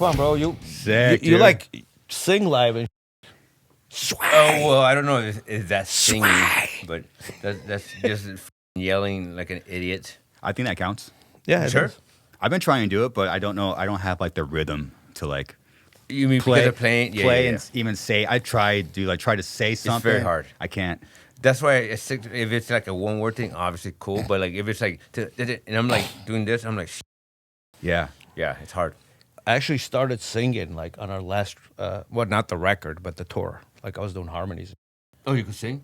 Come on, bro. You dude. like sing live and Oh well, I don't know if that's singing, but that's just yelling like an idiot. I think that counts. yeah, Sure. it I've been trying to do it, but I don't know. I don't have like the rhythm to like You mean play, because of playing? Yeah, play yeah, yeah. and even say. I tried to try to say something. very hard. I can't. That's why I stick to, if it's like a one word thing, obviously cool. But like if it's like and I'm like doing this, I'm like Yeah. yeah, it's hard. I actually started singing like on our last, well, not the record, but the tour. Like I was doing harmonies. Oh, you can sing,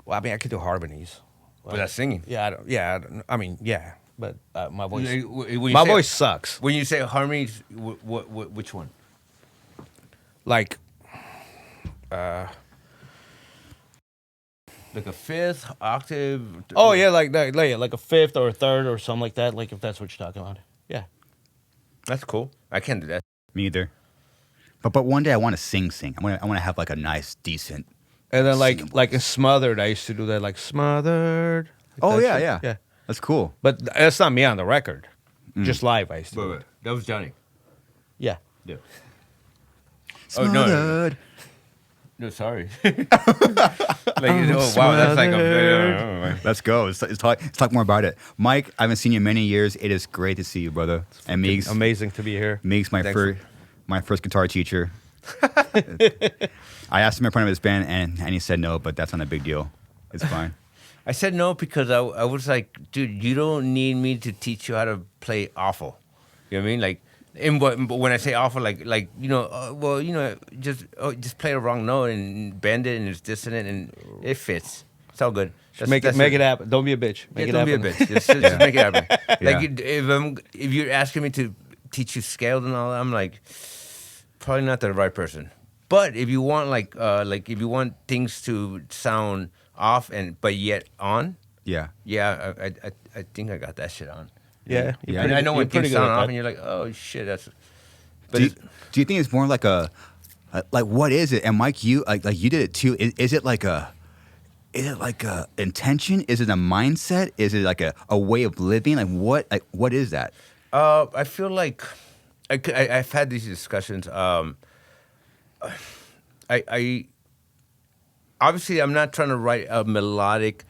Well, I mean, I could do harmonies. but that's singing. Yeah, I mean, yeah, but my voice, Like, when you my say- voice sucks. When you say harmonies, which one? Like, Like a fifth octave? oh yeah, like that, like a fifth or a third or something like that. Like if that's what you're talking about. Yeah. That's cool. I can't do that. Me either. But one day I want to sing. I want to have like a nice, decent. And then Singing like in Smothered, I used to do that like Smothered. Like Oh that yeah, shit. yeah. That's cool. But that's not me on the record. Just live, I used to. do it. That was Johnny. Yeah. Yeah. Smothered. No, sorry. Like, oh wow, that's like a. Let's go. Let's talk more about it. Mike, I haven't seen you in many years. It is great to see you, brother. And Meegs, Amazing to be here. Meegs, my first guitar teacher. I asked him in front of his band, and he said no, but that's not a big deal. It's fine. I said no because I was like, dude, you don't need me to teach you how to play awful. You know what I mean? Like, but when I say awful, like just play a wrong note and bend it and it's dissonant and it fits. It's all good. Make it happen. Don't be a bitch. Make it don't happen. be a bitch. Just make it happen. Yeah. Like if you're asking me to teach you scales and all that, I'm like, probably not the right person. But if you want like if you want things to sound off but yet on, Yeah. I think I got that shit on. Yeah. Yeah. I know when you're pretty things good sound at off that. and you're like, oh shit, that's. But Do you think it's more like like what is it? And Mike, you like you did it too. Is it like a intention? Is it a mindset? Is it like a way of living? Like what is that? I feel like I've had these discussions. I obviously I'm not trying to write a melodic.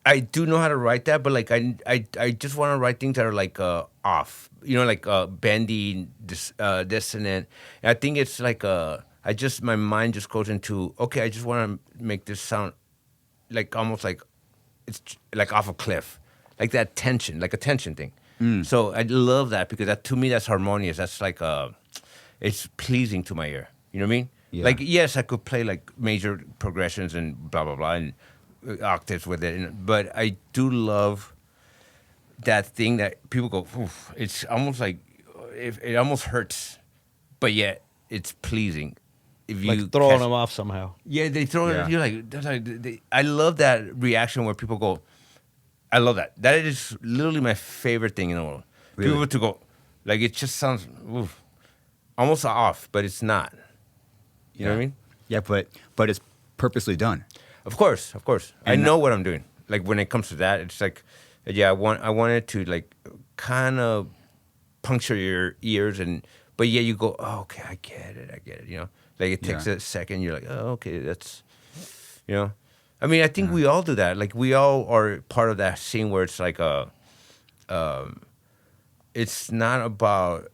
I do know how to write that, but like I just want to write things that are like off, like bendy, dissonant. And I think it's like my mind just goes into okay. I just want to make this sound like almost like it's like off a cliff, like that tension, like a tension thing. So I love that because to me that's harmonious. That's like it's pleasing to my ear. You know what I mean? Yeah. Like yes, I could play like major progressions and blah blah blah and octaves with it, but I do love that thing that people go. Oof, it's almost like it almost hurts, but yet it's pleasing. If you Like throwing them off somehow. yeah, they throw it. Yeah. You're like, I love that reaction where people go. I love that. That is literally my favorite thing in the world. Really? People to go, like it just sounds almost off, but it's not. You know what I mean? Yeah, but it's purposely done. Of course. I And know what I'm doing. Like when it comes to that, it's like, yeah, I want it to like kind of puncture your ears, but yeah, you go, oh, okay, I get it. Like it takes Yeah. a second. You're like, oh, okay, that's, I mean, I think we all do that. Like we all are part of that scene where it's like it's not about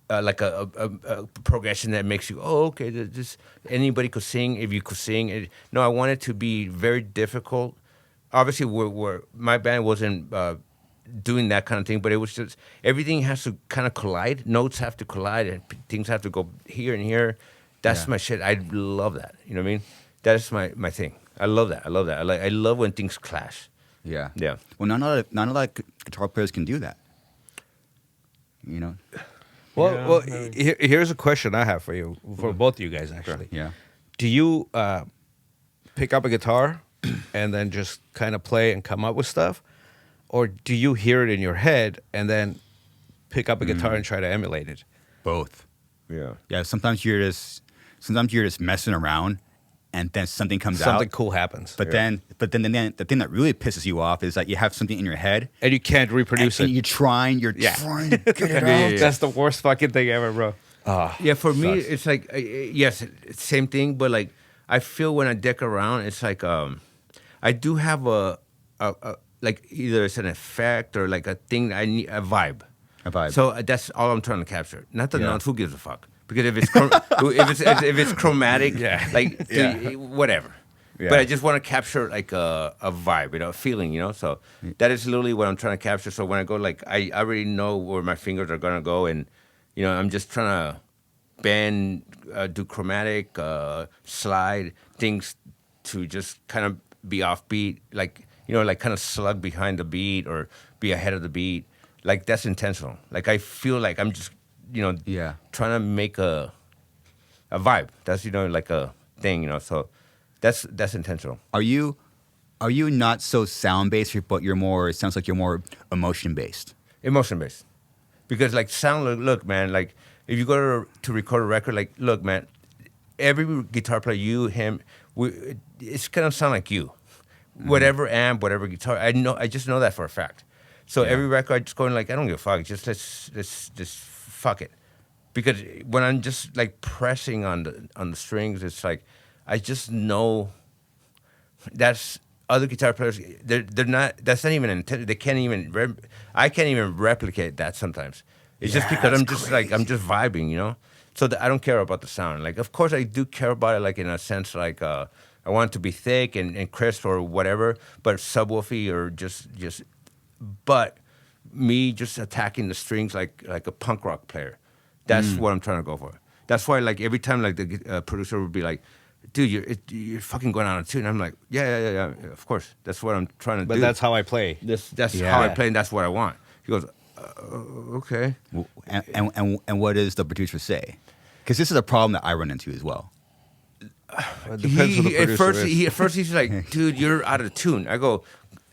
like a progression that makes you, oh, okay, this anybody could sing if you could sing. No, I want it to be very difficult. Obviously, my band wasn't doing that kind of thing, but it was just everything has to kind of collide. Notes have to collide, and things have to go here and here. That's my shit. I love that. You know what I mean? That's my thing. I love that. I love when things clash. Yeah. Yeah. Well, none of guitar players can do that. Well, here's a question I have for you, for both of you guys, actually. Yeah. Do you pick up a guitar and then just kind of play and come up with stuff? Or do you hear it in your head and then pick up a guitar and try to emulate it? Both. Yeah. Yeah. Sometimes you're just messing around, and then something comes out. Something cool happens. But then the thing that really pisses you off is that you have something in your head and you can't reproduce and it. you're trying to get it out. That's the worst fucking thing ever, bro. Yeah, for me, it's like yes, same thing. But like, I feel when I dick around, it's like I do have a like either it's an effect or like a thing I need a vibe. A vibe. So that's all I'm trying to capture. Not the nonce. Who gives a fuck? Because if it's chromatic, like dude, whatever. Yeah. But I just want to capture like a vibe, a feeling, So that is literally what I'm trying to capture. So when I go, like I already know where my fingers are gonna go, and I'm just trying to bend, do chromatic, slide things to just kind of be offbeat, like like kind of slug behind the beat or be ahead of the beat. Like that's intentional. Like I feel like I'm just trying to make a vibe. That's like a thing. So that's intentional. Are you not so sound based, but you're more? It sounds like you're more emotion based. Emotion based, because like sound. Look, man. Like if you go to record a record, like look, man. Every guitar player, you, him, it's gonna sound like you. Whatever amp, whatever guitar, I just know that for a fact. So every record, I just go in like, I don't give a fuck. Just let's fuck it, because when I'm just like pressing on the strings, it's like I just know that's other guitar players. They're not. That's not even intended. They can't even. I can't even replicate that sometimes. It's just because I'm just crazy. Like I'm just vibing, So I don't care about the sound. Like of course I do care about it. Like in a sense, like I want it to be thick and crisp or whatever, but subwoofy or just. But me just attacking the strings like a punk rock player, that's what I'm trying to go for. That's why like every time like the producer would be like, "Dude, you're fucking going out of tune." I'm like, yeah, of course. That's what I'm trying to do. But that's how I play. That's how I play, and that's what I want. He goes, okay. And what does the producer say? Because this is a problem that I run into as well. It depends who the producer is. At first he's like, "Dude, you're out of tune." I go,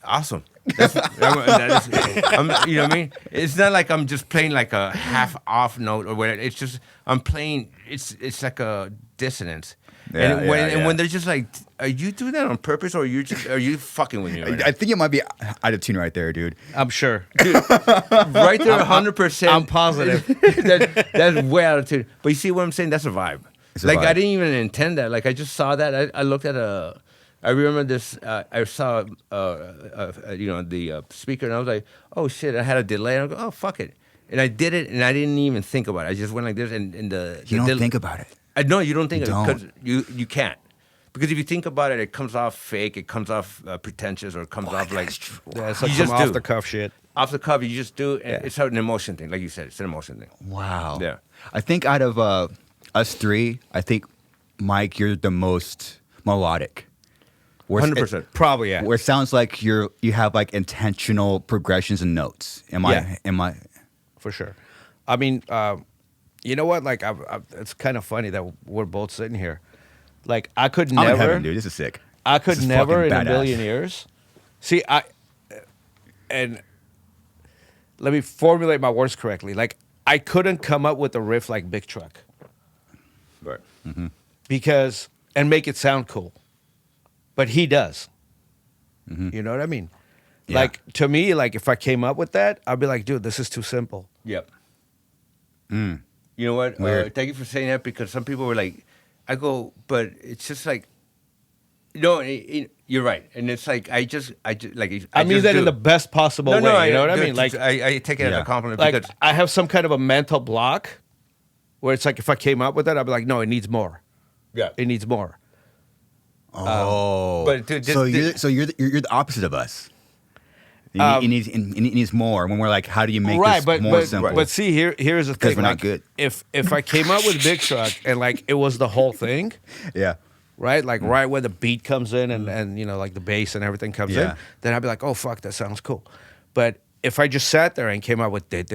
"Awesome." You know what I mean? It's not like I'm just playing like a half off note or whatever. It's just I'm playing. It's like a dissonance. And when they're just like, "Are you doing that on purpose, or are you fucking with me?" Right I think it might be out of tune right there, dude. I'm sure, dude. Right there, 100%. I'm positive. That's way out of tune. But you see what I'm saying? That's a vibe. Like I didn't even intend that. Like I just saw that. I looked at I remember this. I saw, the speaker, and I was like, "Oh shit!" I had a delay, and I go, "Oh fuck it," and I did it, and I didn't even think about it. I just went like this, and you don't think about it. No, you don't think about it because you can't. Because if you think about it, it comes off fake. It comes off pretentious, or it comes off like it's like some off the cuff shit. Off the cuff, you just do. And it's an emotion thing, like you said. It's an emotion thing. Wow. Yeah. I think out of us three, I think Mike, you're the most melodic. 100%. Probably, yeah. Where it sounds like you have like intentional progressions and notes. Am I? For sure. I mean, you know what? Like, it's kind of funny that we're both sitting here. Like, I could never. I'm in heaven, dude. This is sick. I could never in badass. a million years. See, and let me formulate my words correctly. Like, I couldn't come up with a riff like Big Truck. Right. Mm-hmm. Because, and make it sound cool. But he does. Mm-hmm. You know what I mean? Yeah. Like, to me, like, if I came up with that, I'd be like, dude, this is too simple. Yep. Mm. You know what? Weird. Thank you for saying that, because some people were like, I go, but it's just like, no, you're right. And it's like, I just like, I mean that in the best possible way. You know what I mean? Like, I take it as a compliment, like, because I have some kind of a mental block where it's like, if I came up with that, I'd be like, no, it needs more. yeah. It needs more. But dude, you're the opposite of us. It needs more. When we're like, how do you make this more simple? But see, here's the thing. Because we're like, not good. If I came up with Big Truck and like it was the whole thing, Yeah. right? Like right where the beat comes in and you know, like the bass and everything comes in, then I'd be like, oh fuck, that sounds cool. But if I just sat there and came up with I'd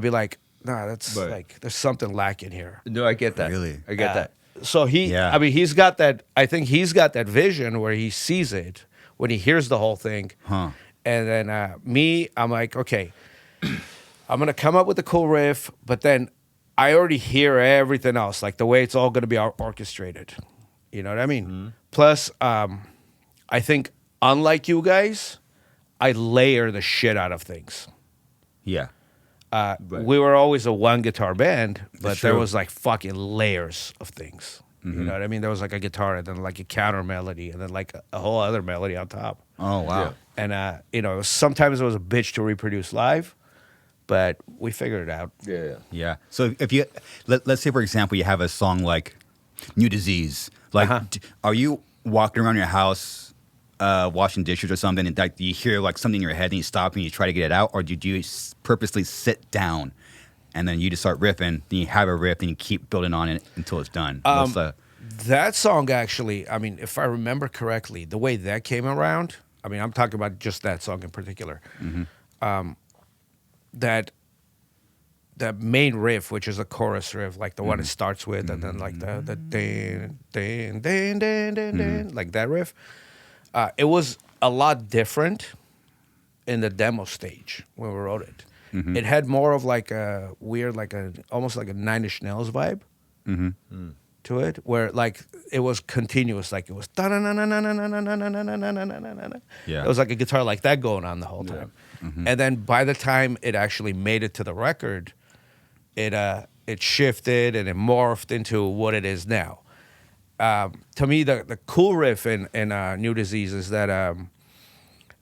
be like, nah, that's like there's something lacking here. No, I get that. Really? I get that. So I mean, he's got that. I think he's got that vision where he sees it when he hears the whole thing. Huh. And then me, I'm like, okay, I'm gonna come up with a cool riff, but then I already hear everything else, like the way it's all going to be orchestrated. You know what I mean? Mm-hmm. Plus, I think unlike you guys, I layer the shit out of things. Yeah. We were always a one guitar band, but there true. was like fucking layers of things. Mm-hmm. You know what I mean? There was like a guitar and then like a counter melody and then like a whole other melody on top. Oh, wow. Yeah. And, sometimes it was a bitch to reproduce live, but we figured it out. Yeah. Yeah. So if you, let's say, for example, you have a song like New Disease. Like, are you walking around your house washing dishes or something, and like, you hear like something in your head and you stop and you try to get it out? Or do you purposely sit down and then you just start riffing, then you have a riff and you keep building on it until it's done? That song actually, I mean, if I remember correctly, the way that came around, I mean, I'm talking about just that song in particular. That main riff, which is a chorus riff, like the one it starts with, and then like the din, din, din, din, din, din, like that riff, it was a lot different in the demo stage when we wrote it. It had more of like a weird, almost like a Nine Inch Nails vibe to it, where like it was continuous, like it was yeah. It was like a guitar like that going on the whole time. And then by the time it actually made it to the record, it shifted and it morphed into what it is now. To me, the cool riff in New Disease is that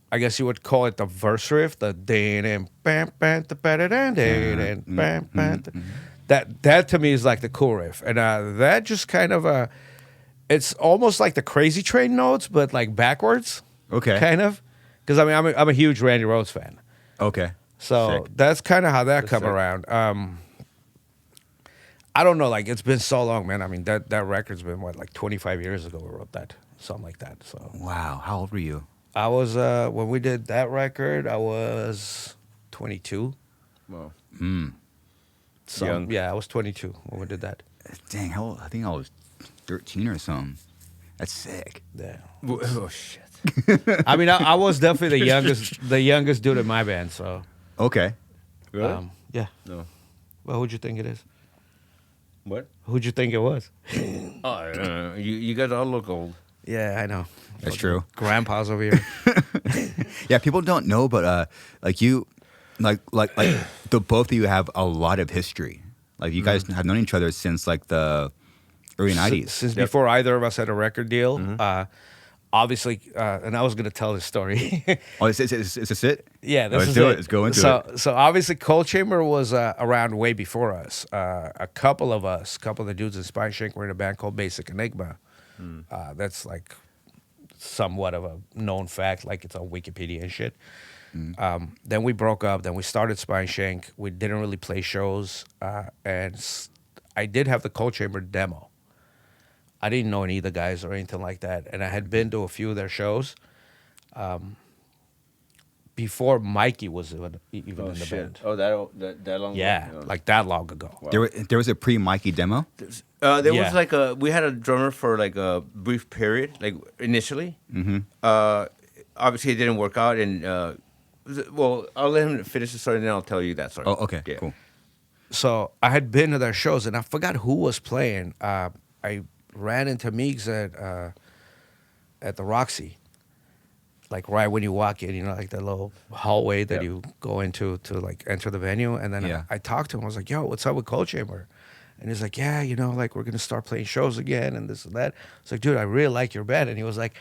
I guess you would call it the verse riff, the that to me is like the cool riff, and that just kind of it's almost like the Crazy Train notes, but like backwards. Okay. Kind of, because I mean I'm a huge Randy Rhoads fan. Okay. So Sick. that's kind of how that come sick. around. I don't know, like it's been so long, man. I mean that record's been like 25 years ago we wrote that, something like that. So Wow. How old were you? I was when we did that record, I was 22. Wow. So Young. yeah, I was 22 when we did that. Dang, how old? I think I was 13 or something. That's sick. Yeah. Oh shit. I mean, I was definitely the youngest dude in my band. So Okay. Really? yeah. No. Well, who'd you think it is? What? Who'd you think it was? Oh, you guys all look old. Yeah, I know. That's true. Grandpa's over here. Yeah, people don't know, but like you, like the both of you have a lot of history. Like you guys have known each other since like the early 90s. Since before either of us had a record deal. Obviously, and I was going to tell this story. Oh, is this it? Yeah, this Let's is do it. it. Let's go into it. So obviously, Cold Chamber was around way before us. A couple of the dudes in SpineShank were in a band called Basic Enigma. That's like somewhat of a known fact, like it's on Wikipedia and shit. Then we broke up. Then we started SpineShank. We didn't really play shows, and I did have the Cold Chamber demo. I didn't know any of the guys or anything like that, and I had been to a few of their shows before Mikey was even in the band. Oh, that long ago? Yeah, like that long ago. Wow. There was a pre-Mikey demo. There Yeah. was like we had a drummer for like a brief period, like initially. Obviously, it didn't work out, and well, I'll let him finish the story, and then I'll tell you that story. Oh, okay, Yeah. cool. So I had been to their shows, and I forgot who was playing. I ran into Meegs at the Roxy, like right when you walk in, like that little hallway that you go into to like enter the venue. And then I talked to him. I was like, "Yo, what's up with Cold Chamber?" And he's like, "Yeah, like we're gonna start playing shows again and this and that." I was like, "Dude, I really like your band." And he was like,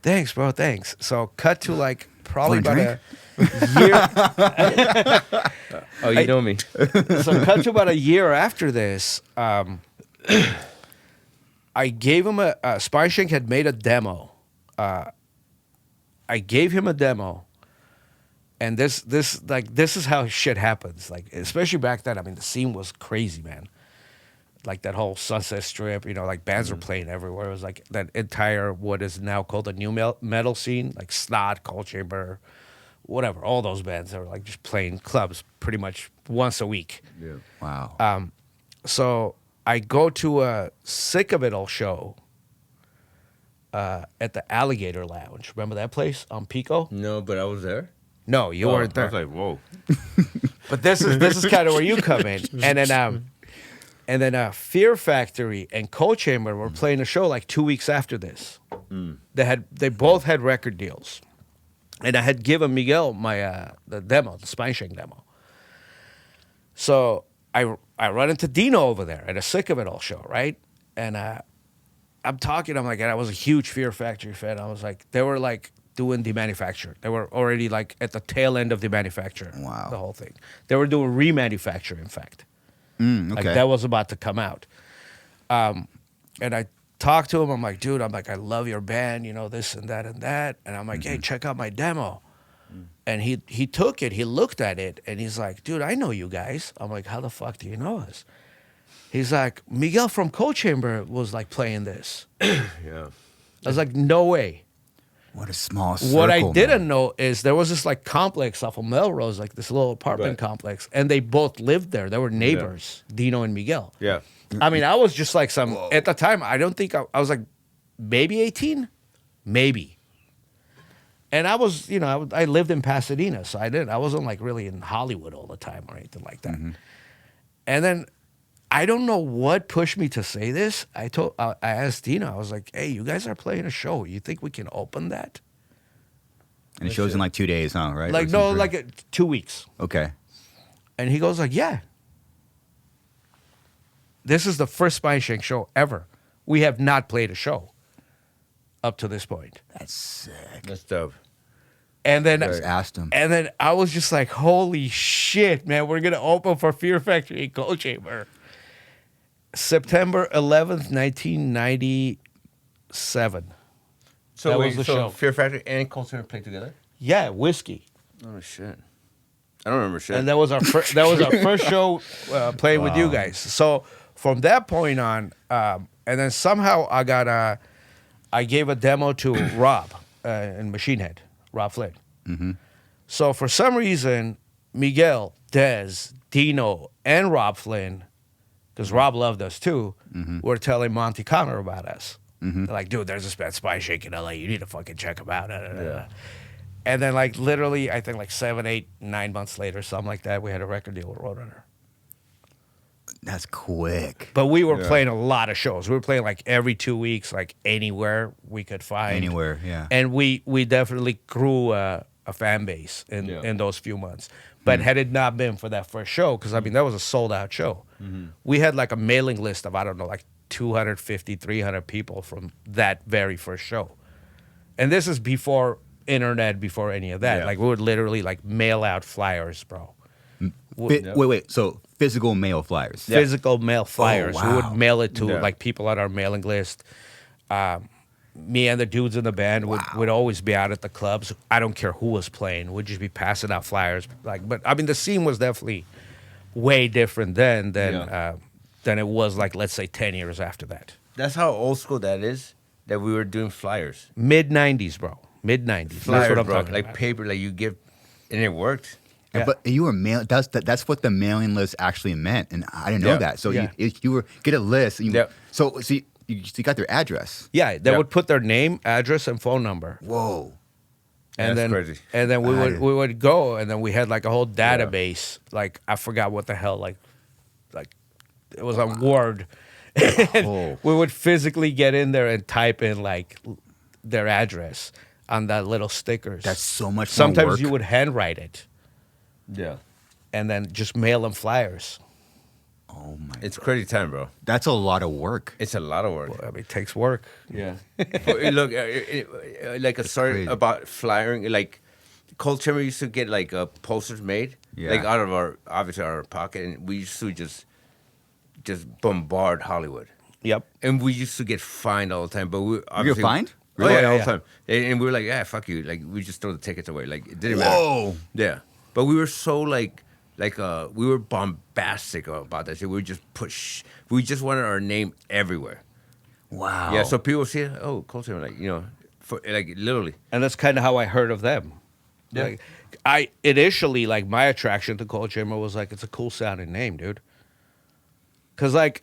"Thanks, bro, thanks." So cut to like probably about a year. Oh, you know me. So cut to about a year after this. I gave him SpineShank had made a demo. I gave him a demo, and this is how shit happens. Like especially back then, I mean, the scene was crazy, man. Like that whole Sunset Strip, like bands were playing everywhere. It was like that entire what is now called the new metal scene, like Snot, Cold Chamber, whatever. All those bands that were like just playing clubs pretty much once a week. Yeah. Wow. So I go to a Sick of It All show at the Alligator Lounge. Remember that place on Pico? No, but I was there. No, you weren't I there. was like, whoa. But this is kind of where you come in. And then And then Fear Factory and Cold Chamber were playing a show like 2 weeks after this. They both had record deals, and I had given Miguel my the demo, the SpineShank demo. So I run into Dino over there at a Sick of It All show, right? And I'm talking. I'm like, and I was a huge Fear Factory fan. I was like, they were like doing demanufacture. They were already like at the tail end of demanufacture. Wow. The whole thing. They were doing remanufacture, in fact. Okay. Like that was about to come out. And I talked to him. I'm like, dude, I love your band, you know, this and that and that. And I'm like, hey, check out my demo. And he took it. He looked at it, and he's like, dude, I know you guys. I'm like, how the fuck do you know us? He's like, Miguel from Cold Chamber was like playing this. Yeah. I was like, no way. What a small circle. What I didn't man. know is there was this like complex off of Melrose, like this little apartment Right. complex, and they both lived there. They were neighbors, Dino and Miguel. Yeah. I mean, I was just like at the time, I don't think I was like maybe 18, maybe. And I was, you know, I lived in Pasadena, so I wasn't like really in Hollywood all the time or anything like that. And then I don't know what pushed me to say this. I asked Dino, I was like, hey, you guys are playing a show. You think we can open that? And it shows in like 2 days, huh? Right? Like, Or no, something? like 2 weeks. Okay. And he goes like, yeah. This is the first SpineShank show ever. We have not played a show up to this point. That's sick. That's dope. And then Just asked him. And then I was just like, holy shit, man, we're going to open for Fear Factory in Cold Chamber. September 11th, 1997. So That wait, was the so show. Fear Factory and Cold Chamber played together? Yeah, Whiskey. Oh shit. I don't remember shit. And that was our first show playing with you guys. So from that point on, and then somehow I gave a demo to Rob in Machine Head, Rob Flynn. So for some reason, Miguel, Dez, Dino, and Rob Flynn, because Rob loved us too, were telling Monty Connor about us. They're like, dude, there's this band SpineShank in LA. You need to fucking check them out. Yeah. And then like literally, I think like 7, 8, 9 months later, something like that, we had a record deal with Roadrunner. That's quick. But we were Yeah. playing a lot of shows. We were playing like every 2 weeks, like anywhere we could find. Anywhere, yeah. And we definitely grew a fan base in those few months. But had it not been for that first show, because I mean, that was a sold out show. We had like a mailing list of, I don't know, like 250, 300 people from that very first show. And this is before internet, before any of that. Yeah. Like we would literally like mail out flyers, bro. Wait. So physical mail flyers. Physical mail flyers. We wow. would mail it to Yeah. like people on our mailing list. Me and the dudes in the band would always be out at the clubs. I don't care who was playing. We'd just be passing out flyers. Like, but I mean, the scene was definitely way different then than it was like, let's say 10 years after that. That's how old school that is. That we were doing flyers. Mid 90s, bro. Mid 90s. Flyers, That's what I'm bro. talking Like about. paper, like you give, and it worked. And- Yeah. But you were mail. That's what the mailing list actually meant, and I didn't know Yeah. that. So Yeah. you were get a list. And you, Yeah. So you got their address. Yeah, they Yeah. would put their name, address, and phone number. Whoa. And That's then, crazy. And then I- we would go, and then we had like a whole database. Like I forgot what the hell, like it was on Word. And Oh. we would physically get in there and type in like their address on that little stickers. That's so much more Sometimes work. you would handwrite it Yeah. and then just mail them flyers. Oh my. It's crazy time, bro. That's a lot of work. It's a lot of work. Well, I mean, it takes work. Yeah. Look, like a story crazy. about flyering. Like, Cold Chamber used to get like posters made, Yeah. like out of obviously our pocket, and we used to just bombard Hollywood. Yep. And we used to get fined all the time. But we You get obviously fined? Oh, Really? yeah, all Yeah. the time. And we were like, yeah, fuck you. Like, we just throw the tickets away. Like, it didn't matter. Whoa. Yeah. But we were so we were bombastic about that shit. We just we just wanted our name everywhere. Wow. Yeah, so people see it, oh, Cold Chamber, like, you know, for like literally. And that's kind of how I heard of them. Yeah. Like, I initially, like, my attraction to Cold Chamber was like, it's a cool sounding name, dude. Because, like,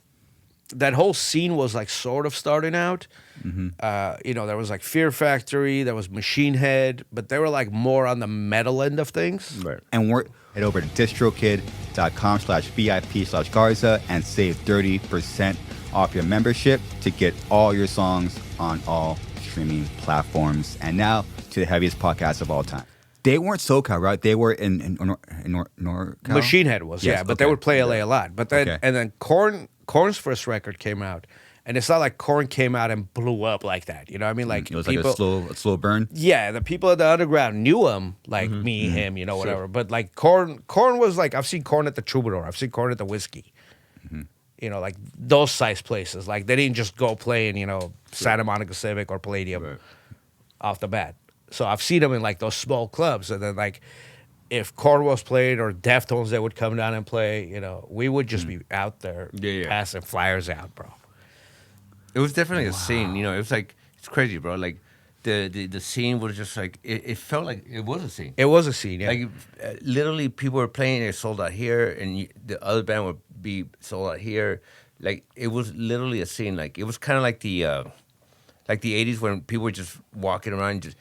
that whole scene was, like, sort of starting out. You know, there was, like, Fear Factory, there was Machine Head, but they were, like, more on the metal end of things. Right. And head over to distrokid.com/VIP/Garza and save 30% off your membership to get all your songs on all streaming platforms. And now to the heaviest podcast of all time. They weren't SoCal, right? They were in NorCal? Machine Head was, Yes, yeah, but okay. they would play LA a lot. But then Okay. and then Korn's first record came out, and it's not like Korn came out and blew up like that. You know what I mean? Like It was people, like a slow burn. yeah, the people at the underground knew him, like me, him, you know, whatever. But like Korn was like, I've seen Korn at the Troubadour, I've seen Korn at the Whiskey. You know, like those size places. Like they didn't just go play in, you know, Santa Monica Civic or Palladium off the bat. So I've seen them in like those small clubs, and then like if Korn was played or Deftones, they would come down and play. You know, we would just be out there passing flyers out, bro. It was definitely a scene. You know, it was like, it's crazy, bro. Like the scene was just like, it felt like it was a scene. It was a scene, yeah. Like literally, people were playing. They sold out here, and the other band would be sold out here. Like it was literally a scene. Like it was kind of like the '80s when people were just walking around. Just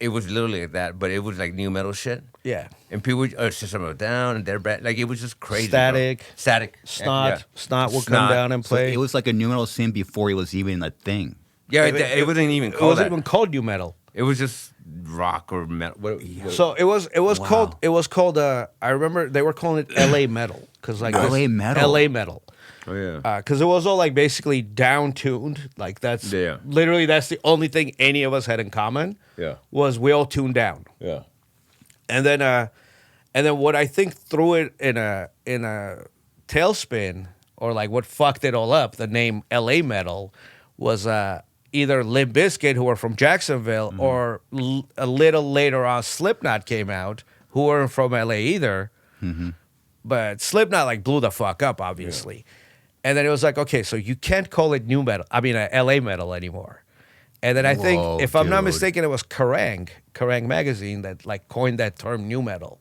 it was literally like that, but it was like new metal shit. Yeah. And people would System of a Down and their band. Like it was just crazy. Static. Bro. Static. Snot would Snot. come down and So play. it was like a new metal scene before it was even a thing. Yeah, it wasn't even It called wasn't that. even called new metal. It was just rock or metal. So it was called I remember they were calling it LA metal because like LA metal? LA metal. Oh yeah. Because it was all like basically down tuned. Like that's literally that's the only thing any of us had in common. Yeah. Was we all tuned down. Yeah. And then what I think threw it in a tailspin, or like what fucked it all up, the name LA metal, was either Limp Bizkit, who were from Jacksonville, or a little later on Slipknot came out, who weren't from LA either. But Slipknot like blew the fuck up, obviously. And then it was like, okay, so you can't call it new metal. I mean, LA metal anymore. And then I think, if I'm not mistaken, it was Kerrang magazine that like coined that term new metal.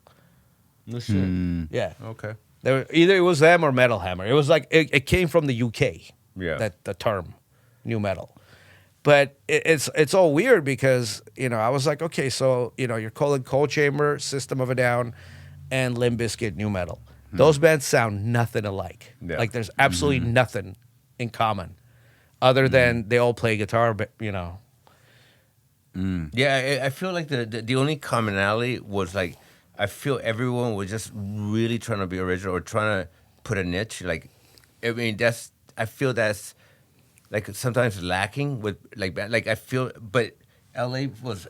No shit. Yeah. Okay. Either it was them or Metal Hammer. It was like it came from the UK. Yeah. That the term, new metal. But it's all weird because you know I was like, okay, so you know you're calling Cold Chamber, System of a Down, and Limp Bizkit new metal. Those bands sound nothing alike. Yeah. Like there's absolutely nothing in common, other than they all play guitar. But you know. Yeah, I feel like the only commonality was like I feel everyone was just really trying to be original or trying to put a niche. Like, I mean, I feel that's like sometimes lacking with like I feel, but LA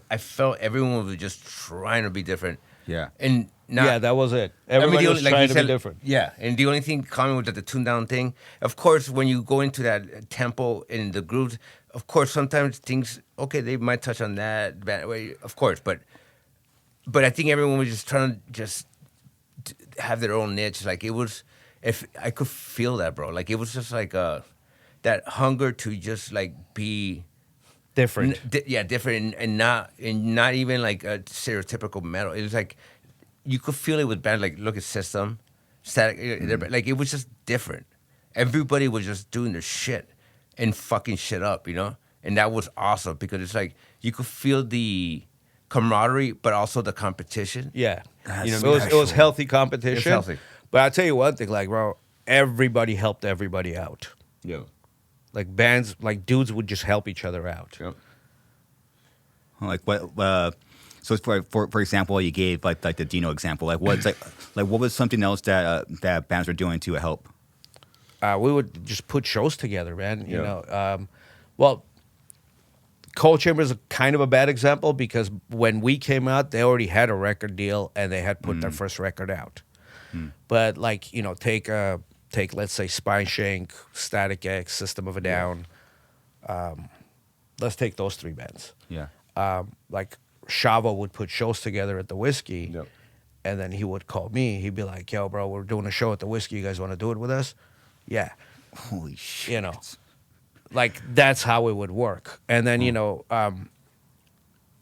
I felt everyone was just trying to be different. Yeah. And Yeah, that was it. Everybody was like trying you to said, be different. Yeah, and the only thing common was the tune down thing. Of course, when you go into that tempo in the grooves, of course, sometimes things, okay, they might touch on that way, of course, but I think everyone was just trying to just have their own niche. Like it was, if I could feel that, bro. Like it was just like that hunger to just like be Different. different and not even like a stereotypical metal. It was like you could feel it with bands like look at System, Static. Like it was just different. Everybody was just doing their shit and fucking shit up, you know. And that was awesome because it's like you could feel the camaraderie, but also the competition. Yeah, You know, it was healthy competition. It's healthy. But I'll tell you one thing, like, bro, everybody helped everybody out. Yeah. Like bands, like dudes would just help each other out. Yep. Like what? So for example, you gave like the Dino example. Like what's like what was something else that bands were doing to help? We would just put shows together, man. You know, well, Cold Chamber is kind of a bad example because when we came out, they already had a record deal and they had put their first record out. But like you know, take let's say SpineShank, Static X, System of a Down. Let's take those three bands. Yeah. Like Shavo would put shows together at the Whiskey, Yep. and then he would call me. He'd be like, "Yo, bro, we're doing a show at the Whiskey. You guys want to do it with us?" Yeah. Holy shit. You know, like that's how it would work. And then you know,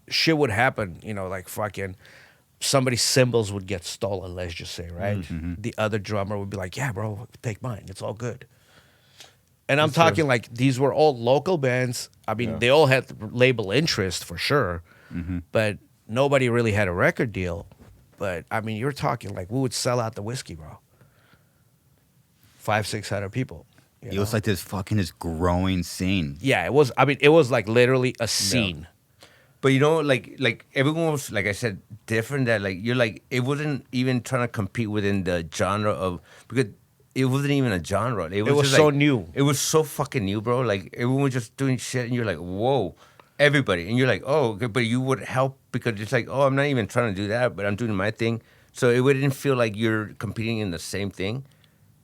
shit would happen. You know, like fucking somebody's cymbals would get stolen. Let's just say, right? The other drummer would be like, "Yeah, bro, take mine. It's all good." And I'm talking like these were all local bands. I mean, they all had label interest for sure, but nobody really had a record deal. But I mean, you're talking like we would sell out the whiskey, bro. 500-600 people. You It know? was like this growing scene. Yeah, it was. I mean, it was like literally a scene. But you know, like everyone was, like I said, different. That like you're like it wasn't even trying to compete within the genre of, because it wasn't even a genre. It was just so like, new. It was so fucking new, bro. Like everyone was just doing shit, and you're like, whoa, everybody, and you're like, oh, okay, but you would help because it's like, oh, I'm not even trying to do that, but I'm doing my thing. So it wouldn't feel like you're competing in the same thing,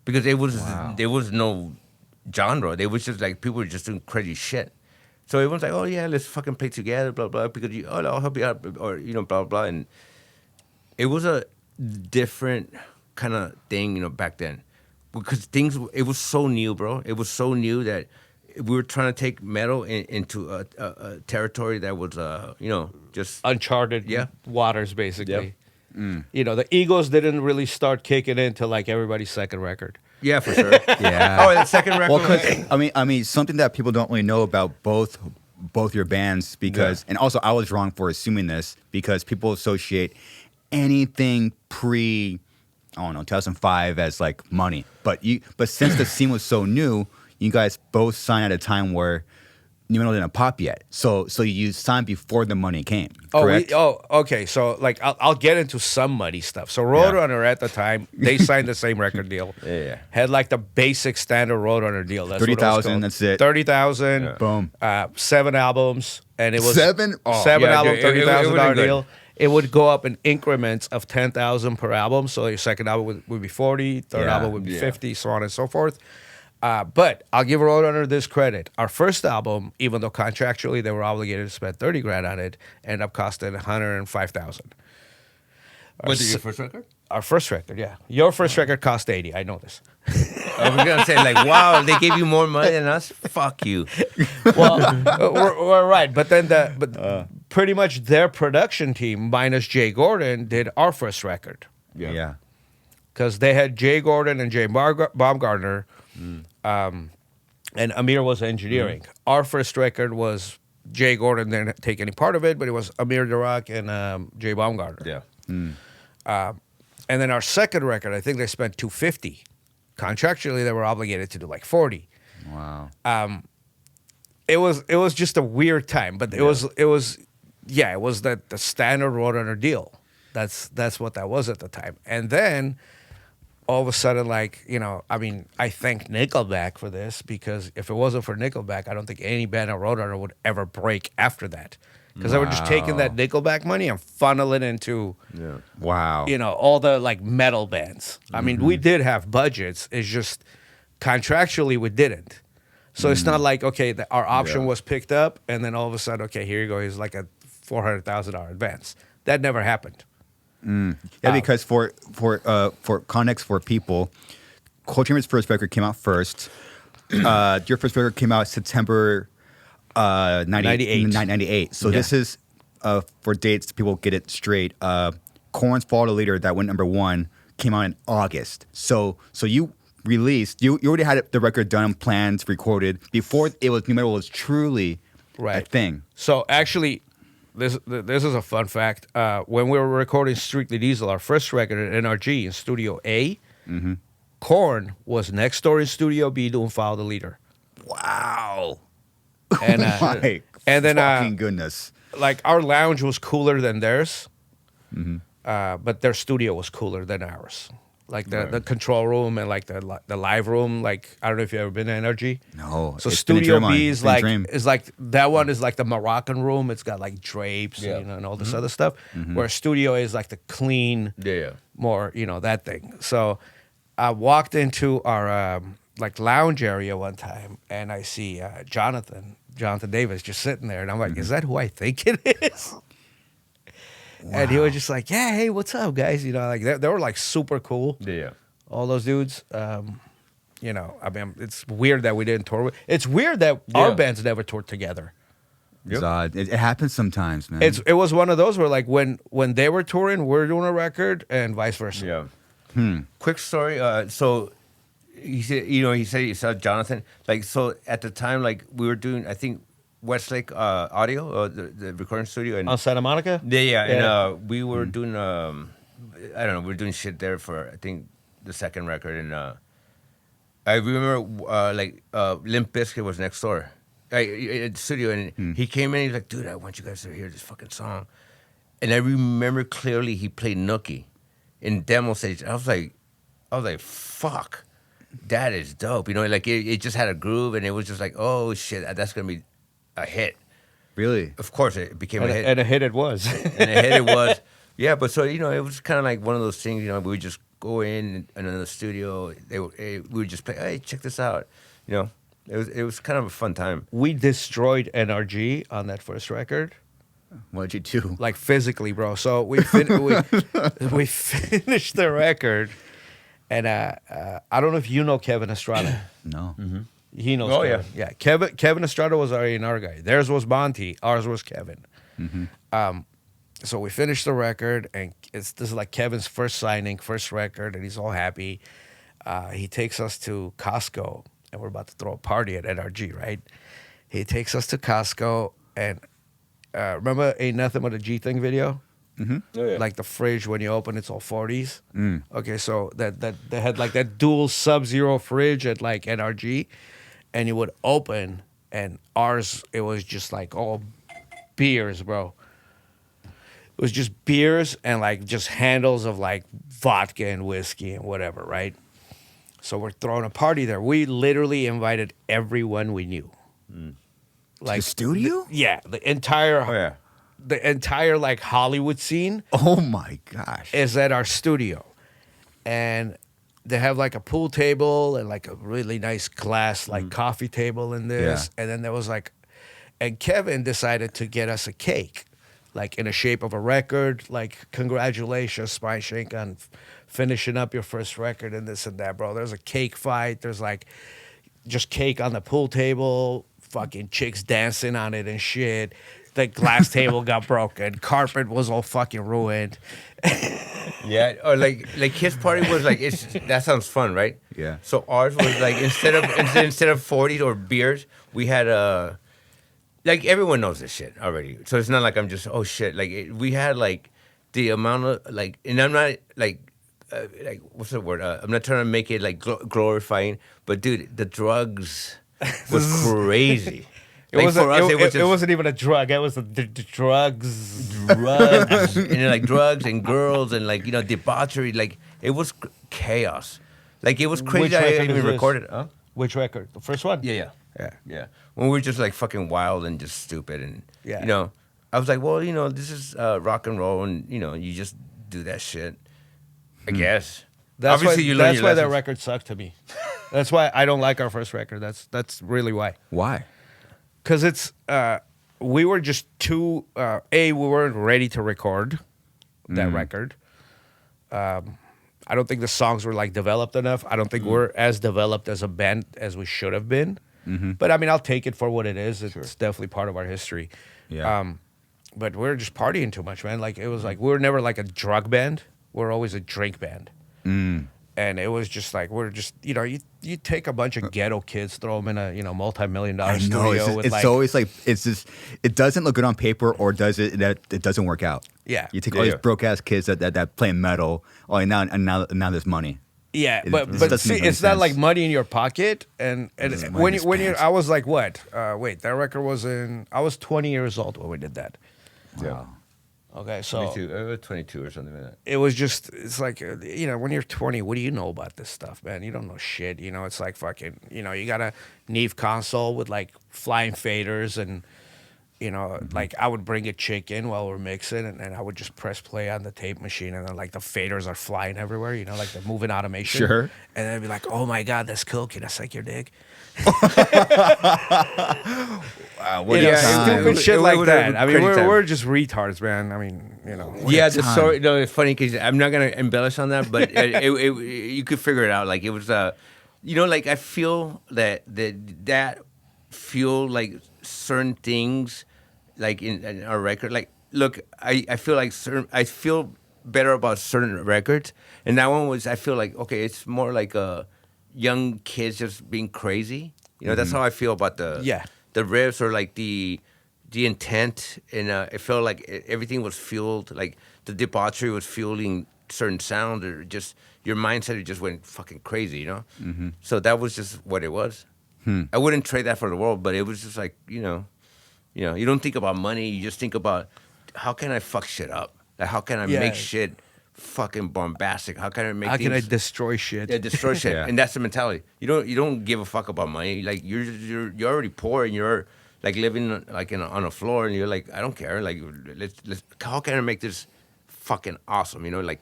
because there was no genre. They was just like people were just doing crazy shit. So everyone's like, oh yeah, let's fucking play together, blah blah. Because I'll help you out, or blah blah. And it was a different kind of thing, back then, because it was so new, bro. It was so new that we were trying to take metal into a territory that was, just Uncharted Yeah. waters, basically. You know, the egos didn't really start kicking into like everybody's second record. yeah, for sure. Yeah. Oh, the second record. Well, because I mean, something that people don't really know about both your bands, because, and also I was wrong for assuming this, because people associate anything pre, I don't know, 2005 as like money, but since the scene was so new, you guys both signed at a time where new metal didn't pop yet, so you signed before the money came. Correct? Okay. So like, I'll get into some muddy stuff. So Roadrunner at the time, they signed the same record deal. Yeah. Had like the basic standard Roadrunner deal. That's 30,000. That's it. 30,000. Yeah. Boom. 7 albums, and it was Seven? Oh. seven Yeah, album, it would've $30,000 been deal. It would go up in increments of 10,000 per album. So your second album would be 40, third Yeah. album would be Yeah. 50, so on and so forth. But I'll give Roadrunner this credit. Our first album, even though contractually they were obligated to spend 30 grand on it, ended up costing 105,000. Was it your first record? Our first record, yeah. Your first record cost 80. I know this. I was gonna say like, wow, they gave you more money than us. Fuck you. Well, we're right, but then pretty much their production team minus Jay Gordon did our first record, Yeah. because they had Jay Gordon and Jay Baumgartner, and Amir was engineering. Our first record was Jay Gordon didn't take any part of it, but it was Amir Darak and Jay Baumgartner. Yeah. And then our second record, I think they spent 250. Contractually, they were obligated to do like 40. Wow. It was just a weird time, but it was the standard Roadrunner deal. That's what that was at the time. And then all of a sudden, like, I mean, I thank Nickelback for this, because if it wasn't for Nickelback, I don't think any band on Roadrunner would ever break after that. Because they were just taking that Nickelback money and funneling into, Wow. all the like metal bands. I mean, we did have budgets. It's just contractually we didn't. So it's not like, okay, our option was picked up and then all of a sudden, okay, here you go. Here's like a $400,000 advance. That never happened. Yeah, because for context for people, Cold Chamber's first record came out first. Your first record came out September 98. So this is for dates, people get it straight. Korn's Follow the Leader, that went number 1, came out in August. So you released, you already had the record done, plans, recorded before new metal was truly a thing. So actually, this is a fun fact. When we were recording Strictly Diesel, our first record at NRG in Studio A, Korn was next door in Studio B doing Follow the Leader. Wow. And My and then fucking goodness. like our lounge was cooler than theirs, but their studio was cooler than ours. Like the control room and like the live room. Like, I don't know if you've ever been to NRG. No. So it's been a Studio dream of mine. B It's is been a like dream. that one is like the Moroccan room. It's got like drapes, and all this other stuff. Where Studio is like the clean, more that thing. So I walked into our like lounge area one time, and I see Jonathan Davis just sitting there, and I'm like, is that who I think it is? And he was just like, yeah, hey, what's up, guys? Like they were like super cool. Yeah. All those dudes. I mean, it's weird that we didn't tour with. It's weird that our bands never toured together. It's odd. It happens sometimes, man. It was one of those where like when they were touring, we're doing a record, and vice versa. Yeah. Quick story. So he said, he saw Jonathan. Like, so at the time, like we were doing, I think Westlake Audio, the recording studio, and On Santa Monica. and we were doing I don't know. We were doing shit there for I think the second record, and I remember Limp Bizkit was next door, at the studio, and he came in. He's like, "Dude, I want you guys to hear this fucking song." And I remember clearly he played Nookie in demo stage. I was like, "Fuck, that is dope." You know, like it just had a groove, and it was just like, "Oh shit, that's gonna be a hit." Really? Of course, it became a hit, And a hit it was. and a hit it was. Yeah, but so it was kind of like one of those things. We would just go in and in the studio, we would just play. Hey, check this out. It was kind of a fun time. We destroyed NRG on that first record. What did you do? Like physically, bro. So we we finished the record, and I don't know if you know Kevin Estrada. No. Mm-hmm. He knows. Oh, Kevin. Yeah. Kevin Estrada was our A&R guy. Theirs was Monty. Ours was Kevin. So we finished the record, and this is like Kevin's first signing, first record, and he's all happy. He takes us to Costco, and we're about to throw a party at NRG, right? He takes us to Costco, and remember Ain't Nothing But a G Thing video? Oh, yeah. Like the fridge, when you open, it's all 40s. Okay, so that they had like that dual Sub-Zero fridge at like NRG, and you would open, and ours, it was just like all beers, bro. It was just beers and like just handles of like vodka and whiskey and whatever, right? So we're throwing a party there. We literally invited everyone we knew. Like the studio? Yeah, the entire Oh yeah. the entire like Hollywood scene Oh my gosh. is at our studio. And they have like a pool table and like a really nice glass like coffee table in this. Yeah. And then there was like, and Kevin decided to get us a cake, like in the shape of a record, like congratulations, SpineShank, on finishing up your first record and this and that, bro. There's a cake fight. There's like just cake on the pool table, fucking chicks dancing on it and shit. The glass table got broken. Carpet was all fucking ruined. Yeah, or like his party was like that sounds fun, right? Yeah. So ours was like instead of 40s or beers, we had like everyone knows this shit already. So it's not like I'm just shit. Like we had like the amount of like, and I'm not like what's the word? I'm not trying to make it like glorifying, but dude, the drugs was crazy. Like for us, it wasn't even a drug. It was the drugs. drugs, and like drugs and girls and like debauchery. Like it was chaos. Like it was crazy. Which I record even is this? recorded. Huh? Which record? The first one? Yeah. Yeah. When we were just like fucking wild and just stupid and Yeah. I was like, well, this is rock and roll and you just do that shit. I guess. That's Obviously, you learn that's your why that lessons. record sucked to me. That's why I don't like our first record. That's really why. Why? Because it's we were just too we weren't ready to record that record. I don't think the songs were like developed enough. I don't think we're as developed as a band as we should have been. But I mean, I'll take it for what it is. It's definitely part of our history. Yeah. But we were just partying too much, man. Like it was like we were never like a drug band. We're always a drink band. And it was just like we're just you take a bunch of ghetto kids, throw them in a multi-million-dollar studio with it's like always like it's just it doesn't look good on paper, or does it? That it doesn't work out. Yeah. You take all these broke ass kids that play metal. Oh, and now there's money. Yeah, It but doesn't see, make any it's not like sense. money in your pocket. And Doesn't money when in you, his when you, pants. I was like, what? Wait, that record was I was 20 years old when we did that. Yeah. Okay, so 22, I was 22 or something like that. it was just, it's like, when you're 20, what do you know about this stuff, man? You don't know shit. It's like fucking, you got a Neve console with like flying faders and, like I would bring a chick in while we're mixing and I would just press play on the tape machine and then like the faders are flying everywhere, like the moving automation. Sure. And then I'd be like, oh my God, that's cool. Can I suck your dick? Wow, what a time. Stupid shit It like was a that. I mean, crazy time. we're just retards, man. I mean, Yeah, the time. story. No, it's funny because I'm not gonna embellish on that, but you could figure it out. Like it was, like I feel that feel like certain things, like in our record. Like, look, I feel like I feel better about certain records, and that one was I feel like okay, it's more like young kids just being crazy. That's how I feel about the riffs or like the intent, and it felt like everything was fueled, like the debauchery was fueling certain sounds, or just your mindset just went fucking crazy, you know. So that was just what it was. I wouldn't trade that for the world, but it was just like, you know, you don't think about money. You just think about how can I fuck shit up? Like, how can I make shit fucking bombastic? How can I make? How can I destroy shit? Yeah, destroy shit. Yeah. And that's the mentality. You don't give a fuck about money. Like you're already poor, and you're like living like on a floor, and you're like, I don't care. Like let's how can I make this fucking awesome? You know, like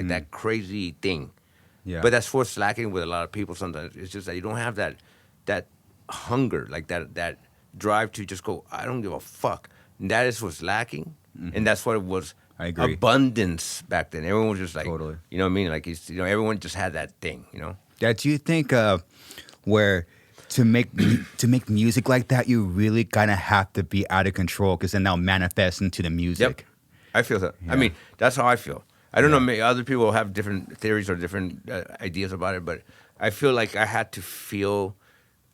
that crazy thing. Yeah. But that's what's lacking with a lot of people sometimes. It's just that you don't have that hunger, like that drive to just go, I don't give a fuck. And that is what's lacking. And that's what it was. I agree. Abundance back then. Everyone was just like, Totally. you know what I mean? Like, everyone just had that thing, you know? Yeah, do you think where to make music like that, you really kind of have to be out of control because then that'll manifest into the music? Yep. I feel that. Yeah. I mean, that's how I feel. I don't know, maybe other people have different theories or different ideas about it, but I feel like I had to feel.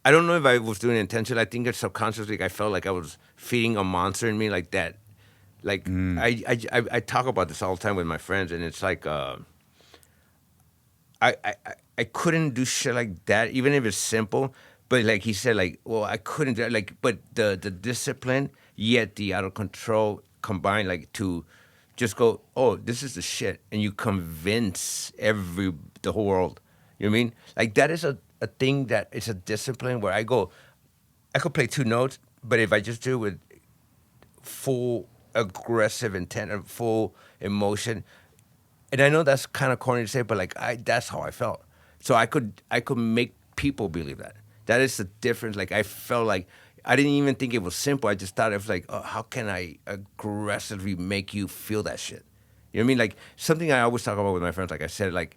I don't know if I was doing it intentionally. I think it's subconsciously. I felt like I was feeding a monster in me, like that. Like I talk about this all the time with my friends, and it's like I couldn't do shit like that, even if it's simple. But like he said, like, well, I couldn't do it. Like, but the discipline, yet the out of control combined, like to just go, oh, this is the shit, and you convince the whole world. You know what I mean? Like that is a thing that it's a discipline where I go, I could play two notes, but if I just do it with full aggressive intent and full emotion, and I know that's kind of corny to say, but like that's how I felt. So I could make people believe that. That is the difference. Like I felt like I didn't even think it was simple. I just thought it was like, oh, how can I aggressively make you feel that shit? You know what I mean? Like something I always talk about with my friends. Like I said, like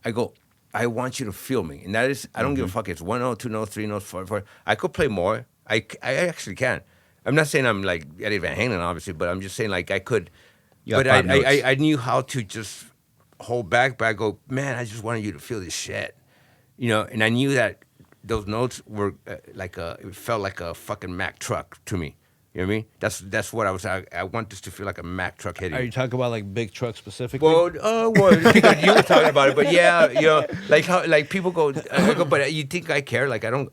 I go, I want you to feel me, and that is I don't give a fuck. It's 1 note, 2 notes, 3 notes, 4. I could play more. I actually can. I'm not saying I'm like Eddie Van Halen, obviously, but I'm just saying like I could. But I knew how to just hold back. But I go, man, I just wanted you to feel this shit, you know. And I knew that those notes were it felt like a fucking Mack truck to me. You know what I mean? That's what I was. I want this to feel like a Mack truck hitting. Are you talking about like big truck specifically? Well, because you were talking about it, but yeah, you know, like how like people go, but you think I care? Like I don't.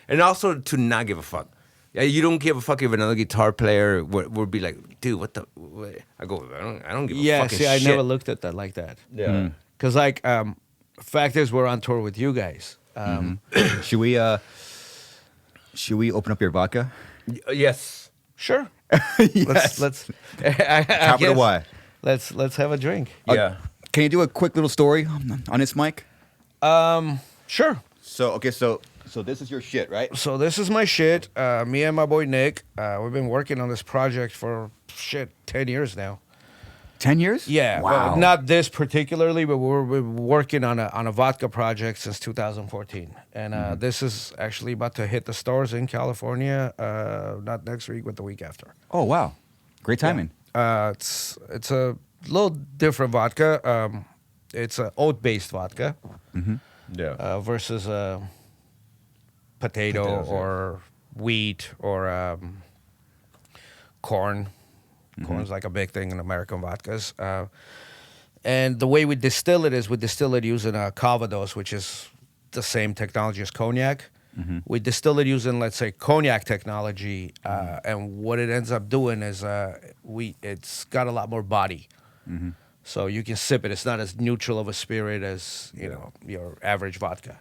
And also to not give a fuck. Yeah, you don't give a fuck if another guitar player would be like, dude, what? I go, I don't give a fucking shit. Yeah, see, I never looked at that like that. Yeah. Because like, fact is, we're on tour with you guys. Should we open up your vodka? Yes. Sure. Yes. Let's Capital Y. Let's have a drink. Yeah. Can you do a quick little story on this mic? Sure. So this is your shit, right? So this is my shit. Me and my boy Nick, we've been working on this project for 10 years now. 10 years? Yeah, Wow. well, not this particularly, but we're working on a vodka project since 2014, and this is actually about to hit the stores in California. Not next week, but the week after. Oh, wow. Great timing. It's a little different vodka. It's an oat-based vodka Yeah. versus potato Potatoes, yeah. or wheat or corn. Corn's like a big thing in American vodkas. And the way we distill it is we distill it using a Calvados, which is the same technology as cognac. We distill it using, let's say, cognac technology. And what it ends up doing is it's got a lot more body. So you can sip it. It's not as neutral of a spirit as, you know, your average vodka.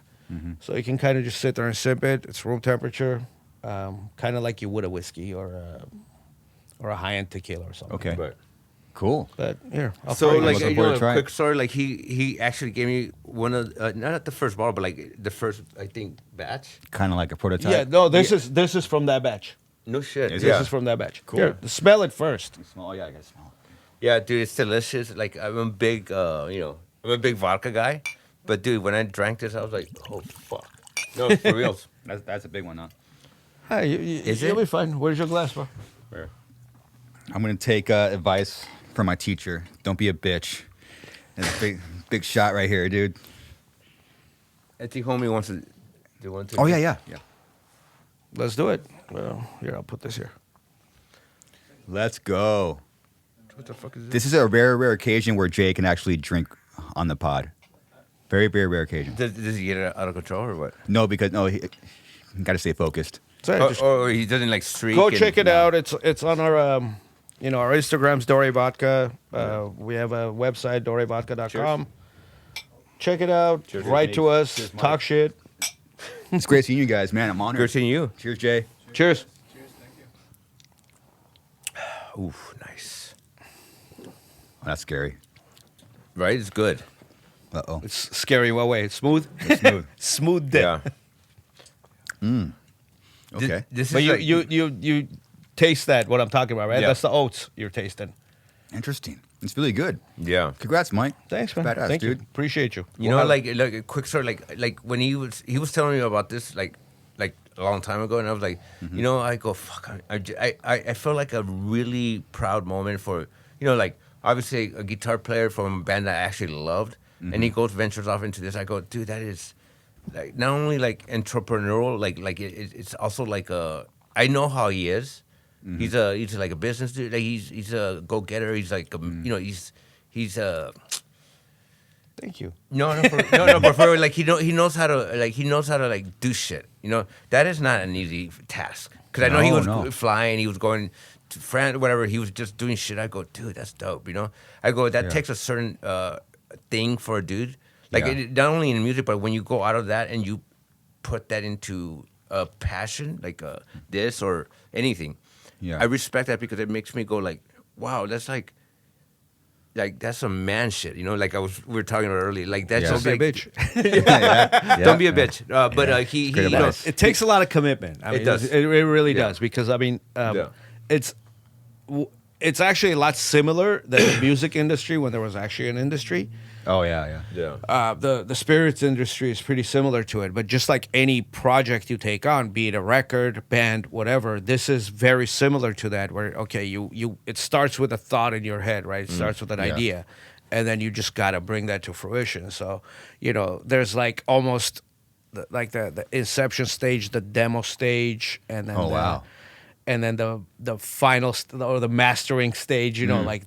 So you can kind of just sit there and sip it. It's room temperature, kind of like you would a whiskey or a high-end tequila or something. Okay. Right. Cool. But here, I'll So probably like looking you forward know, to a trying quick it. story. Like he actually gave me one of not the first bottle, but like the first I think batch. Kind of like a prototype. yeah, no, this is from that batch. No shit. Is yeah. This is from that batch. Cool. Here, smell it first. Oh, yeah, I got to smell it. Yeah, dude, it's delicious. Like I'm a big, I'm a big vodka guy. But dude, when I drank this, I was like, oh fuck. No, for reals. That's a big one, huh? Hey, Is you'll it? be fine. Where's your glass, bro? Where? I'm going to take advice from my teacher. Don't be a bitch. That's a big shot right here, dude. I think homie wants to. Do want to? Oh, yeah. Let's do it. Well, here, I'll put this here. Let's go. What the fuck is this? This is a rare occasion where Jay can actually drink on the pod. Very, very rare occasion. Does he get it out of control or what? No, because he got to stay focused. So just Or he doesn't like streak. go and- check it out. It's on our our Instagram's Dore Vodka. We have a website, dorevodka.com. Check it out. Cheers, Write to Meegs. us. Cheers, Mike. Talk shit. It's great seeing you guys, man. I'm honored. Good seeing you. Cheers, Jay. Cheers. Oof, nice. Oh, that's scary. Right? It's good. Uh-oh. It's scary. What way? It's smooth. It's smooth. Smooth. Yeah. Okay. This But is like, you taste that, what I'm talking about, right? Yeah. That's the oats you're tasting. Interesting. It's really good. yeah. Congrats, Mike. Thanks, man. Badass, Thank dude. you. Appreciate you. You know, like a quick story, like when he was telling me about this, like a long time ago, and I was like, you know, I go, fuck, I felt like a really proud moment for, like obviously a guitar player from a band that I actually loved, and he ventures off into this. I go, dude, that is like not only like entrepreneurial, like it's also like I know how he is. He's like a business dude. Like he's a go getter. He's like he's Thank you. but for like he knows how to like do shit. That is not an easy task. Because I know he was flying, he was going to France, whatever. He was just doing shit. I go, dude, that's dope. I go, that takes a certain thing for a dude. Like not only in music, but when you go out of that and you put that into a passion, like this or anything. Yeah. I respect that because it makes me go like, wow, that's like that's some man shit, like we were talking about earlier. Like that's Yeah. just Don't be a like, bitch. Yeah. don't be a bitch. But he Great advice. It takes a lot of commitment. I mean, It does. It really Yeah. does because I mean, Yeah. it's actually a lot similar than the music industry when there was actually an industry. Oh, yeah. The spirits industry is pretty similar to it, but just like any project you take on, be it a record, band, whatever, this is very similar to that. Where it starts with a thought in your head, right? It starts with an idea, and then you just gotta bring that to fruition. So there's like almost the inception stage, the demo stage, and then Oh, wow. and then the final or the mastering stage. Like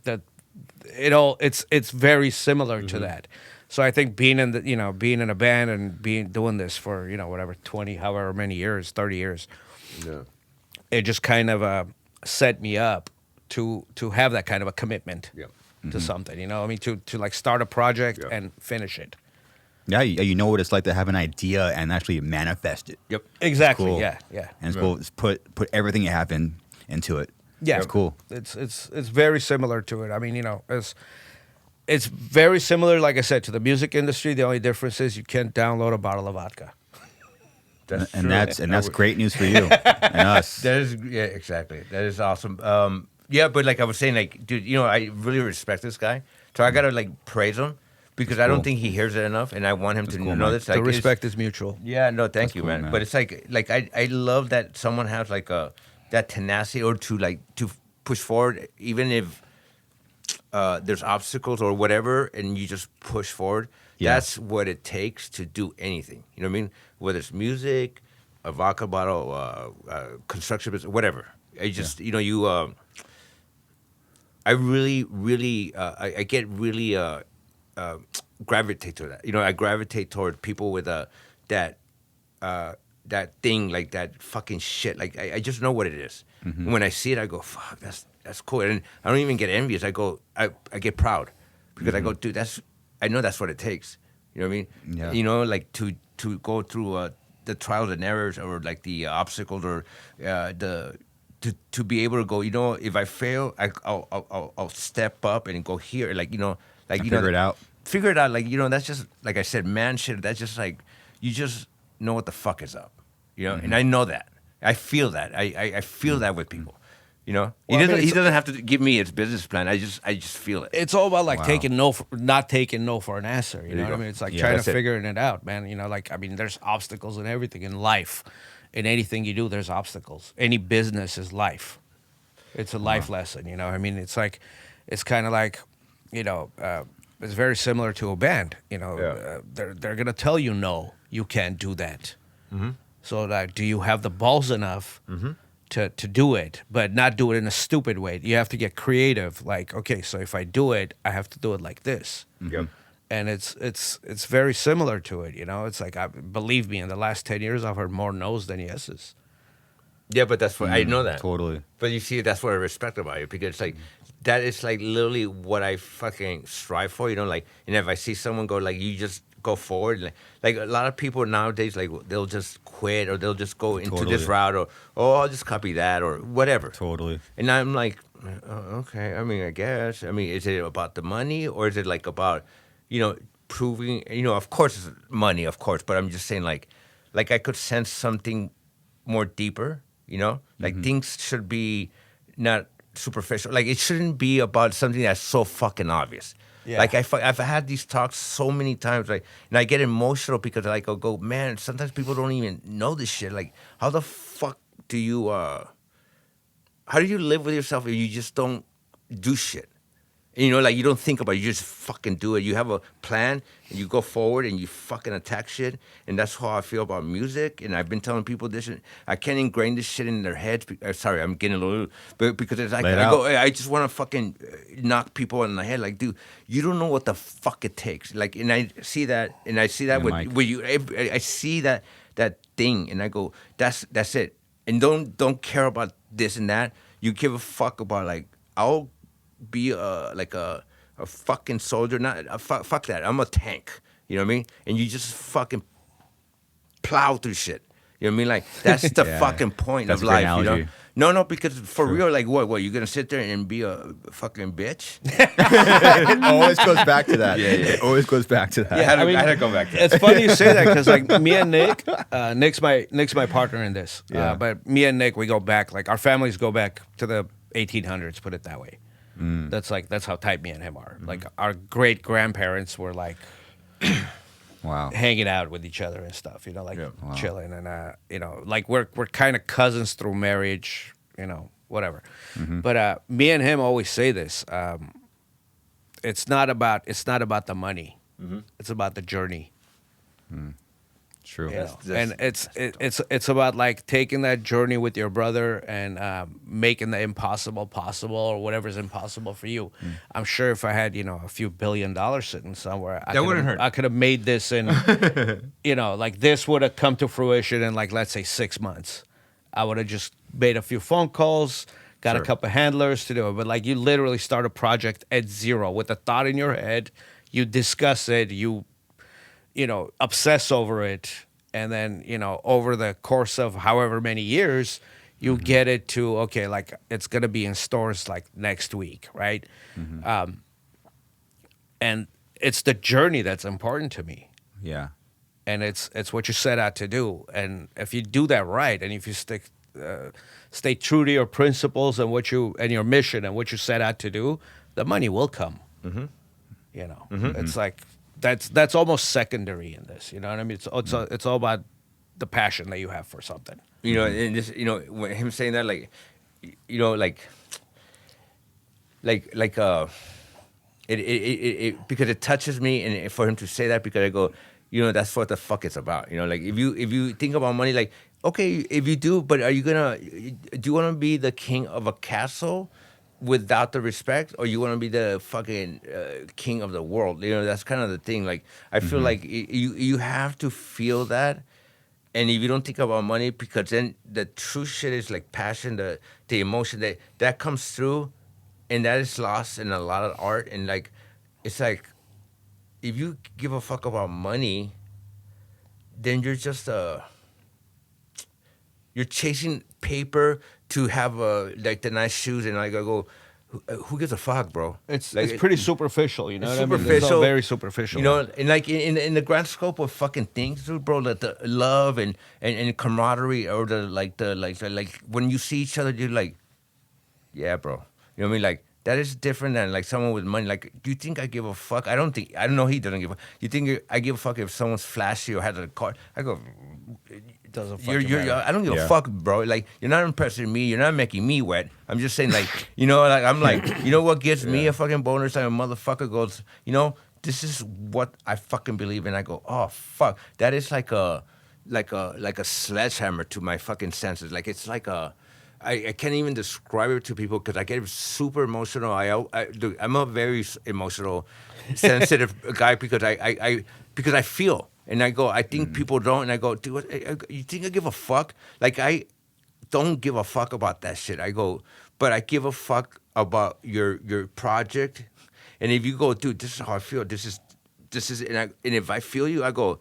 it's very similar to that. So I think being in a band and doing this for whatever 20 however many years, 30 years, it just kind of set me up to have that kind of a commitment to something. I mean to like start a project and finish it. Yeah, you know what it's like to have an idea and actually manifest it. Yep. Exactly. Cool. Yeah. And it's cool. It's put everything you have into it. Yeah, It's cool. It's very similar to it. I mean, it's very similar, like I said, to the music industry. The only difference is you can't download a bottle of vodka. That's And true. that's great news for you and us. That is exactly. That is awesome. But like I was saying, like, dude, I really respect this guy. So I gotta like praise him because I don't cool. think he hears it enough, and I want him to cool, know Mike. this. Like, The respect is mutual. Yeah, no, thank you, cool, man. man. But it's like I love that someone has like that tenacity or to push forward, even if there's obstacles or whatever, and you just push forward. Yeah. That's what it takes to do anything. You know what I mean? Whether it's music, a vodka bottle, construction business, whatever. I just I really, really, I get really gravitate to that. I gravitate toward people with that thing, like that fucking shit. Like I just know what it is. And when I see it, I go, fuck, that's cool. And I don't even get envious. I go, I get proud because I go, dude, I know that's what it takes. You know what I mean? Yeah. Like to go through the trials and errors or like the obstacles or to be able to go, if I fail, I'll step up and go here, like Figure it out. Figure it out, like that's just like I said, man, shit. That's just like you just know what the fuck is up, and I know that, I feel that, I feel that with people, he Well, I mean, doesn't have to give me his business plan. I just feel it. It's all about like Wow. not taking no for an answer. You know you what go. I mean? It's like Yeah, trying to that's it. figuring it out, man. There's obstacles in everything in life. In anything you do, there's obstacles. Any business is life. It's a life lesson, I mean, it's like, it's kind of like, it's very similar to a band. They're gonna tell you no, you can't do that. So like, do you have the balls enough to do it, but not do it in a stupid way? You have to get creative. Like, okay, so if I do it, I have to do it like this. Yep. and it's very similar to it. You know, it's like believe me, in the last 10 years, I've heard more no's than yeses. Yeah, but that's what I know that. Totally. But you see, that's what I respect about you, because it's like that is like literally what I fucking strive for. You know, like, and if I see someone go like, you just go forward. Like a lot of people nowadays, like they'll just quit or they'll just go into this route, or I'll just copy that or whatever. Totally. And I'm like, oh, okay. I mean, I guess. I mean, is it about the money, or is it like about, proving? Of course it's money, of course. But I'm just saying, like I could sense something more deeper. Like things should be not superficial. Like it shouldn't be about something that's so fucking obvious. Yeah. Like I've had these talks so many times, like, and I get emotional because like I'll go, man, sometimes people don't even know this shit. Like, how the fuck do you how do you live with yourself if you just don't do shit? Like you don't think about it, you just fucking do it. You have a plan and you go forward and you fucking attack shit. And that's how I feel about music. And I've been telling people this. I can't ingrain this shit in their heads. Sorry, I'm getting a little, but because it's like I just want to fucking knock people in the head. Like, dude, you don't know what the fuck it takes. Like, and I see that, with you. I see that thing, and I go, that's it. And don't care about this and that. You give a fuck about, like, I'll be a fucking soldier. Not fuck that. I'm a tank. You know what I mean? And you just fucking plow through shit. You know what I mean? Like, that's the fucking point of life. Analogy. No, because for real, like, what? You gonna sit there and be a fucking bitch? It always goes back to that. Yeah. It always goes back to that. Yeah, I had to go back to that. It's funny you say that, because like me and Nick, Nick's my partner in this. Yeah. But me and Nick, we go back, like our families go back to the 1800s. Put it that way. That's how tight me and him are. Like our great grandparents were like Wow. hanging out with each other and stuff, chilling, and like we're kind of cousins through marriage, whatever. But me and him always say this: it's not about the money, it's about the journey. True. And it's about like taking that journey with your brother and making the impossible possible, or whatever's impossible for you. I'm sure if I had a few $1 billion sitting somewhere, that wouldn't hurt. I could have made this in like this would have come to fruition in, like, let's say 6 months. I would have just made a few phone calls, got a couple of handlers to do it. But like, you literally start a project at zero with a thought in your head. You discuss it. You obsess over it, and then, over the course of however many years, you get it to, okay, like, it's going to be in stores, like, next week, right? And it's the journey that's important to me. Yeah. And it's what you set out to do. And if you do that right, and if you stay true to your principles and your mission and what you set out to do, the money will come. It's like, that's almost secondary in this. You know what I mean? It's all about the passion that you have for something. And this, when him saying that, like, it because it touches me, and for him to say that, because I go, that's what the fuck it's about. Like, if you think about money, like, okay, if you do, but do you want to be the king of a castle without the respect, or you want to be the fucking king of the world? That's kind of the thing. Like, I feel like you have to feel that, and if you don't think about money, because then the true shit is like passion, the emotion that comes through, and that is lost in a lot of art. And like, it's like, if you give a fuck about money, then you're just you're chasing paper to have like the nice shoes, and like I go, who gives a fuck, bro? It's like, pretty superficial, It's superficial, it's all very superficial. And like in the grand scope of fucking things, dude, bro, like the love and camaraderie, or like when you see each other, you're like, yeah, bro. You know what I mean? Like, that is different than like someone with money. Like, do you think I give a fuck? I don't know. He doesn't give a fuck. You think I give a fuck if someone's flashy or has a car? I go, doesn't fucking matter. I don't give a fuck, bro. Like, you're not impressing me. You're not making me wet. I'm just saying, like, like, I'm like, what gets me a fucking boner? Time a motherfucker goes, this is what I fucking believe in. I go, oh fuck, that is like a sledgehammer to my fucking senses. Like, it's like I can't even describe it to people because I get super emotional. Dude, I'm a very emotional, sensitive guy because because I feel. And I go, I think people don't. And I go, dude, you think I give a fuck? Like, I don't give a fuck about that shit. I go, but I give a fuck about your project. And if you go, dude, this is how I feel. This is, and if I feel you, I go,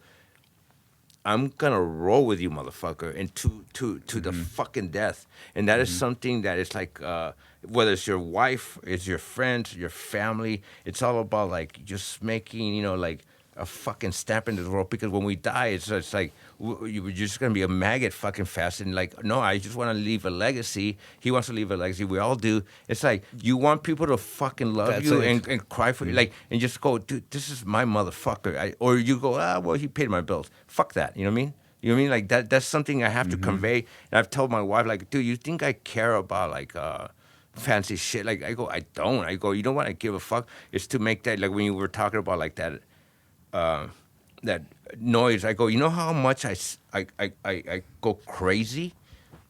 I'm gonna roll with you, motherfucker, and to the fucking death. And that is something that is like, whether it's your wife, it's your friends, your family, it's all about like just making, you know, like a fucking stamp in the world. Because when we die, it's like you're just gonna be a maggot fucking fast. And like, no, I just want to leave a legacy. He wants to leave a legacy. We all do. It's like you want people to fucking love That's you it. and cry for you, like, and just go, dude, this is my motherfucker. Or you go, well, he paid my bills. Fuck that. You know what I mean? You know what I mean? Like that's something I have to convey. And I've told my wife, like, dude, you think I care about like fancy shit? Like, I go, I don't. I go, you know what? I give a fuck. It's to make that, like when you were talking about like that that noise. I go, you know how much I go crazy?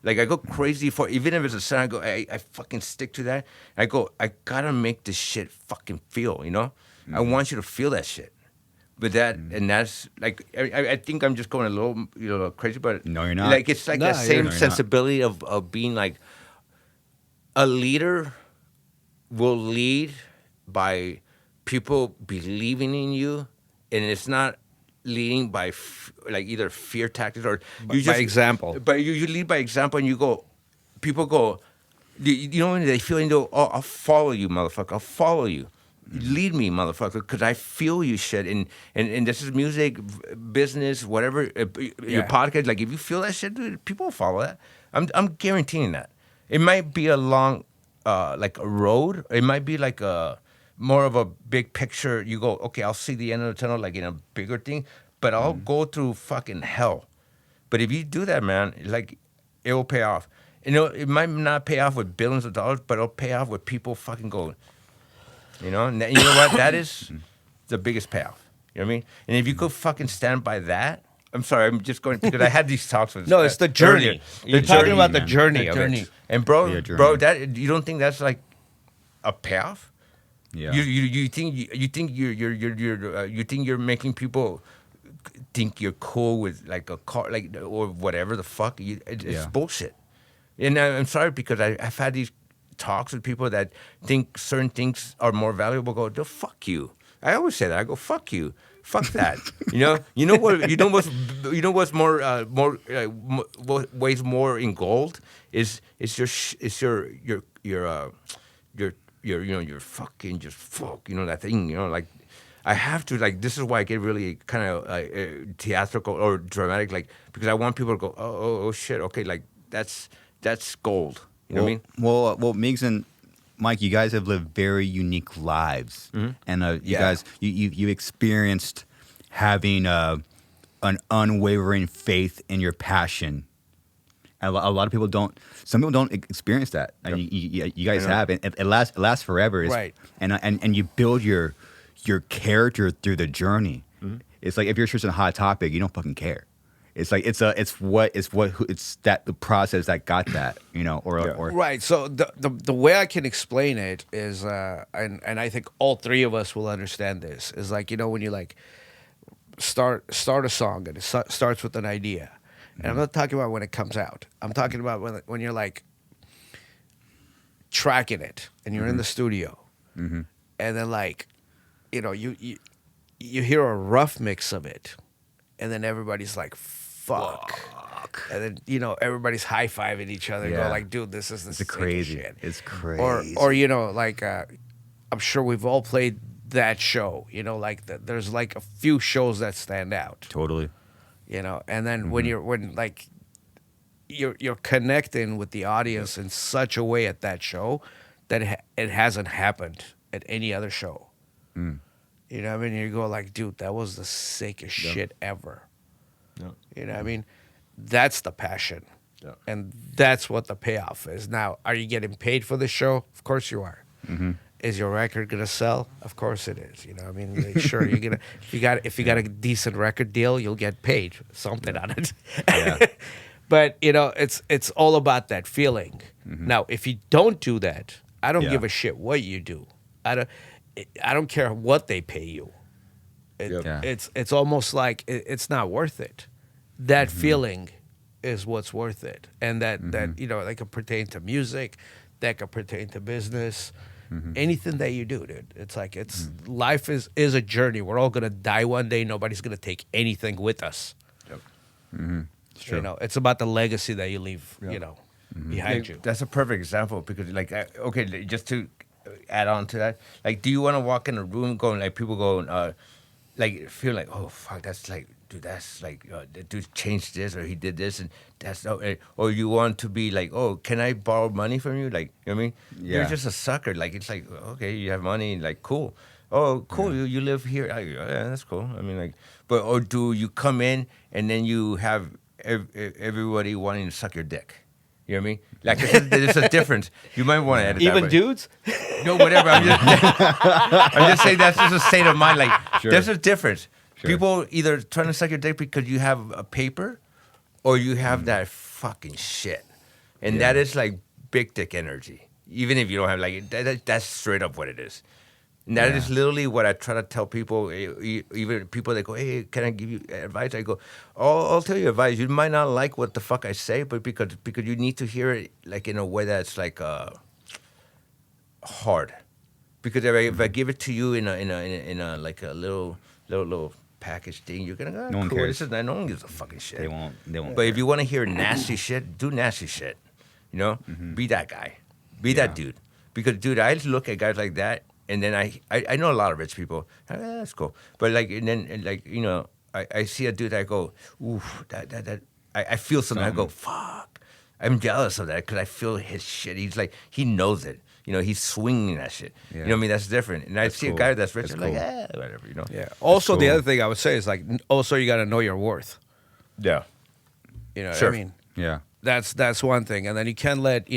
Like I go crazy for, even if it's a sound, I go, I fucking stick to that. I go, I gotta make this shit fucking feel, you know? I want you to feel that shit. But that, and that's like, I think I'm just going a little, you know, crazy, but No, you're not. Like it's like No, that same you're not. sensibility of being like a leader will lead by people believing in you, and it's not leading by like either fear tactics or you by example. But you lead by example, and you go, people go, you know, when they feel, you know, oh, I'll follow you, motherfucker. I'll follow you. Lead me, motherfucker, because I feel you shit. And this is music, business, whatever, your podcast. Like, if you feel that shit, dude, people will follow that. I'm guaranteeing that. It might be a long, like a road. It might be like a more of a big picture. You go, okay, I'll see the end of the tunnel, like in a bigger thing, but I'll go through fucking hell. But if you do that, man, like, it will pay off. You know, it might not pay off with billions of dollars, but it'll pay off with people fucking going. You know, and you know what? That is the biggest payoff. You know what I mean? And if you could fucking stand by that, I'm sorry, I'm just going, because I had these talks with. No, it's the journey. earlier. You're The talking journey, about the man. journey The of journey. it. And bro, Yeah, journey. that, you don't think that's like a payoff? Yeah. You think you think you're making people think you're cool with like a car, like, or whatever the fuck. It's bullshit. And I'm sorry, because I've had these talks with people that think certain things are more valuable. Go, no, fuck you. I always say that. I go, fuck you. Fuck that. You know what's more weighs more in gold is your fucking just fuck, you know, that thing, you know, like, I have to, like, this is why I get really kind of theatrical or dramatic, like, because I want people to go, oh shit, okay, like, that's gold. You know what I mean? Well, Meegs and Mike, you guys have lived very unique lives, and you guys, you experienced having an unwavering faith in your passion. And a lot of people don't. Some people don't experience that. And you guys have, and it lasts forever. Right. And you build your character through the journey. It's like if you're interested in a hot topic, you don't fucking care. It's like it's the process that got that, you know, or Right. So the way I can explain it is, and I think all three of us will understand this, is like, you know, when you like start a song and it starts with an idea, and I'm not talking about when it comes out. I'm talking about when you're like tracking it and you're in the studio, and then like, you know, you hear a rough mix of it, and then everybody's like, fuck. And then, you know, everybody's high-fiving each other and go like, dude, this is the sickest crazy shit. It's crazy. Or you know, like, I'm sure we've all played that show, you know, like there's like a few shows that stand out. Totally. You know, and then when you're connecting with the audience in such a way at that show that it hasn't happened at any other show. You know what I mean? You go like, dude, that was the sickest shit ever. You know what I mean? That's the passion. And that's what the payoff is. Now, are you getting paid for the show? Of course you are. Is your record gonna sell? Of course it is. You know, I mean, sure, you're gonna if you got a decent record deal, you'll get paid something on it. But it's all about that feeling. Now, if you don't do that, I don't Yeah. give a shit what you do. I don't care what they pay you. Yeah. It's almost like it's not worth it. That feeling is what's worth it, and that that could pertain to music, that could pertain to business, anything that you do, dude. It's like life is a journey. We're all gonna die one day. Nobody's gonna take anything with us. It's true. It's about the legacy that you leave. Behind you. That's a perfect example because, like, okay, just to add on to that, like, do you want to walk in a room going, like, people going, like, feel like, oh, fuck, that's like, dude, that's like, the dude changed this or he did this and that's, or you want to be like, oh, can I borrow money from you? Like, you know what I mean? Yeah. You're just a sucker. Like, it's like, okay, you have money, like, cool. Oh, cool, you live here. Yeah, that's cool. I mean, like, but, or do you come in and then you have everybody wanting to suck your dick? You know what I mean? Like, there's a difference. You might want to edit that. Even way. dudes? No, whatever. I'm just saying that's just a state of mind. Like, Sure. there's a difference. Sure. People either trying to suck your dick because you have a paper or you have that fucking shit. And that is like big dick energy. Even if you don't have, like, that's straight up what it is. And that is literally what I try to tell people, even people that go, hey, can I give you advice? I go, I'll tell you advice. You might not like what the fuck I say, but because you need to hear it, like, in a way that's like hard. Because if I give it to you in a like a little package thing, you're gonna go, No one cool. cares. No one gives a fucking shit. They won't. But if you want to hear nasty shit, do nasty shit. You know, be that guy, be that dude. Because, dude, I look at guys like that. And then I know a lot of rich people. That's cool. But, like, and then, like, I see a dude, I go, ooh, that I feel something. I go, fuck. I'm jealous of that because I feel his shit. He's like, he knows it. He's swinging that shit. Yeah. You know what I mean? That's different. And I see cool. a guy that's rich, That's I'm like, cool. whatever, Yeah. Also, the cool. other thing I would say is, like, also you got to know your worth. Yeah. You know what Sure. I mean? Yeah. That's one thing. And then you can't let,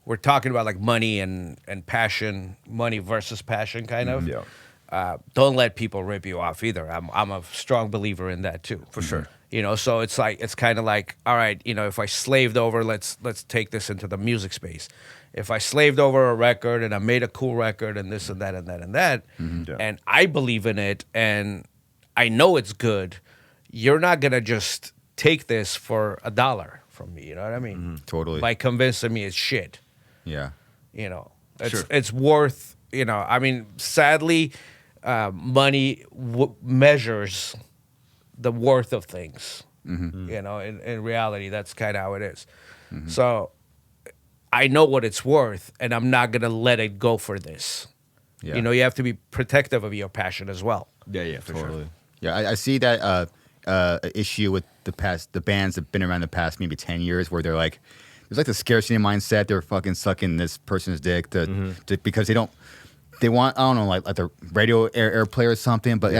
we're talking about, like, money and passion, money versus passion, kind of. Yeah. Don't let people rip you off either. I'm a strong believer in that too. For sure. So it's kind of like, all right, if I slaved over, let's take this into the music space. If I slaved over a record and I made a cool record and this and that and that and that, Yeah. and I believe in it and I know it's good, you're not gonna just take this for $1 from me. You know what I mean? Totally. By convincing me it's shit. Yeah. Sure. It's worth, sadly, money measures the worth of things. In reality, that's kind of how it is. So I know what it's worth, and I'm not going to let it go for this. Yeah. You have to be protective of your passion as well. Yeah, for sure. Yeah, I see that issue with the bands that have been around the past maybe 10 years where they're like, there's like the scarcity mindset. They're fucking sucking this person's dick to because they want, I don't know, like the radio airplay or something. But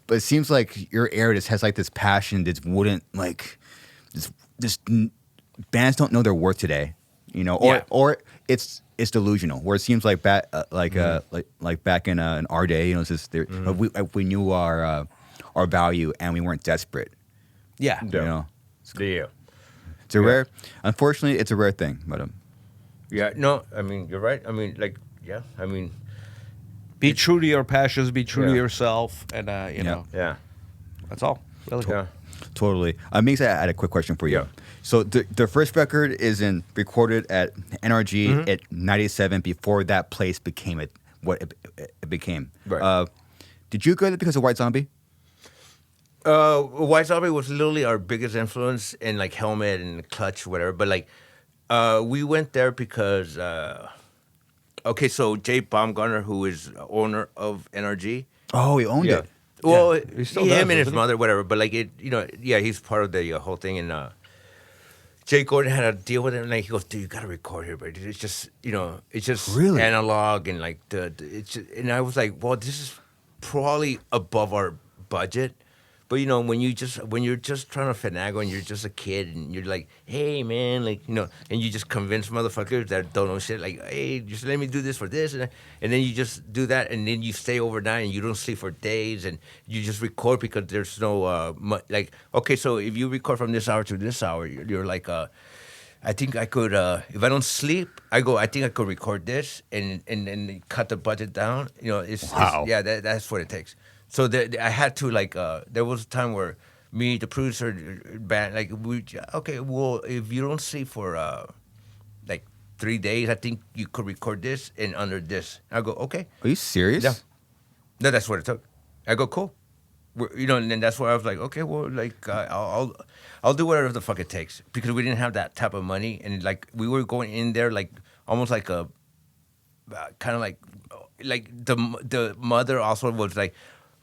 but it seems like your air just has like this passion that wouldn't like, this bands don't know their worth today, or it's delusional. Where it seems like back like back in our day, it's just we knew our value and we weren't desperate. Yeah. Yeah. It's a rare. Unfortunately, it's a rare thing, but Yeah, no, I mean, you're right. I mean, like, yeah, I mean, Be true to your passions. Be true to Yeah. yourself, and yeah. that's all. Really. Yeah. totally. Meegs, I had a quick question for you. Yeah. So the first record is recorded at NRG at 97. Before that place became what it became. Right. Did you go there because of White Zombie? White Zombie was literally our biggest influence in, like, Helmet and Clutch, whatever. But, like, we went there because, okay, so Jay Baumgartner, who is owner of NRG. Oh, he owned it. Well, He still him does, and his doesn't he? mother, whatever. But, like, he's part of the whole thing. And Jay Gordon had a deal with him. And, like, he goes, dude, you got to record here, but it's just, it's just Really? analog. And, like, it's just, and I was like, well, this is probably above our budget. But when you're just trying to finagle and you're just a kid and you're like, hey man, like and you just convince motherfuckers that don't know shit, like, hey, just let me do this for this, and then you just do that, and then you stay overnight and you don't sleep for days, and you just record because there's no like, okay, so if you record from this hour to this hour, you're like I think I could, if I don't sleep, I think I could record this and then cut the budget down. Wow. That's what it takes. So I had to, like, there was a time where me, the producer, band, like, okay, well, if you don't sleep for, like, 3 days, I think you could record this and under this. I go, okay. Are you serious? Yeah. No, that's what it took. I go, cool. And then that's where I was like, okay, well, like, I'll do whatever the fuck it takes, because we didn't have that type of money, and like we were going in there like almost like a kind of like the mother also was like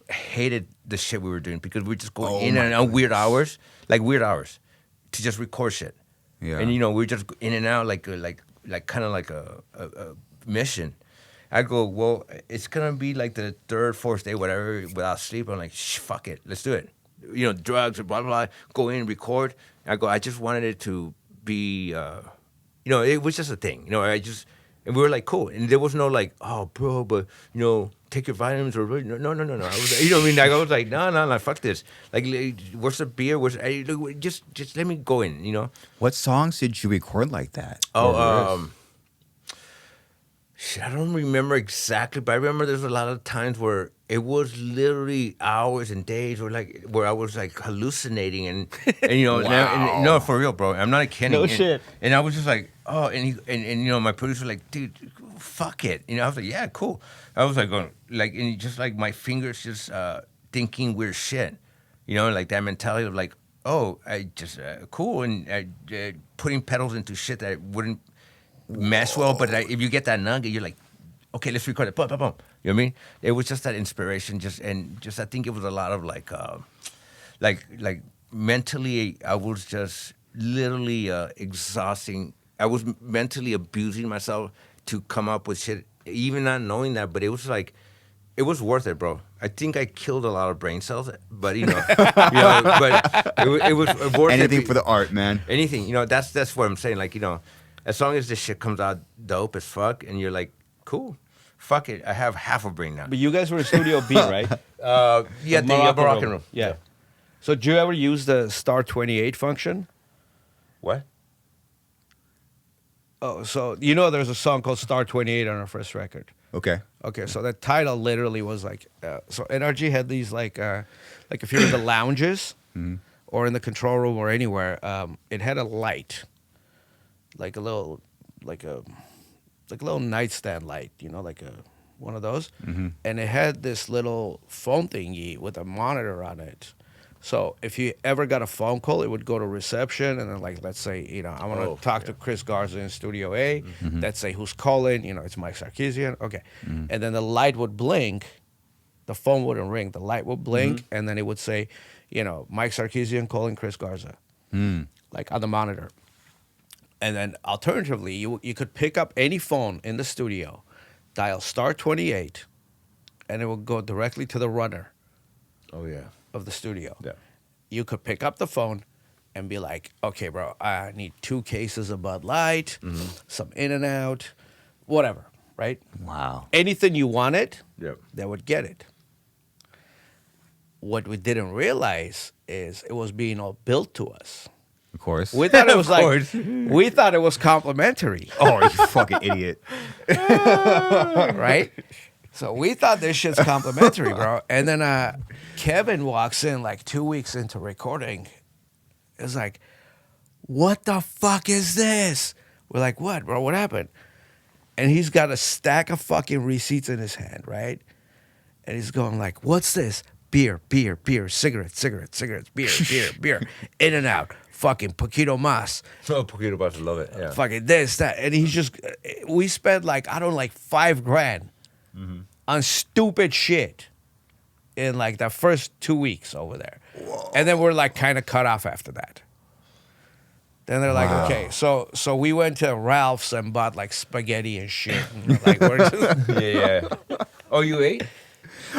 hated the shit we were doing, because we were just going in and out weird hours to just record shit. Yeah. And we were just in and out like kind of like a mission. I go, well, it's gonna be like the third, fourth day, whatever, without sleep. I'm like, fuck it, let's do it. Drugs, blah, blah, blah, go in, record. I go, I just wanted it to be, it was just a thing. And we were like, cool. And there was no like, oh, bro, but, take your vitamins or, no. I was, I was like, no, fuck this. Like, where's the beer? Just let me go in, What songs did you record like that? Shit, I don't remember exactly, but I remember there's a lot of times where it was literally hours and days where I was like hallucinating and Wow. no, for real, bro. I'm not kidding. No shit. And I was just like, oh, and my producer was like, dude, fuck it. I was like, yeah, cool. I was like going and just like my fingers just thinking weird shit, like that mentality of like, oh, I just cool, and putting pedals into shit that wouldn't mesh well, but if you get that nugget, you're like, okay, let's record it. Boom, boom, boom. You know what I mean? It was just that inspiration, I think it was a lot of like mentally, I was just literally exhausting. I was mentally abusing myself to come up with shit, even not knowing that, but it was like, it was worth it, bro. I think I killed a lot of brain cells, but but it was worth it. Anything for the art, man. Anything, that's what I'm saying. Like, as long as this shit comes out dope as fuck, and you're like, cool, fuck it, I have half a brain now. But you guys were in Studio B, right? Yeah, the Moroccan room. Yeah. So did you ever use the star 28 function? What? Oh, so there's a song called Star 28 on our first record. Okay. Okay, so the title literally was like, so NRG had these like if you're in the lounges or in the control room or anywhere, it had a light, like a little nightstand light, like one of those, and it had this little phone thingy with a monitor on it. So if you ever got a phone call, it would go to reception, and then like, let's say, I want to talk to Chris Garza in Studio A. Let's say who's calling, it's Mike Sarkisyan. Okay. And then the light would blink. The phone wouldn't ring. The light would blink, and then it would say, Mike Sarkisyan calling Chris Garza, like on the monitor. And then alternatively, you could pick up any phone in the studio, dial star 28, and it would go directly to the runner. Oh, yeah. Of the studio. Yeah. You could pick up the phone and be like, okay, bro, I need 2 cases of Bud Light, some In and Out, whatever, right? Wow. Anything you wanted, Yep. they would get it. What we didn't realize is it was being all built to us. Of course. We thought it was course. we thought it was complimentary, Oh, you fucking idiot. right? So we thought this shit's complimentary, bro. And then Kevin walks in like 2 weeks into recording. It's like, what the fuck is this? We're like, what, bro? What happened? And he's got a stack of fucking receipts in his hand, right? And he's going like, what's this? Beer, cigarettes, beer, In and Out, fucking Poquito Mas. Oh, Poquito Mas, love it. Yeah. Fucking this, that. And he's just, we spent like, I don't know, like $5,000 on stupid shit in like the first 2 weeks over there. Whoa. And then we're like kind of cut off after that. Then they're like, okay, so we went to Ralph's and bought like spaghetti and shit. And we're like, we're just Yeah. Oh, you ate?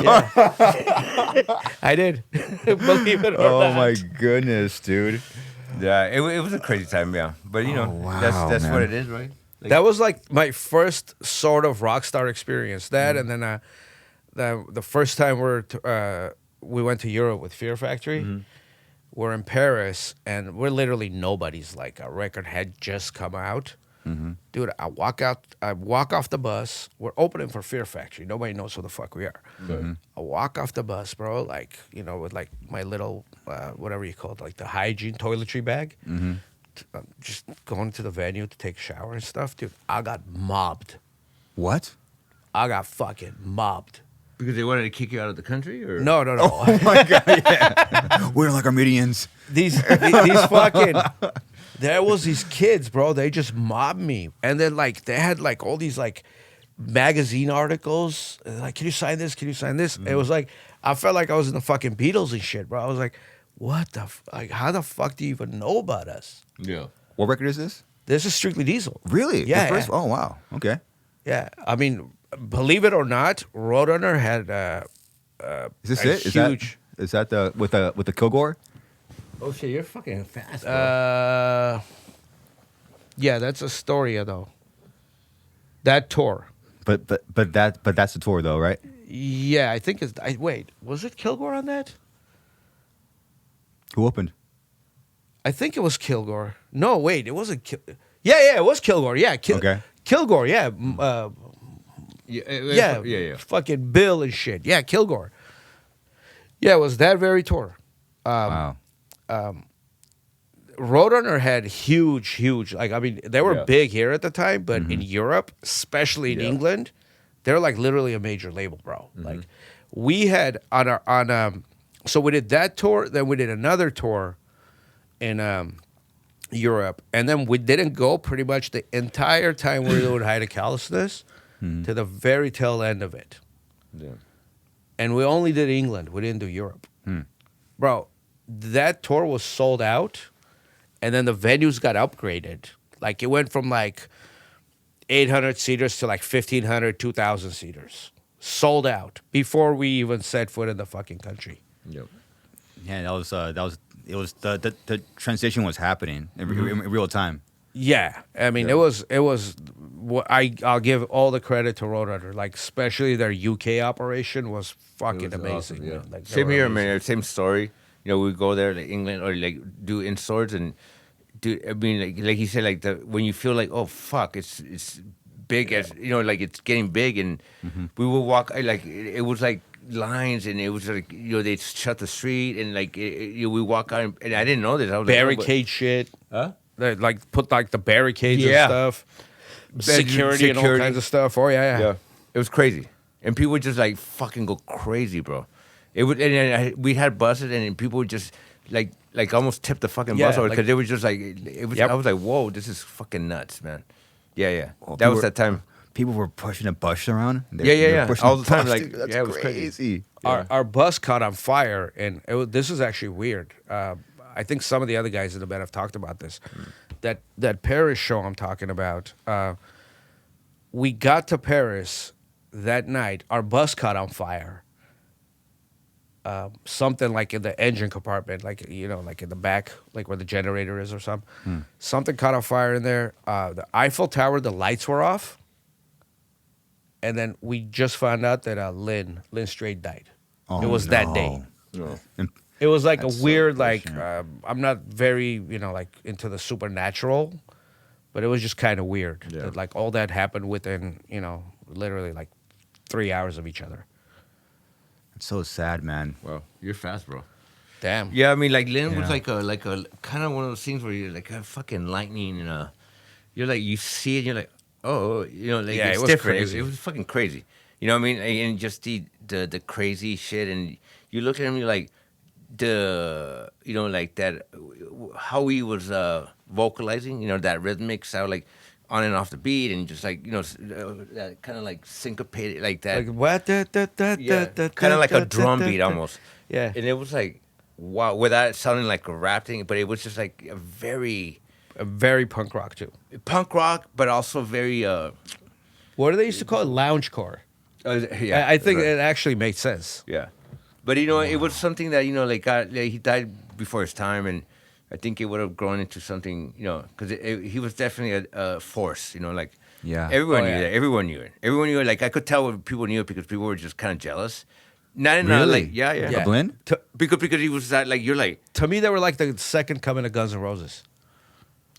Yeah. I did. Believe it or Oh not. my goodness, dude. Yeah, it was a crazy time, yeah. But you know, wow, that's man. what it is, right? Like, That was like my first sort of rock star experience. That and then the first time we went to Europe with Fear Factory. We're in Paris and we're literally nobodies. Like our record had just come out. Dude, I walk off the bus. We're opening for Fear Factory. Nobody knows who the fuck we are. I walk off the bus, bro, like, you know, with like my little, whatever you call it, like the hygiene toiletry bag. Just going to the venue to take a shower and stuff. Dude, I got mobbed. What? I got fucking mobbed. because they wanted to kick you out of the country, or No. Oh my god! Yeah, we're like Armenians. These fucking, there was these kids, bro. They just mobbed me, and then like they had like all these like magazine articles, like, can you sign this? Can you sign this? It was like I felt like I was in the fucking Beatles and shit, bro. I was like, what the like? How the fuck do you even know about us? yeah. What record is this? This is Strictly Diesel. Really? Yeah, The first? yeah. Oh wow. Okay. Yeah, I mean, believe it or not, Roadrunner had Is this a it? huge. Is that the with the Kilgore? Oh shit, you're fucking fast, bro. Yeah, that's Astoria though. That tour. But that's the tour though, right? Yeah, I think it's. Wait, was it Kilgore on that? Who opened? I think it was Kilgore. No, wait, it wasn't. Yeah, it was Kilgore. Yeah, Okay. Kilgore. Yeah, Yeah. fucking Bill and shit. Yeah, Kilgore. Yeah, it was that very tour. Wow. Roadrunner had huge. Like, I mean, they were Yeah. big here at the time, but in Europe, especially in Yeah. England, they're like literally a major label, bro. Like, we had on so we did that tour, then we did another tour in Europe, and then we didn't go pretty much the entire time we were doing High to Callousness to the very tail end of it. Yeah. And we only did England. We didn't do Europe. Bro, that tour was sold out, and then the venues got upgraded. Like, it went from like 800 seaters to like 1,500, 2,000 seaters. Sold out before we even set foot in the fucking country. Yep. Yeah, it was the transition was happening in real time. Yeah, I mean, Yeah. it was. I'll give all the credit to Roadrunner. Like, especially their UK operation was fucking It was amazing. awesome, yeah. Man. Like, they Same were here, amazing. man. Same story. You know, we go there, like England, or like do in-stores and do. I mean, like you said, like when you feel like, oh fuck, it's big as you know, like it's getting big, and we would walk. Like it was like lines, and it was like they'd shut the street, and like we walk out, and I didn't know this. I was Barricade shit. Like, huh? They like put like the barricades Yeah. and stuff. Security and all kinds of stuff. Oh yeah. Yeah, it was crazy, and people would just like fucking go crazy, bro. It would, we had buses, and people would just like almost tip the fucking Yeah, bus over like- because it was just like it was. Yep. I was like, whoa, this is fucking nuts, man. Yeah. Well, That was people- that time. People were pushing a bus around. Yeah. Pushing All a the time, bus, like, dude. That's yeah, it was crazy. crazy. Our bus caught on fire, and this is actually weird. I think some of the other guys in the band have talked about this. That Paris show I'm talking about. We got to Paris that night. Our bus caught on fire. Something like in the engine compartment, like like in the back, like where the generator is or something. Something caught on fire in there. The Eiffel Tower, the lights were off. And then we just found out that Lynn Strait died. Oh, It was that no. day. No. And It was like That's a so weird, like, unfortunate. I'm not very, like into the supernatural, but it was just kind of weird. Yeah. That, like, all that happened within, literally like 3 hours of each other. it's so sad, man. Wow, you're fast, bro. Damn. Yeah, I mean, like Lynn was Yeah. like a kind of one of those things where you're like a fucking lightning, and you're like you see it, and you're like, oh, like Yeah, it's it was different. crazy. It was fucking crazy. You know what I mean? And just the crazy shit, and you look at him, you're like, like that, how he was vocalizing, that rhythmic sound, like on and off the beat, and just like that kind of like syncopated, like that. Like, what? Kind of like a drum beat almost. Yeah. And it was like, wow, without it sounding like a rap thing, but it was just like a very Very punk rock, too. punk rock, but also very, What do they used to call it? Loungecore. Yeah, I think right. it actually made sense. Yeah, but it was something that he died before his time, and I think it would have grown into something, because he was definitely a force, like Yeah. everyone Oh, knew yeah. that, everyone knew it. Like I could tell when people knew it because people were just kind of jealous. Not in Really? like yeah. Yeah. Of Lynn? Because he was that like you're like To me, they were like the second coming of Guns N' Roses.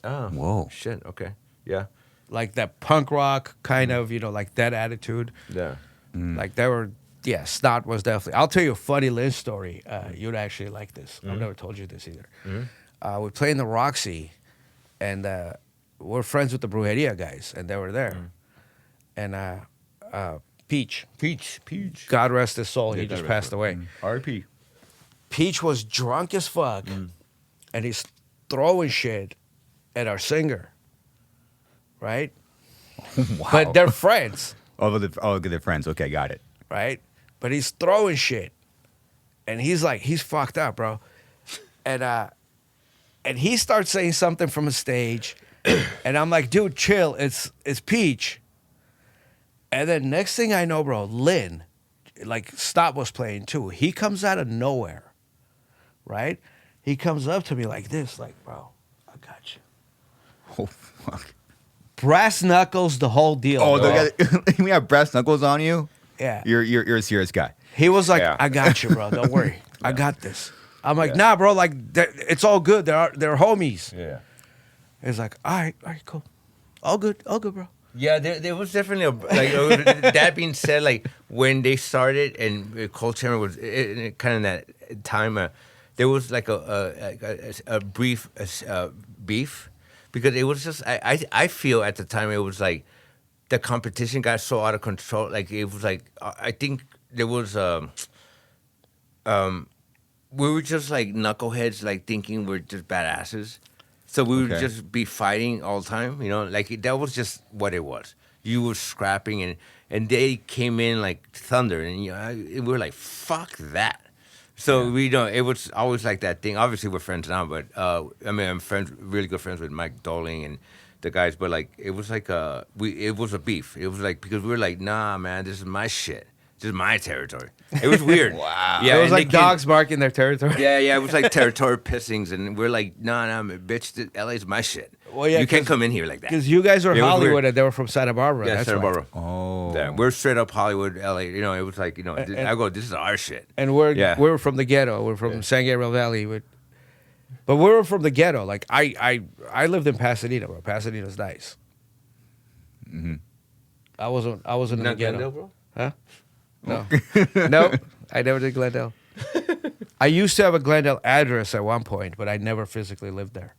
oh Whoa. shit okay yeah Like that punk rock kind of, like that attitude. yeah Like they were, Snot was definitely. I'll tell you a funny Lynn story. You'd actually like this. I've never told you this either. We play in the Roxy, and we're friends with the Brujeria guys, and they were there. And Peach, God rest his soul, he just passed away. R.I.P. Peach was drunk as fuck, and he's throwing shit at our singer, right? Wow. But they're friends. They're friends. Okay, got it. Right? But he's throwing shit. And he's fucked up, bro. And he starts saying something from a stage. And I'm like, dude, chill. It's Peach. And then next thing I know, bro, Lynn, like Stop was playing too. He comes out of nowhere. Right? He comes up to me like this, like, bro, I got you. Oh, fuck. Brass knuckles, the whole deal. Oh, bro. we have brass knuckles on you? Yeah. You're a serious guy. He was like, Yeah. I got you, bro. Don't worry. I got this. I'm like, nah, bro. Like, it's all good. They're homies. Yeah. He's like, all right, cool. All good, bro. Yeah, there was definitely that being said, like when they started and Cold Chamber was kind of that time, there was like a brief beef because it was just I feel at the time it was like the competition got so out of control. Like it was like I think there was we were just like knuckleheads, like thinking we're just badasses. So we would Okay. just be fighting all the time, like that was just what it was. You were scrapping and they came in like thunder and we were like, fuck that. So we don't, it was always like that thing. Obviously we're friends now, but I'm really good friends with Mike Doling and the guys, but like, it was like it was a beef. It was like, because we were like, nah, man, this is my shit. This is my territory. It was weird. Wow. Yeah, it was and like they came- dogs barking their territory. Yeah, it was like territory pissings, and we're like, nah, bitch, LA's my shit. Well, yeah, you can't 'cause- come in here like that. Because you guys were It was Hollywood weird. and they were from Santa Barbara. Yeah, That's Santa why. Barbara. Oh. Yeah, we're straight up Hollywood, LA. It was like, I go, this is our shit. And we're Yeah. we're from the ghetto. We're from San Gabriel Valley. But we were from the ghetto. Like I lived in Pasadena, bro. Pasadena's nice. I wasn't in the Not ghetto. Glendale, bro? Huh? No. No, I never did Glendale. I used to have a Glendale address at one point, but I never physically lived there.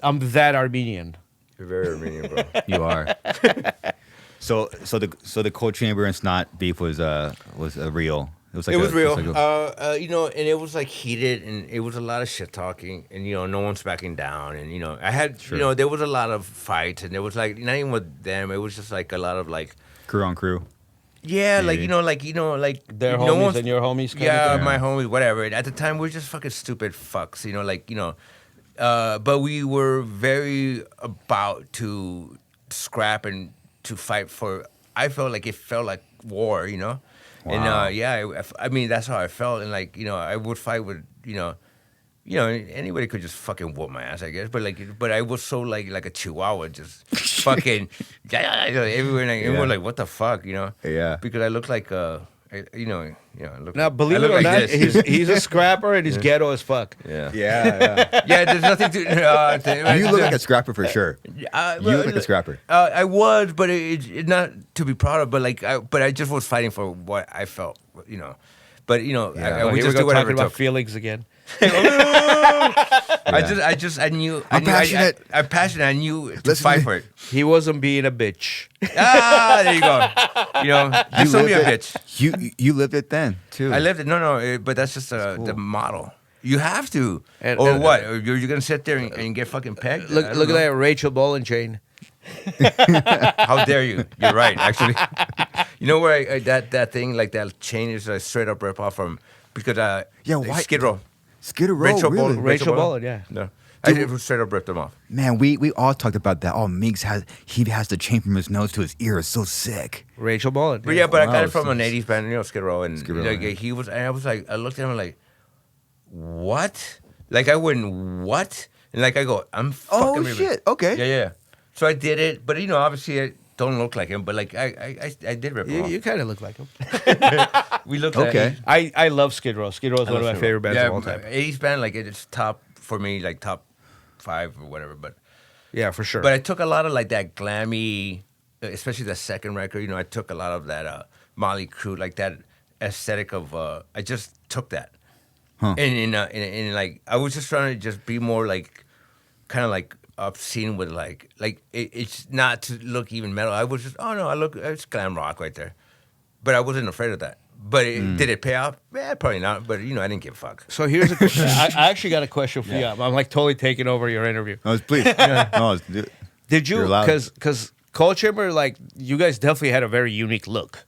I'm that Armenian. You're very Armenian, bro. You are. So the Cold Chamber and Snot beef was real. It was like It was real, like a- and it was like heated, and it was a lot of shit talking, and no one's backing down, and I had, there was a lot of fights, and there was like not even with them, it was just like a lot of like, crew on crew. yeah, like Maybe. Their no homies one's- and your homies. Kind yeah, of thing? my homies, whatever. At the time, we are just fucking stupid fucks, but we were very about to scrap and to fight for. I felt like it felt like war, Wow. And I mean that's how I felt, and like I would fight with anybody could just fucking whoop my ass, I guess, but I was so like a chihuahua, just fucking everywhere, and everyone like what the fuck, Yeah. because I look like I look. Now, believe I it look or like not, this. he's a scrapper and he's ghetto as fuck. Yeah. Yeah. Yeah, there's nothing to. You look like a scrapper for sure. You look like a scrapper. I was, but it not to be proud of. But I just was fighting for what I felt, But Yeah. Oh, we here just go do whatever talking it about took. feelings again. I knew. I'm passionate. I'm passionate. I knew to Listen fight to me. for it. He wasn't being a bitch. There you go. Just don't be a lived bitch. You lived it then too. I lived it. No, but that's just the model. You have to, And- or and- what? Or you're gonna sit there and get fucking pegged? I Look don't at know. that Rachel Bolin chain. How dare you? You're right, actually. You know where that thing, like that chain is a straight up rip off from, because Yeah, why- Skid Row. Skid Row, Rachel really? Bolin. Rachel Bolin, yeah. No. I just straight up ripped them off. Man, we all talked about that. Oh, Meegs has the chain from his nose to his ear. It's so sick. Rachel Mullen. But I got Wow, it from an it's- 80s band, Skid Row. And Skid Row, like, yeah. he was, and I was like, I looked at him like, what? Like, I went, what? And like, I go, I'm fucking Oh ripping. shit. Okay. Yeah. So I did it, but obviously I don't look like him, but like, I did rip him off. You kind of look like him. We looked Okay. I love Skid Row. Skid Row is one of my favorite bands yeah, of all time. 80s band, like, it's top for me, like top 5 or whatever, but. Yeah, for sure. But I took a lot of like that glammy, especially the second record. I took a lot of that Molly Crew, like that aesthetic of. I just took that, Huh. and in like I was just trying to just be more like, kind of like obscene with it's not to look even metal. I was just it's glam rock right there, but I wasn't afraid of that. But did it pay off? Yeah, probably not. But I didn't give a fuck. So here's a question. I actually got a question for you. I'm like totally taking over your interview. No, please. No, Did you? You're allowed. Because Cold Chamber, like you guys definitely had a very unique look.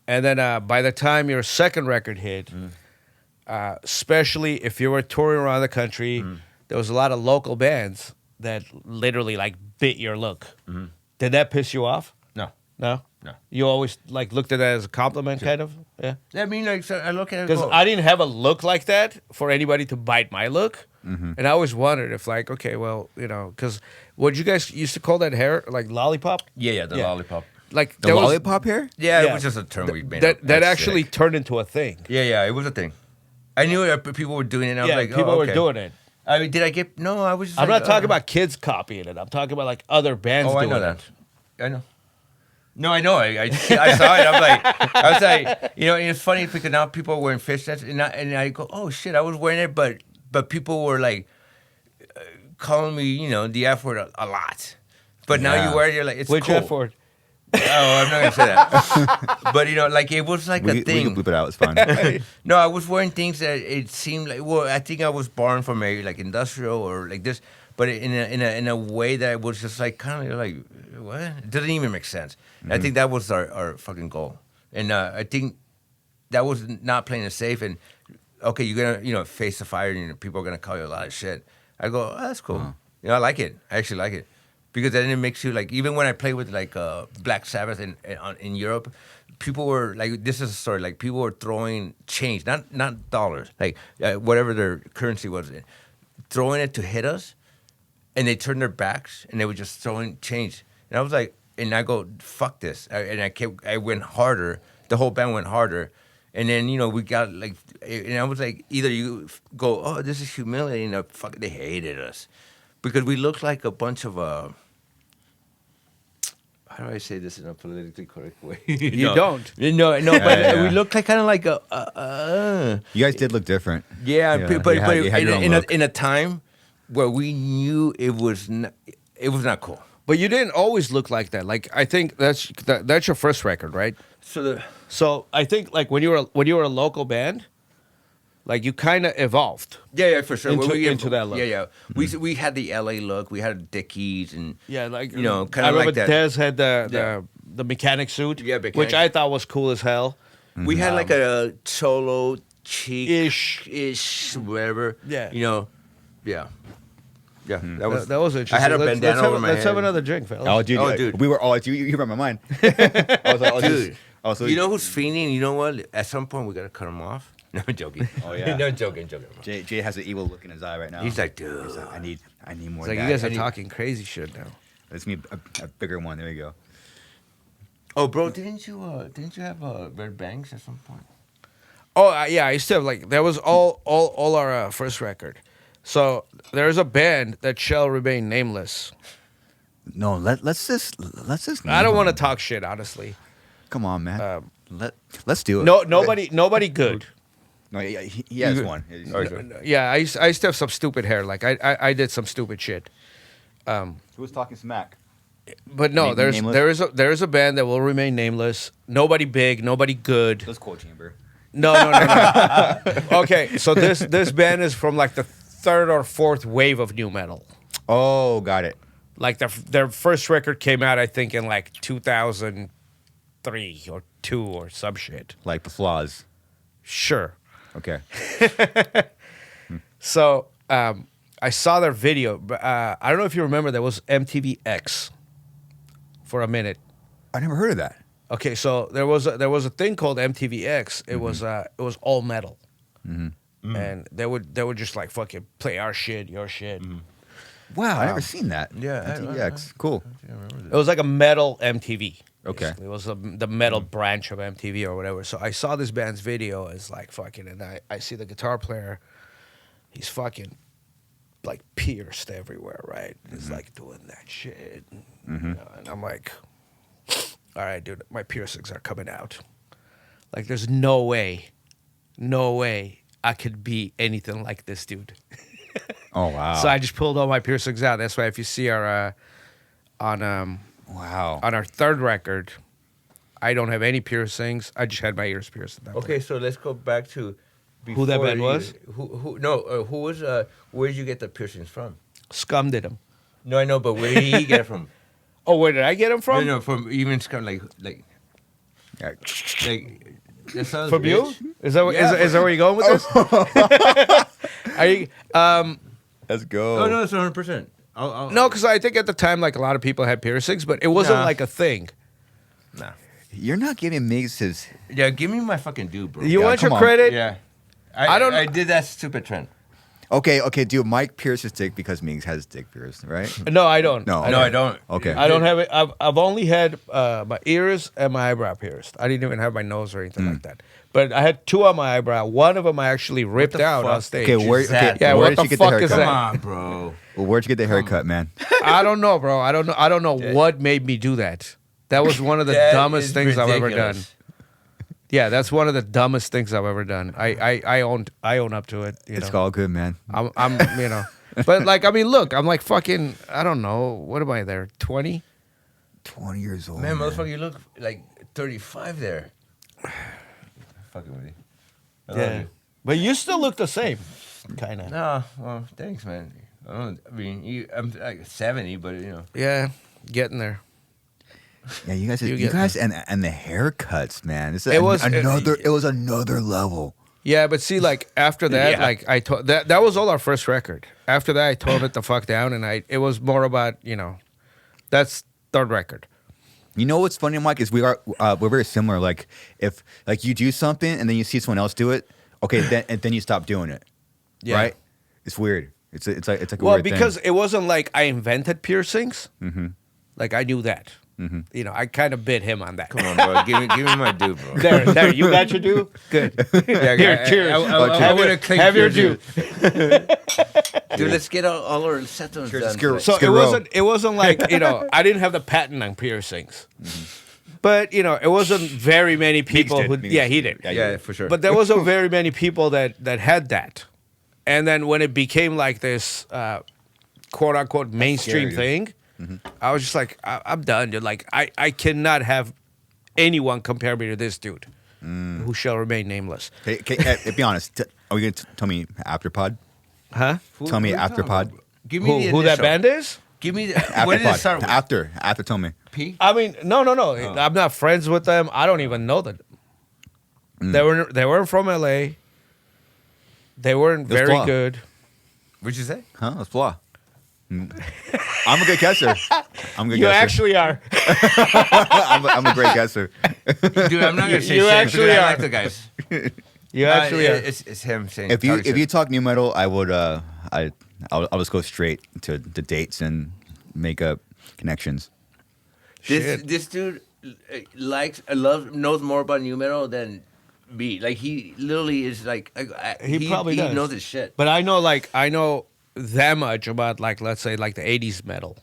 And then by the time your second record hit, especially if you were touring around the country, there was a lot of local bands that literally like bit your look. Did that piss you off? No. No. No. You always like looked at that as a compliment, kind of. Yeah. I mean, like, so I look at it. Because I didn't have a look like that for anybody to bite my look. And I always wondered if, like, okay, well, because what you guys used to call that hair, like lollipop? the Yeah. lollipop. Like the there was- lollipop hair? Yeah, Yeah. it was just a term we made. that up. that That's actually sick. turned into a thing. Yeah, it was a thing. I knew that people were doing it. And I was Yeah, like, people oh, were okay. doing it. I mean, did I get? No, I was. Just I'm like, not talking about kids copying it. I'm talking about like other bands Oh, I doing know it. that. I know. No, I know. I saw it. I was like, and it's funny because now people are wearing fishnets, and I go, oh shit, I was wearing it, but people were like calling me, the F word a lot. But now Yeah. you wear it, you're like, it's Which cool. F word? Oh, I'm not gonna say that. But like it was like a We thing. can bleep it out. It's fine. No, I was wearing things that it seemed like. Well, I think I was born from maybe like industrial or like this, but in a way that was just like kind of like what? It doesn't even make sense. I think that was our fucking goal, and I think that was not playing it safe. And okay, you're gonna face the fire, and people are gonna call you a lot of shit. I go, oh, that's cool. I like it. I actually like it. Because then it makes you like, even when I play with like Black Sabbath in Europe, people were like, this is a story, like people were throwing change, not dollars, like whatever their currency was, throwing it to hit us, and they turned their backs and they were just throwing change. And I was like, and I go, fuck this. I went harder, the whole band went harder. And then, we got like, and I was like, either you go, oh, this is humiliating, or fuck, they hated us. Because we looked like a bunch of, how do I say this in a politically correct way? You don't. No, but yeah. we looked like kind of like a, You guys did look different. yeah, Yeah, but you had your own look. in a time where we knew it was not cool. But you didn't always look like that. Like I think that's your first record, right? So I think like when you were a local band, like you kind of evolved. Yeah, for sure. Into that look. Yeah. We had the LA look. We had Dickies and Yeah, like kind I of remember like that. Dez had Yeah. the mechanic suit, Yeah, mechanic. which I thought was cool as hell. We had like a cholo cheek Ish. whatever. Yeah. Yeah. Yeah, that was That was interesting. I had a Let's bandana over my head. Let's have another drink, fellas. Oh, dude. Oh, dude. We were all, you read my mind. I was like, Dude, so you know who's fiending? You know what? At some point, we gotta cut him off. No, I'm joking. Oh, yeah. No, joking. Jay has an evil look in his eye right now. He's like, dude. He's like, I need more. It's like of you that. guys are I need- talking crazy shit now. Let's me a bigger one. There you go. Oh, bro, didn't you have red bangs at some point? Oh yeah, I used to have like that was all our first record. So there's a band that shall remain nameless. No, let's just. I don't want to talk shit, honestly. Come on, man. Let's do it. No, nobody good. No, he has one. Yeah, I used to have some stupid hair. Like I did some stupid shit. Who was talking smack? But no, Nameless? there is a band that will remain nameless. Nobody big, nobody good. Let's Cold Chamber. No. Okay, so this band is from like the third or fourth wave of new metal. Oh, got it. Like their first record came out, I think, in like 2003 or 2 or some shit. Like the flaws. Sure. Okay. So I saw their video. But I don't know if you remember. There was MTV X for a minute. I never heard of that. Okay, so there was a thing called MTV X. It was all metal, and they would just like fucking play our shit, your shit. Wow, I never seen that. Yeah, MTVX. Cool. It was like a metal MTV. Okay. basically. It was the metal branch of MTV or whatever. So I saw this band's video. It's like fucking, and I see the guitar player. He's fucking like pierced everywhere, right? He's like doing that shit, you know, and I'm like, all right, dude, my piercings are coming out. Like, there's no way I could be anything like this dude. Oh wow. So I just pulled all my piercings out. That's why if you see our wow. on our third record, I don't have any piercings. I just had my ears pierced. At that Okay, point. so let's go back to Who that before band was? Who was? Where did you get the piercings from? Scum did them. No, I know, but where did he get it from? Oh, where did I get them from? No, from even Scum, like Yeah. that sounds From you? rich. Is that Yeah, is that where you're going with this? Are you? Let's go. Oh no, it's 100%. No, because I think at the time, like a lot of people had piercings, but it wasn't Nah. like a thing. Nah. You're not giving Meegs his. Yeah, give me my fucking due, bro. You Yeah, want your come on. credit? Yeah. I don't- I did that stupid trend. Okay, dude. Mike pierced his dick because Meegs has his dick pierced, right? No, I don't. No. No, I don't. Okay. I don't have it. I've only had my ears and my eyebrow pierced. I didn't even have my nose or anything like that. But I had two on my eyebrow. One of them I actually ripped the out fuck? on stage. Okay, where? that? Okay, Yeah, where what did the you get the fuck is haircut? that? Come on, bro. Well, where'd you get the haircut, man? I don't know, bro. I don't know what made me do that. That was one of the That dumbest is things I've ever done. ridiculous. Yeah, that's one of the dumbest things I've ever done. I own up to it. You It's know? all good, man. I'm you know. But like, I mean, look, I'm like fucking, I don't know. What am I there? 20? 20 years old. Man, motherfucker, you look like 35 there. Fucking with you. I love you. But you still look the same, kind of. No, well, thanks, man. I mean, I'm like 70, but you know. Yeah, getting there. Yeah, you guys, You you get guys, and the haircuts, man. It's It was- another. It was another level. Yeah, but see, like after that, Yeah. like I told that was all our first record. After that, I toned it the fuck down, and it was more about, you know, that's third record. You know what's funny, Mike, is we're very similar. Like if like you do something and then you see someone else do it, okay, then you stop doing it, Yeah. right? It's weird. It's like a Well, weird because thing. it wasn't like I invented piercings. Like I knew that. You know, I kind of bit him on that. Come on, bro. give me my due, bro. There, you got your due. Good. Yeah, Here, cheers. I would have claimed Have your due. due. Dude, let's get all our settles Cheers, done. Skir- today. So Skid it Row. wasn't like, you know, I didn't have the patent on piercings. But, you know, it wasn't very many people did. who Meegs yeah, he did. did. Yeah, for sure. But there wasn't very many people that had that. And then when it became like this quote unquote mainstream scary, thing, I was just like, I'm done, dude. Like I cannot have anyone compare me to this dude who shall remain nameless. Hey, be honest. Are we gonna tell me after pod? Huh? Tell me Who you after talking pod. about? Give me the Who that initial. band is? Give me the. After What did pod. it start with? After. Tell me. P? I mean, no. I'm not friends with them. I don't even know them. They weren't from LA. They weren't That's very flaw. good. What'd you say? Huh? That's flaw. I'm a good guesser. I'm a good You guesser. actually are. I'm a great guesser. Dude, I'm not gonna say You shit actually because I are. like the guys. You actually are. It's him saying. If you talking shit. talk new metal, I would I'll just go straight to the dates and make up connections. Shit. This dude knows more about new metal than me. Like he literally is like He probably does. knows his shit. But I know that much about, like, let's say, like the 80s metal.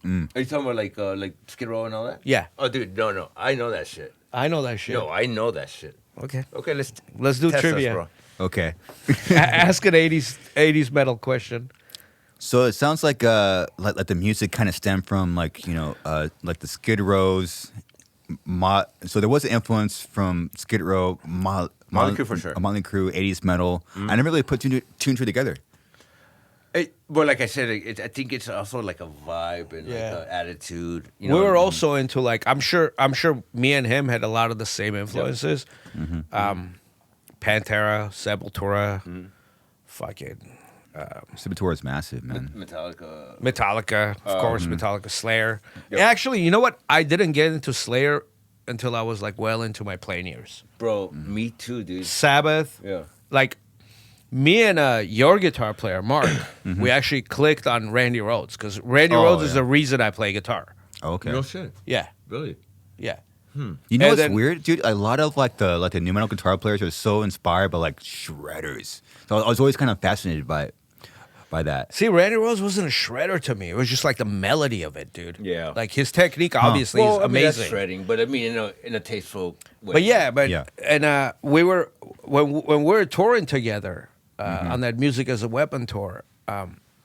Are you talking about like Skid Row and all that? Yeah. Oh, dude, no, I know that shit. I know that shit. No, I know that shit. Okay. Okay, let's do test us, trivia. bro. Okay. Ask an 80s metal question. So it sounds like the music kind of stemmed from like like the Skid Rows. So there was an influence from Skid Row, Motley Crue for sure. Motley Crue, 80s metal. I never really put two and two together. Well, like I said, I think it's also like a vibe and Yeah. like an attitude. You We know? were also into, like, I'm sure me and him had a lot of the same influences. Pantera, Sepultura, fucking Sepultura is massive, man. Metallica. Of course, Metallica, Slayer. Yep. Actually, you know what? I didn't get into Slayer until I was like well into my playing years. Bro, me too, dude. Sabbath. Yeah. Like me and your guitar player, Mark, we actually clicked on Randy Rhoads because Randy Rhoads is the reason I play guitar. Okay. No shit. Yeah. Really? Yeah. You know And what's then- weird, dude? A lot of like the new metal guitar players are so inspired by like shredders. So I was always kind of fascinated by that. See, Randy Rhoads wasn't a shredder to me. It was just like the melody of it, dude. Yeah. Like his technique obviously is I mean, that's amazing. shredding, but I mean, in a tasteful way. But yeah, Yeah. and we were when we were touring together on that Music as a Weapon tour.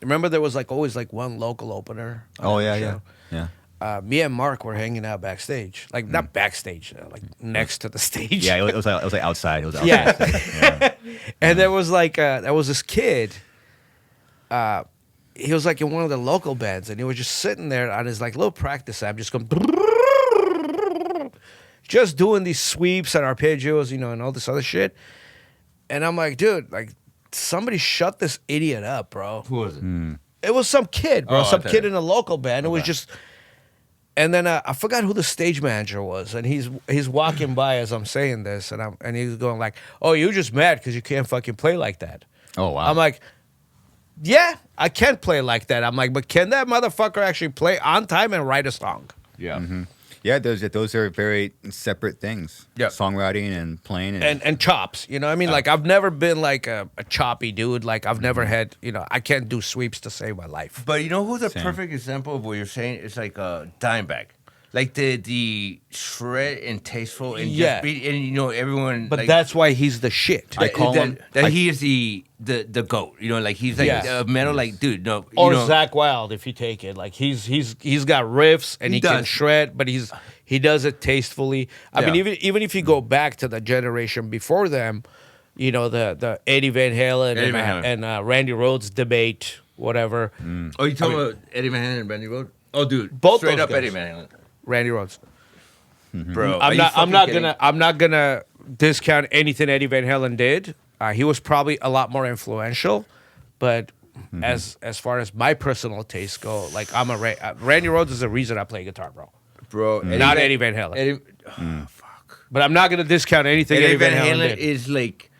Remember there was like always like one local opener. on Oh every yeah, show? yeah. Me and Mark were hanging out backstage, like not backstage, like next to the stage. Yeah, it was like outside. It was outside. Yeah. And there was like there was this kid. He was like in one of the local bands, and he was just sitting there on his like little practice amp, just going, just doing these sweeps and arpeggios, you know, and all this other shit. And I'm like, dude, like somebody shut this idiot up, bro. Who was it? It was some kid, bro. Oh, Some okay. kid in a local band. It was just. And then I forgot who the stage manager was, and he's walking by as I'm saying this, and he's going like, "Oh, you just mad because you can't fucking play like that." Oh wow. I'm like, "Yeah, I can play like that." I'm like, "But can that motherfucker actually play on time and write a song?" Yeah. Yeah, those are very separate things. Yeah. Songwriting and playing And chops, you know what I mean? Like I've never been like a choppy dude. Like I've never had, you know, I can't do sweeps to save my life. But you know who's a Same. perfect example of what you're saying? It's like a Dimebag. Like the shred and tasteful and Yeah. just beat, and you know everyone. But like, that's why he's the shit. I call him- he is the goat. You know, like he's like Yeah. metal. Like dude, no. Or you know, Zach Wild, if you take it, like he's got riffs and He he can does. shred, but he does it tastefully. I mean, Yeah. even if you go back to the generation before them, you know the Eddie Van Halen, Eddie Van Halen. and Randy Rhoads debate, whatever. Oh, you talking about Eddie Van Halen and Randy Rhoads? Oh, dude, Both straight those up guys. Eddie Van Halen, Randy Rhoads. bro. I'm not gonna discount anything Eddie Van Halen did. He was probably a lot more influential, but as far as my personal tastes go, like I'm a Randy Rhoads is the reason I play guitar, bro. Not Eddie Van Halen. Fuck. But I'm not gonna discount anything Eddie Eddie Van Van Halen Halen did. is like,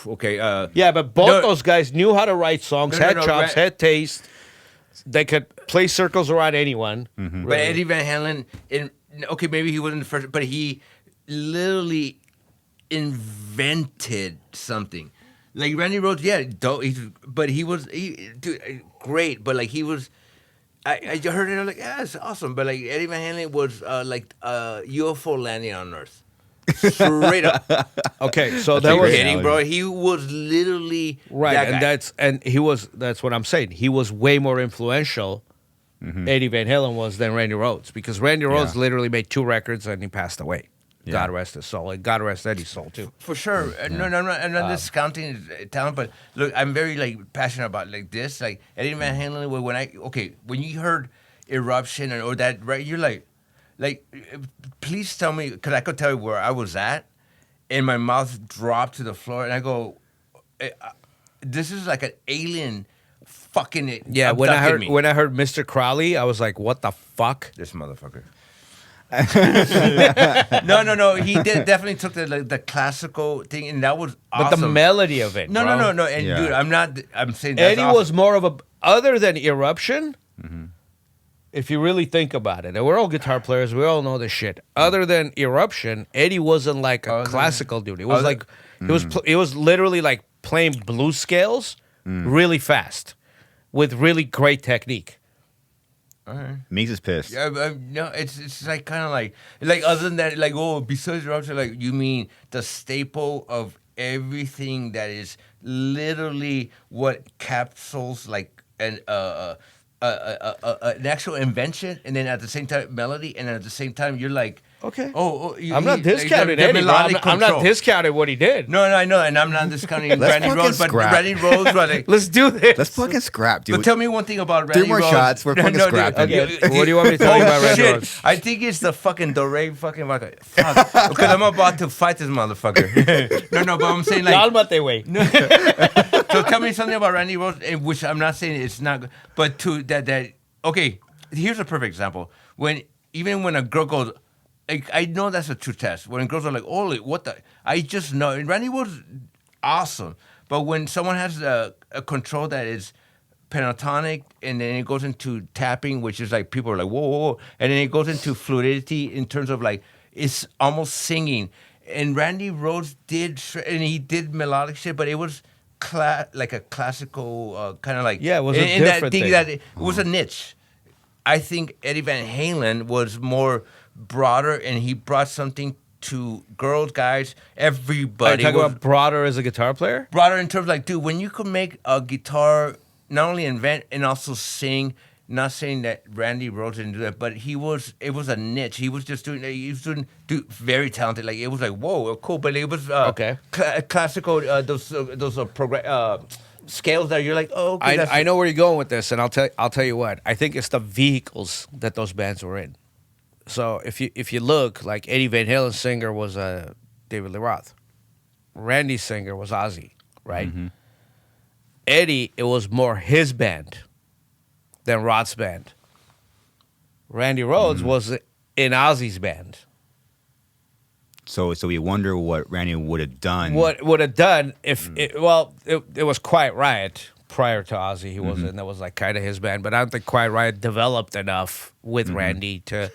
okay. Yeah, but both No. those guys knew how to write songs, No, had no, chops, Ra- had taste. They could play circles around anyone. But really. Eddie Van Halen, okay, maybe he wasn't the first, but he literally invented something. Like Randy Rhoads, yeah, but he was dude, great. But like he was, I heard it. I'm like, yeah, it's awesome. But like Eddie Van Halen was like UFO landing on Earth, straight up. Okay, so That's that a was great Kidding, analogy. bro. He was literally right, that and guy. that's what I'm saying. He was way more influential. Eddie Van Halen was than Randy Rhoads because Randy Rhoads Yeah. literally made 2 records and he passed away. Yeah. God rest his soul. And God rest Eddie's soul too. For sure. No, I'm not discounting his talent, but look, I'm very like passionate about like this. Like Eddie Van Halen, when you heard Eruption or that, right? You're like, please tell me, because I could tell you where I was at, and my mouth dropped to the floor, and I go, this is like an alien fucking it. Yeah, when I heard Mr. Crowley, I was like, what the fuck? This motherfucker. No. He definitely took the classical thing, and that was awesome. But the melody of it. No. bro. And Yeah. dude, I'm saying that's Eddie awesome. was more of a other than Eruption. If you really think about it, and we're all guitar players, we all know this shit. Other than Eruption, Eddie wasn't like a classical dude. It was like he was literally like playing blues scales really fast with really great technique. All right. Meegs is pissed. Yeah, no, it's like kind of like other than that, like besides Eruption, like you mean the staple of everything that is literally what capsules like an actual invention, and then at the same time melody, and at the same time you're like Okay. I'm I'm not discounting Eddie. Bro. I'm not discounting what he did. No, I know, and I'm not discounting Randy fucking Rhoads, but scrap. Randy Rhoads, like, Let's do this. Let's fucking scrap, dude. but tell me one thing about Randy 3 more Rhoads. shots. We're fucking dude, scrapping. Okay, what do you want me to tell you about Randy shit. Rhoads? I think it's the fucking Dore fucking vodka. Fuck. Because I'm about to fight this motherfucker. no, but I'm saying like. Cálmate, güey. So tell me something about Randy Rhoads, which I'm not saying it's not good, but to that. Okay, here's a perfect example. Even when a girl goes, I know that's a true test. When girls are like, "Holy, what the?" I just know. And Randy was awesome, but when someone has a control that is pentatonic, and then it goes into tapping, which is like people are like, "Whoa, whoa, whoa," and then it goes into fluidity in terms of like it's almost singing. And Randy Rhoads and he did melodic shit, but it was like a classical kind of like Yeah, it was a different thing. That it was a niche. I think Eddie Van Halen was more broader, and he brought something to girls, guys, everybody. Are you talking about broader as a guitar player? Broader in terms of like, dude, when you can make a guitar, not only invent and also sing. Not saying that Randy Rhoads didn't do that, but it was a niche. He was just doing, very talented. Like, it was like, whoa, cool. But it was Okay. Classical, those scales that you're like, oh, okay. I know where you're going with this, and I'll tell you what. I think it's the vehicles that those bands were in. So if you look, like Eddie Van Halen's singer was David Lee Roth. Randy's singer was Ozzy, right? Mm-hmm. Eddie, it was more his band than Roth's band. Randy Rhoads was in Ozzy's band. So we wonder what Randy would have done. What would have done if it was Quiet Riot prior to Ozzy. He wasn't. That was like kind of his band, but I don't think Quiet Riot developed enough with Randy to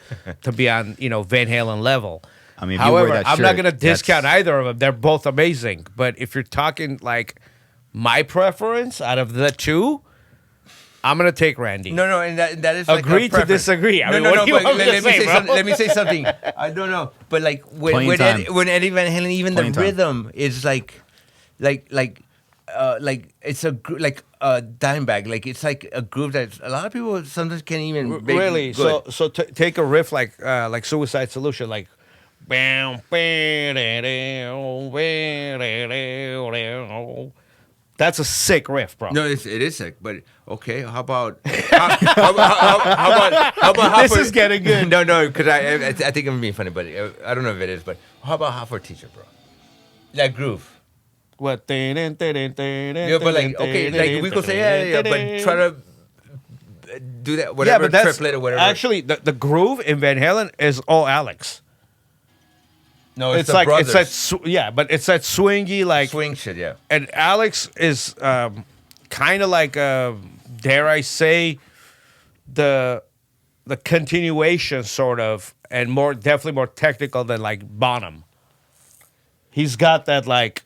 be on Van Halen level. I mean, if you wear however, that I'm not shirt, going to discount that's- either of them. They're both amazing. But if you're talking like my preference out of the two, I'm going to take Randy. No, and that is like Agree a to preference. disagree. I mean, what do you but want me to say, bro? let me say something. I don't know, but like Plenty when time. Eddie Van Halen, even Plenty the time. rhythm is like it's a like a dime bag. Like it's like a groove that a lot of people sometimes can't even make Really? good. So take a riff like Suicide Solution, like. That's a sick riff, bro. No, it is sick, but okay. How about how about This is getting good. No, because I think I'm being funny, but I don't know if it is. But how about Hot for Teacher, bro? That groove. What? Yeah, but like okay, like we could say yeah, but try to do that whatever but that's triplet or whatever. actually the groove in Van Halen is all Alex. no, It's the like brothers. it's that but it's that swingy like swing shit, yeah. and Alex is kind of like dare I say the continuation sort of, and definitely more technical than like Bonham. He's got that like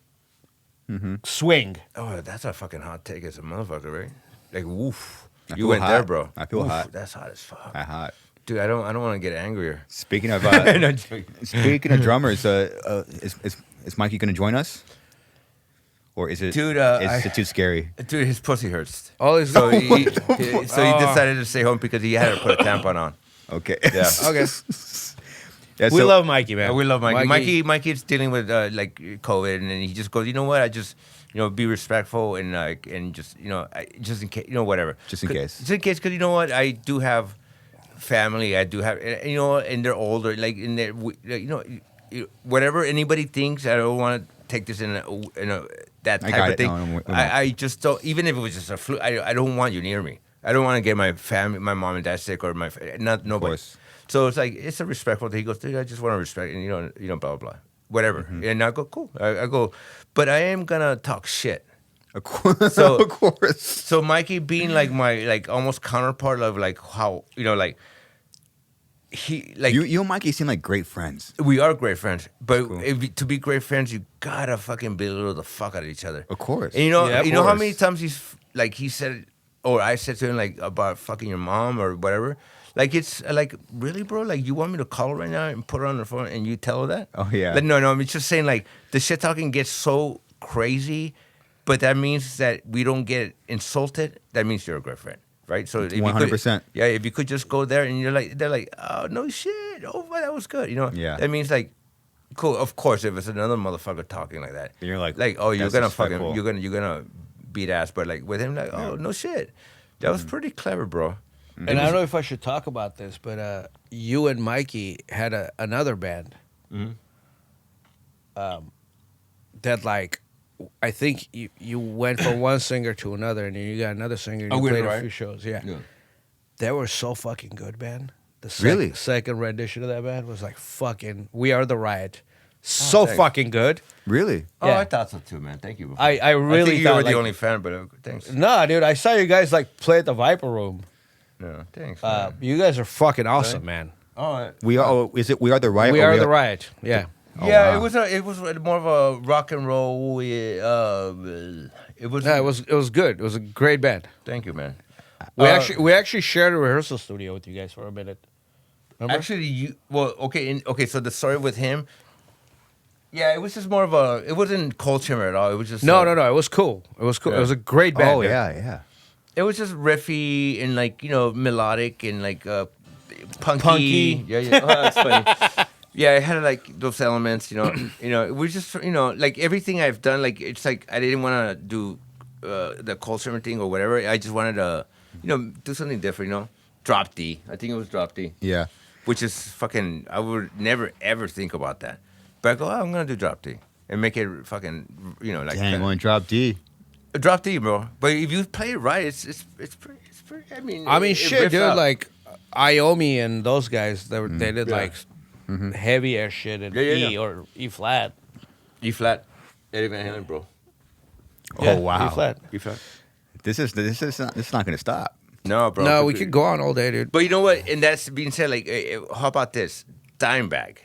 swing. Oh, that's a fucking hot take as a motherfucker, right? Like woof. I You feel went hot. there, bro. I feel Woof, hot. That's hot as fuck. Hot. Dude, I don't want to get angrier. Speaking of No, joking. speaking of drummers, is Mikey going to join us, or is it? Dude, is it too scary? Dude, his pussy hurts. Oh, is So he decided to stay home because he had to put a tampon on. Okay. Yeah. okay. Yeah, We so- love Mikey, man. We love Mikey. Mikey's dealing with like COVID, and then he just goes, you know what? I just be respectful and just just in case, whatever. Just in case. Just in case, because you know what? I do have family. I do have, and they're older. Like in their, whatever anybody thinks, I don't want to take this in that I type got of it. thing. No, we won't. I just don't. Even if it was just a flu, I don't want you near me. I don't want to get my family, my mom and dad sick, or nobody. course. So it's like it's a respectful thing. He goes, dude, I just want to respect, and blah blah blah, whatever. And I go, cool. I go, but I am gonna talk shit. Of course. So- of course. So Mikey being like my almost counterpart of like how he like You and Mikey seem like great friends. we are great friends, but Cool. to be great friends, you gotta fucking belittle the fuck out of each other. Of course. And Yeah, of you know how course. many times he said, or I said to him like about fucking your mom or whatever. Like it's like really, bro. Like you want me to call her right now and put her on the phone and you tell her that? Oh, yeah. Like, no. I'm just saying like the shit talking gets so crazy, but that means that we don't get insulted. That means you're a great friend. right? So if you 100%. yeah, if you could just go there and they're like, oh no shit, oh well, that was good, Yeah. That means like, cool. Of course, if it's another motherfucker talking like that, And you're like, oh, you're that's gonna disrespectful. you're gonna beat ass, but like with him, like, oh no shit, that was pretty clever, bro. And I don't know if I should talk about this, but you and Mikey had another band. That like, I think you went from one singer to another, and then you got another singer. And you we played were a right. few shows. Yeah. Yeah. They were so fucking good, man. The Really? second rendition of that band was like fucking. We Are the Riot. So thanks. fucking good. Really? Oh, Yeah. I thought so too, man. Thank you. I really think you thought, were the like- only fan, but thanks. Nah, dude, I saw you guys like play at the Viper Room. No, thanks. Man. You guys are fucking awesome, man. Oh, We are. Oh, is it? We are the right. We or Are the Riot. Yeah. Oh, yeah, wow. it was more of a rock and roll. It was. No, it was good. It was a great band. Thank you, man. We actually shared a rehearsal studio with you guys for a minute. Remember? Actually, okay. So the story with him. Yeah, it was just more of a. It wasn't culture at all. It was just No. It was cool. It was cool. Yeah. It was a great band. Oh yeah. It was just riffy and like melodic and like punky. Punky. Yeah. Oh, that's funny. Yeah, it had like those elements. It was just like everything I've done. Like it's like I didn't want to do the culture thing or whatever. I just wanted to do something different. Drop D. I think it was drop D. Yeah. Which is fucking. I would never ever think about that. But I go, I'm gonna do drop D and make it fucking. Like Dang, going drop D. drop D, bro. But if you play it right, it's pretty. I mean, it shit, riffs dude. out. Like Iomi and those guys, they did like heavy ass shit in E or E flat. E flat, Eddie Van Halen, bro. Oh wow. E flat. E flat. This is not going to stop. No, bro. No, we could go on all day, dude. But you know what? And that's being said, like, how about this? Dimebag.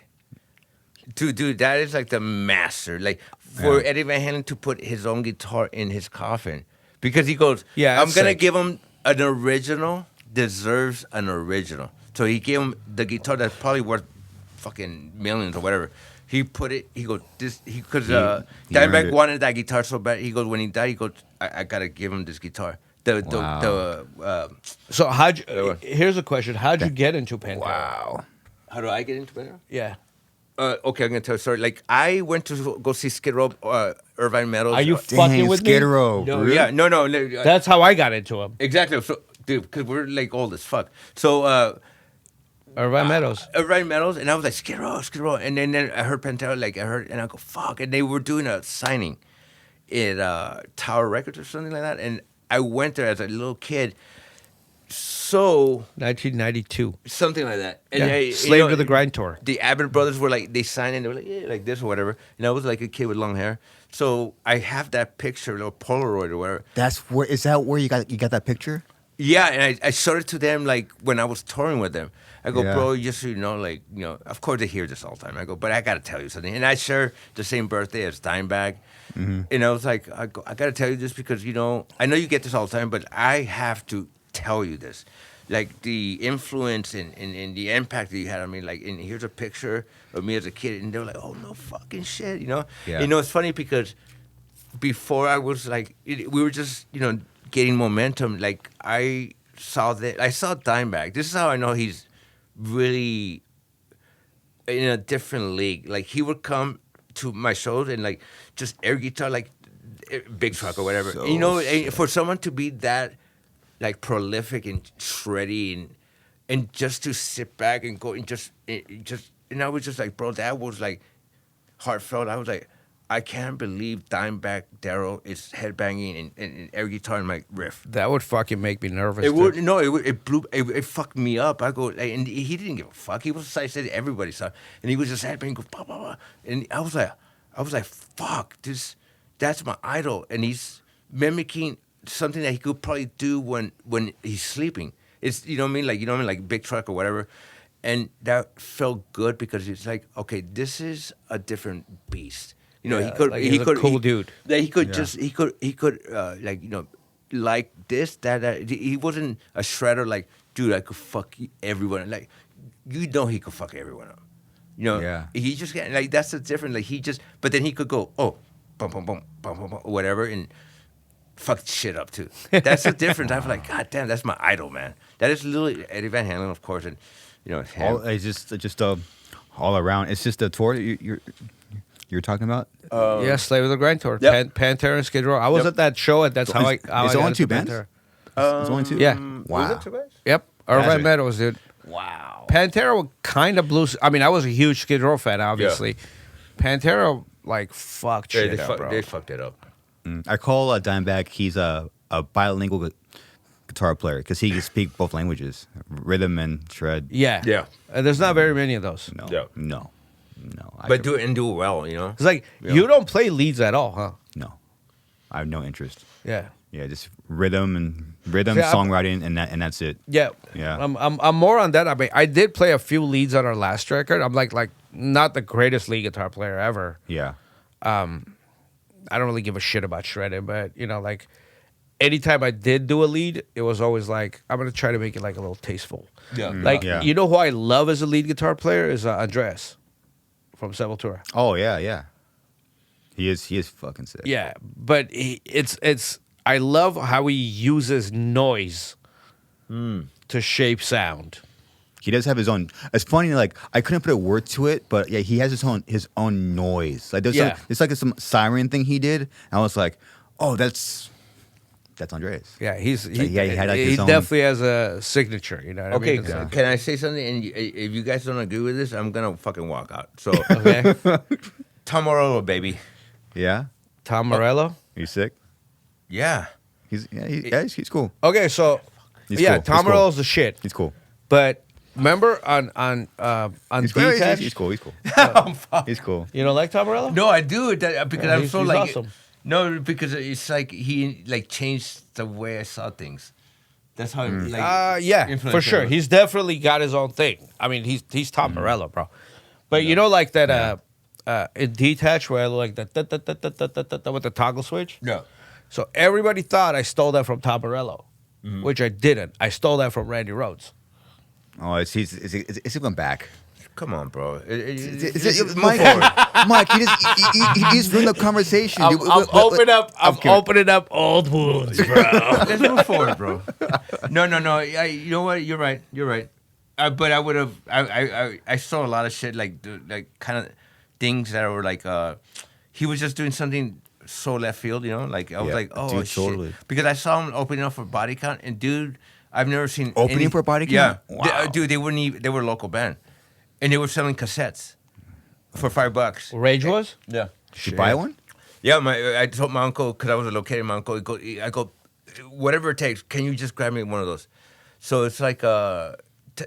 Dude, that is like the master. Like, for Eddie Van Halen to put his own guitar in his coffin. Because he goes, Yeah, I'm that's going to sick. give him an original, deserves an original. So he gave him the guitar that's probably worth fucking millions or whatever. He put it, he goes, because he earned Dimebag it. wanted that guitar so bad. He goes, when he died, he goes, I got to give him this guitar. So here's a question: how'd you get into Pantera? Wow. How do I get into Pantera? Yeah. Okay, I'm gonna tell you a story. Like I went to go see Skid Row, Irvine Meadows. Are you Dang, fucking with Skid me? Row. No, really? yeah, no. That's how I got into him. Exactly. So, dude, because we're like old as fuck. So Irvine Meadows. Irvine Meadows, and I was like Skid Row, and then I heard Pantera, and I go fuck, and they were doing a signing at Tower Records or something like that, and I went there as a little kid. So 1992. something like that. And Yeah. Slave to the Grind tour. The Abbott brothers were like, they signed and they were like, yeah, like this or whatever. And I was like a kid with long hair. So I have that picture, or Polaroid or whatever. Is that where you got that picture? Yeah, and I showed it to them like when I was touring with them. I go, Yeah. bro, just so you know, like, of course they hear this all the time. I go, but I got to tell you something. And I share the same birthday as Dimebag. And I was like, I got to tell you this because, I know you get this all the time, but I have to tell you this. Like the influence and the impact that you had on me. Like, and here's a picture of me as a kid. And they were like, oh, no fucking shit, Yeah. It's funny because before I was like, we were just, getting momentum. Like I saw Dimebag. This is how I know he's really in a different league. Like he would come to my shows and like just air guitar, like big truck or whatever. So And for someone to be that like prolific and shreddy and just to sit back and go and just and I was just like, bro, that was like heartfelt. I was like, I can't believe Dimebag Darrell is headbanging and air guitar in my riff. That would fucking make me nervous. It dude. would no, it fucked me up. I go, and he didn't give a fuck. He was I said everybody saw, and he was just happy and go, bah, bah, bah. And I was like, fuck, that's my idol, and he's mimicking something that he could probably do when he's sleeping. It's like big truck or whatever, and that felt good because it's like, okay, this is a different beast. He could like he he's a could cool dude. That he could just he could like this that he wasn't a shredder like, dude, I could fuck everyone, like he could fuck everyone up, Yeah. he just can't, like, that's the difference, like he just, but then he could go, oh, bum bum bum bum bum bum whatever, and fucked shit up too. That's the difference. I was like, God damn, that's my idol, man. That is literally Eddie Van Halen, of course, and him. It's just all around. It's just a tour you're talking about. Yeah, Slave of the Grind tour. Yep. Pantera and Skid Row. I was at that show, and that's how I. How Is I it got only two into bands? Pantera. It's only two. Yeah. Was Wow. it two guys? Yep. Irvine Meadows, dude. Wow. Pantera were kind of blues. I mean, I was a huge Skid Row fan, obviously. Pantera, like, fucked Yeah, shit up, bro. they fucked it up. I call Dimebag. He's a bilingual guitar player because he can speak both languages, rhythm and shred. Yeah. Yeah. There's not very many of those. No, Yeah. no. But do it well, you know. It's like, you don't play leads at all, huh? No, I have no interest. Yeah. Yeah, just rhythm, See, songwriting, and that's it. Yeah. Yeah. I'm more on that. I mean, I did play a few leads on our last record. I'm like not the greatest lead guitar player ever. Yeah. I don't really give a shit about shredding, but like anytime I did do a lead, it was always like I'm gonna try to make it like a little tasteful. Yeah. Like Yeah. you know who I love as a lead guitar player is Andreas from Sepultura. Oh yeah. He is fucking sick. Yeah, but it's I love how he uses noise to shape sound. He does have his own. It's funny, like I couldn't put a word to it, but yeah, he has his own noise. Like there's it's like some siren thing he did. And I was like, oh, that's Andreas. Yeah, he had, like, his own- definitely has a signature. You know what Okay, I mean? It's can I say something? And if you guys don't agree with this, I'm gonna fucking walk out. So, okay. Tom Morello, baby. Yeah, Tom Morello. he's sick. Yeah. He's cool. Okay, so He's yeah, cool. Tom He's cool. Morello's the shit. He's cool. But remember on He's cool. Detached, He's cool. He's cool. He's cool. you don't like Tom Morello? No, I do because Yeah, I'm he's so like. awesome. No, because it's like he like changed the way I saw things. That's how. Like, Yeah, for influential sure. was. He's definitely got his own thing. I mean, he's Tom Morello, bro. But you know, like that in Detached where like that with the toggle switch. Yeah. So everybody thought I stole that from Tom Morello, which I didn't. I stole that from Randy Rhoads. Oh, it's going back. Come on, bro. Mike, Mike, you just ruined the conversation. I'm opening up old wounds, bro. Let's move forward, bro. No. You know what? You're right. But I would have. I saw a lot of shit like kind of things that were like. He was just doing something so left field, you know. Like I was like, oh dude, shit, totally. because I saw him opening up for Body Count, and dude, I've never seen Opening for Body Count? Yeah, Wow. dude, they wouldn't even. They were a local band, and they were selling cassettes for $5. Rage was? Yeah. Did you buy one? Yeah, I told my uncle because I was located. My uncle, I go, whatever it takes. Can you just grab me one of those? So it's like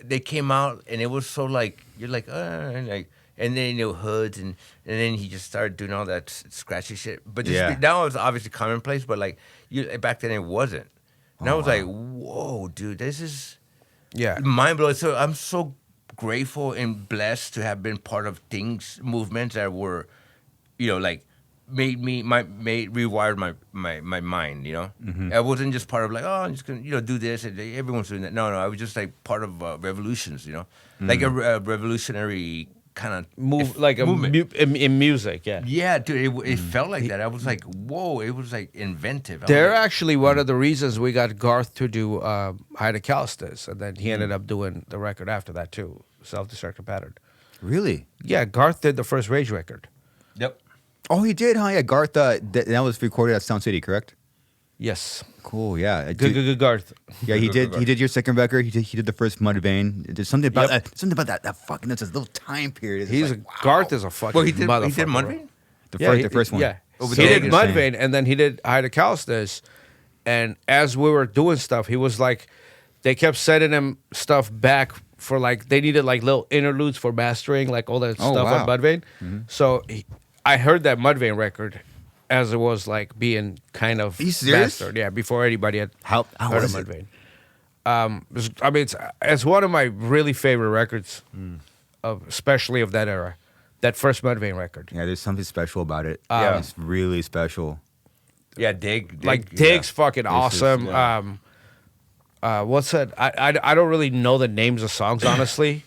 they came out and it was so like you're like and then hoods and then he just started doing all that scratchy shit. But just, now it's obviously commonplace, but like back then it wasn't. And I was like, whoa, dude, this is mind blowing. So I'm so grateful and blessed to have been part of movements that were, like. Rewired my mind, I wasn't just part of like, oh, I'm just gonna do this and everyone's doing that. No, I was just like part of revolutions, like a revolutionary kind of movement in music. Yeah, dude, it felt like that. I was like, whoa, it was like inventive. They're actually one of the reasons we got Garth to do Hide a Calstus, and then he ended up doing the record after that too, Self-Destructive Pattern. Really? Yeah, Garth did the first Rage record. Yep. Oh, he did, huh? Yeah, Garth. That was recorded at Sound City, correct? Yes. Cool. Yeah. Good Garth. Yeah, he did. He did your second record. He did the first Mudvayne. There's something about that fucking. That's a little time period. It's like, wow. Garth is a fucking. Well, he did motherfucker. Mudvayne? The first one. Yeah. Oh, He did Mudvayne, and then he did Hide a Calstus. And as we were doing stuff, he was like, they kept sending him stuff back for like they needed like little interludes for mastering, like all that stuff on Mudvayne. So I heard that Mudvayne record as it was like being kind of mastered. Yeah, before anybody had how heard of was Mudvayne. I mean, it's one of my really favorite records, especially of that era. That first Mudvayne record. Yeah, there's something special about it. Yeah. It's really special. Yeah, Dig. Like Dig's yeah. fucking awesome. What's that? I don't really know the names of songs honestly.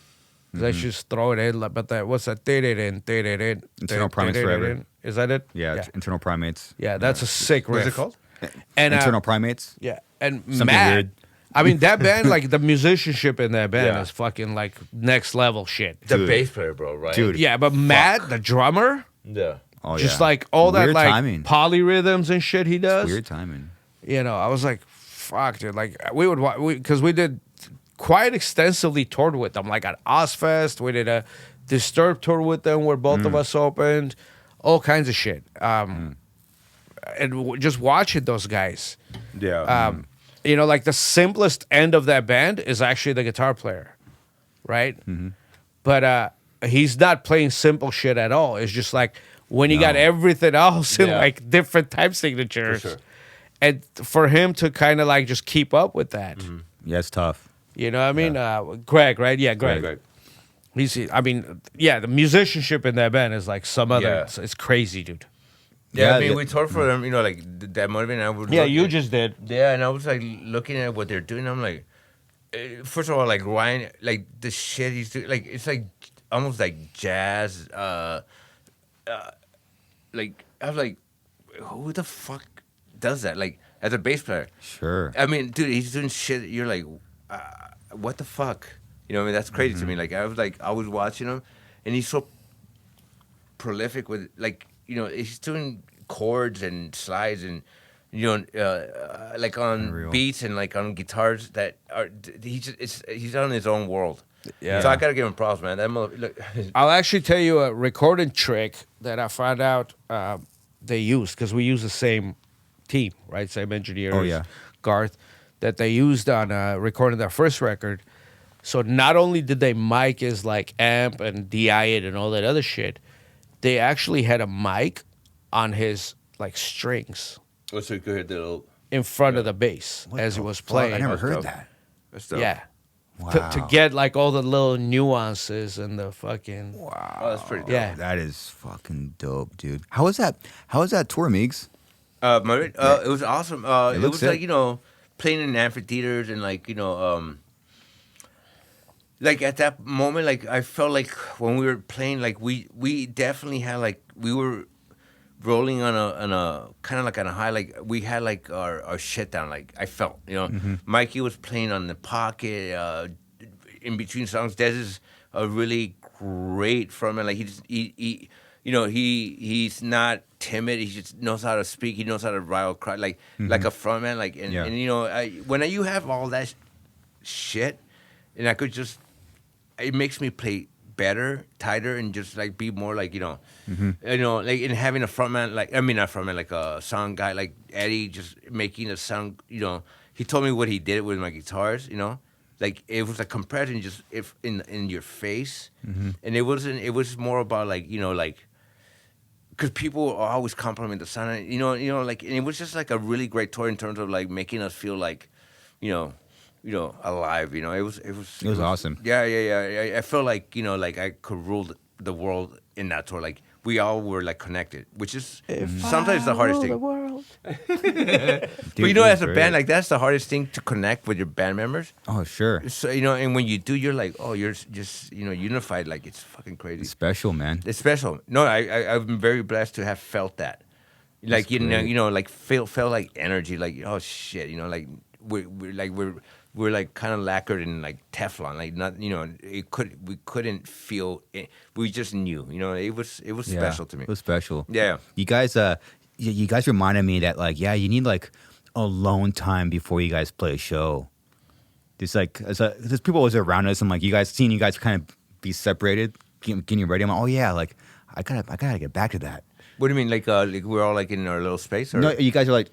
I should just throw it in. But that what's that? Internal Primates Forever. Is that it? Yeah, Internal Primates. Yeah, that's a sick riff. What's it called? And Internal Primates. yeah, and Something Matt. weird. I mean, that band, like the musicianship in that band Yeah. is fucking like next level shit. The Dude. bass player, bro, right? Dude. Yeah, but Matt, the drummer, Yeah. Oh just yeah. like all that Weird like timing. polyrhythms and shit he does. Weird timing. You know, I was like, fuck, dude. Like we would because we did quite extensively toured with them, like at Ozfest. We did a Disturbed tour with them where both of us opened, all kinds of shit. And just watching those guys. Yeah. You know, like the simplest end of that band is actually the guitar player, right? But he's not playing simple shit at all. It's just like when you got everything else in Yeah. like different time signatures, sure. and for him to kind of like just keep up with that, Yeah, it's tough. you know what I mean? Greg, right? Yeah, Greg. Right. He's, I mean, yeah, the musicianship in that band is like some other. Yeah. It's crazy, dude. Yeah, Yeah, I mean, the- we toured for them, you know, like that motivated. I would Yeah, look you at- just did. Yeah, and I was like looking at what they're doing. I'm like, first of all, like Ryan, like the shit he's doing, like it's like almost like jazz. Like I was like, who the fuck does that? Like as a bass player. Sure. I mean, dude, he's doing shit. You're like, what the fuck? You know, what I mean, that's crazy to me. Like I was watching him, and he's so prolific with like, you know, he's doing chords and slides and, you know, like on Unreal. beats and like on guitars that are he's on his own world. Yeah. So I gotta give him props, man. That look, I'll actually tell you a recording trick that I found out they used because we use the same team, right? Same engineers, Oh, yeah. Garth, that they used on recording their first record. So not only did they mic his like amp and DI it and all that other shit, they actually had a mic on his like strings what's so good? Little in front of the bass What as the he was fuck? playing. I never That's heard dope. that. that's dope. Yeah. Wow. To get like all the little nuances and the fucking Wow. Oh, that's pretty dope. Yeah. That is fucking dope, dude. How was that? How was that tour, Meegs? It was awesome. It looks was sick. like, you know, playing in amphitheaters and like, you know, like at that moment, like I felt like when we were playing, like we definitely had like we were rolling on a kind of like on a high, like we had like our shit down. Like I felt, you know, Mikey was playing on the pocket in between songs. Des is a really great frontman. Like he you know, he's not timid. He just knows how to speak. He knows how to rile crowd like a frontman. Like and you know, when you have all that shit, and I could just, it makes me play better, tighter, and just like be more like, you know, like in having a frontman, like I mean not frontman, like a sound guy like Eddie, just making a sound. You know, he told me what he did with my guitars. You know, like it was like compressing just if in your face, and it wasn't. It was more about like, you know, like. Because people always compliment the sound, you know, like, and it was just like a really great tour in terms of like making us feel like, you know, alive. You know, it was awesome. Yeah. I felt like, you know, like I could rule the world in that tour. Like we all were like connected, which is sometimes the hardest thing. But you know, it was as a great. band, like that's the hardest thing to connect with your band members. Oh, sure. So you know, and when you do, you're like, oh, you're just, you know, unified. Like it's fucking crazy. It's special, man. It's special. No, I've been very blessed to have felt that. Like That's great. you know, like felt like energy. Like, oh shit, you know, like we're like kind of lacquered in like Teflon. Like not, you know, we couldn't feel it. We just knew. You know, it was Yeah, special to me. It was special. Yeah. You guys, you guys reminded me that like, yeah, you need like alone time before you guys play a show. There's like, there's people always around us. I'm like, seeing you guys kind of be separated, getting ready. I'm like, oh yeah, like I gotta get back to that. What do you mean? Like we're all like in our little space? Or? No, you guys are like,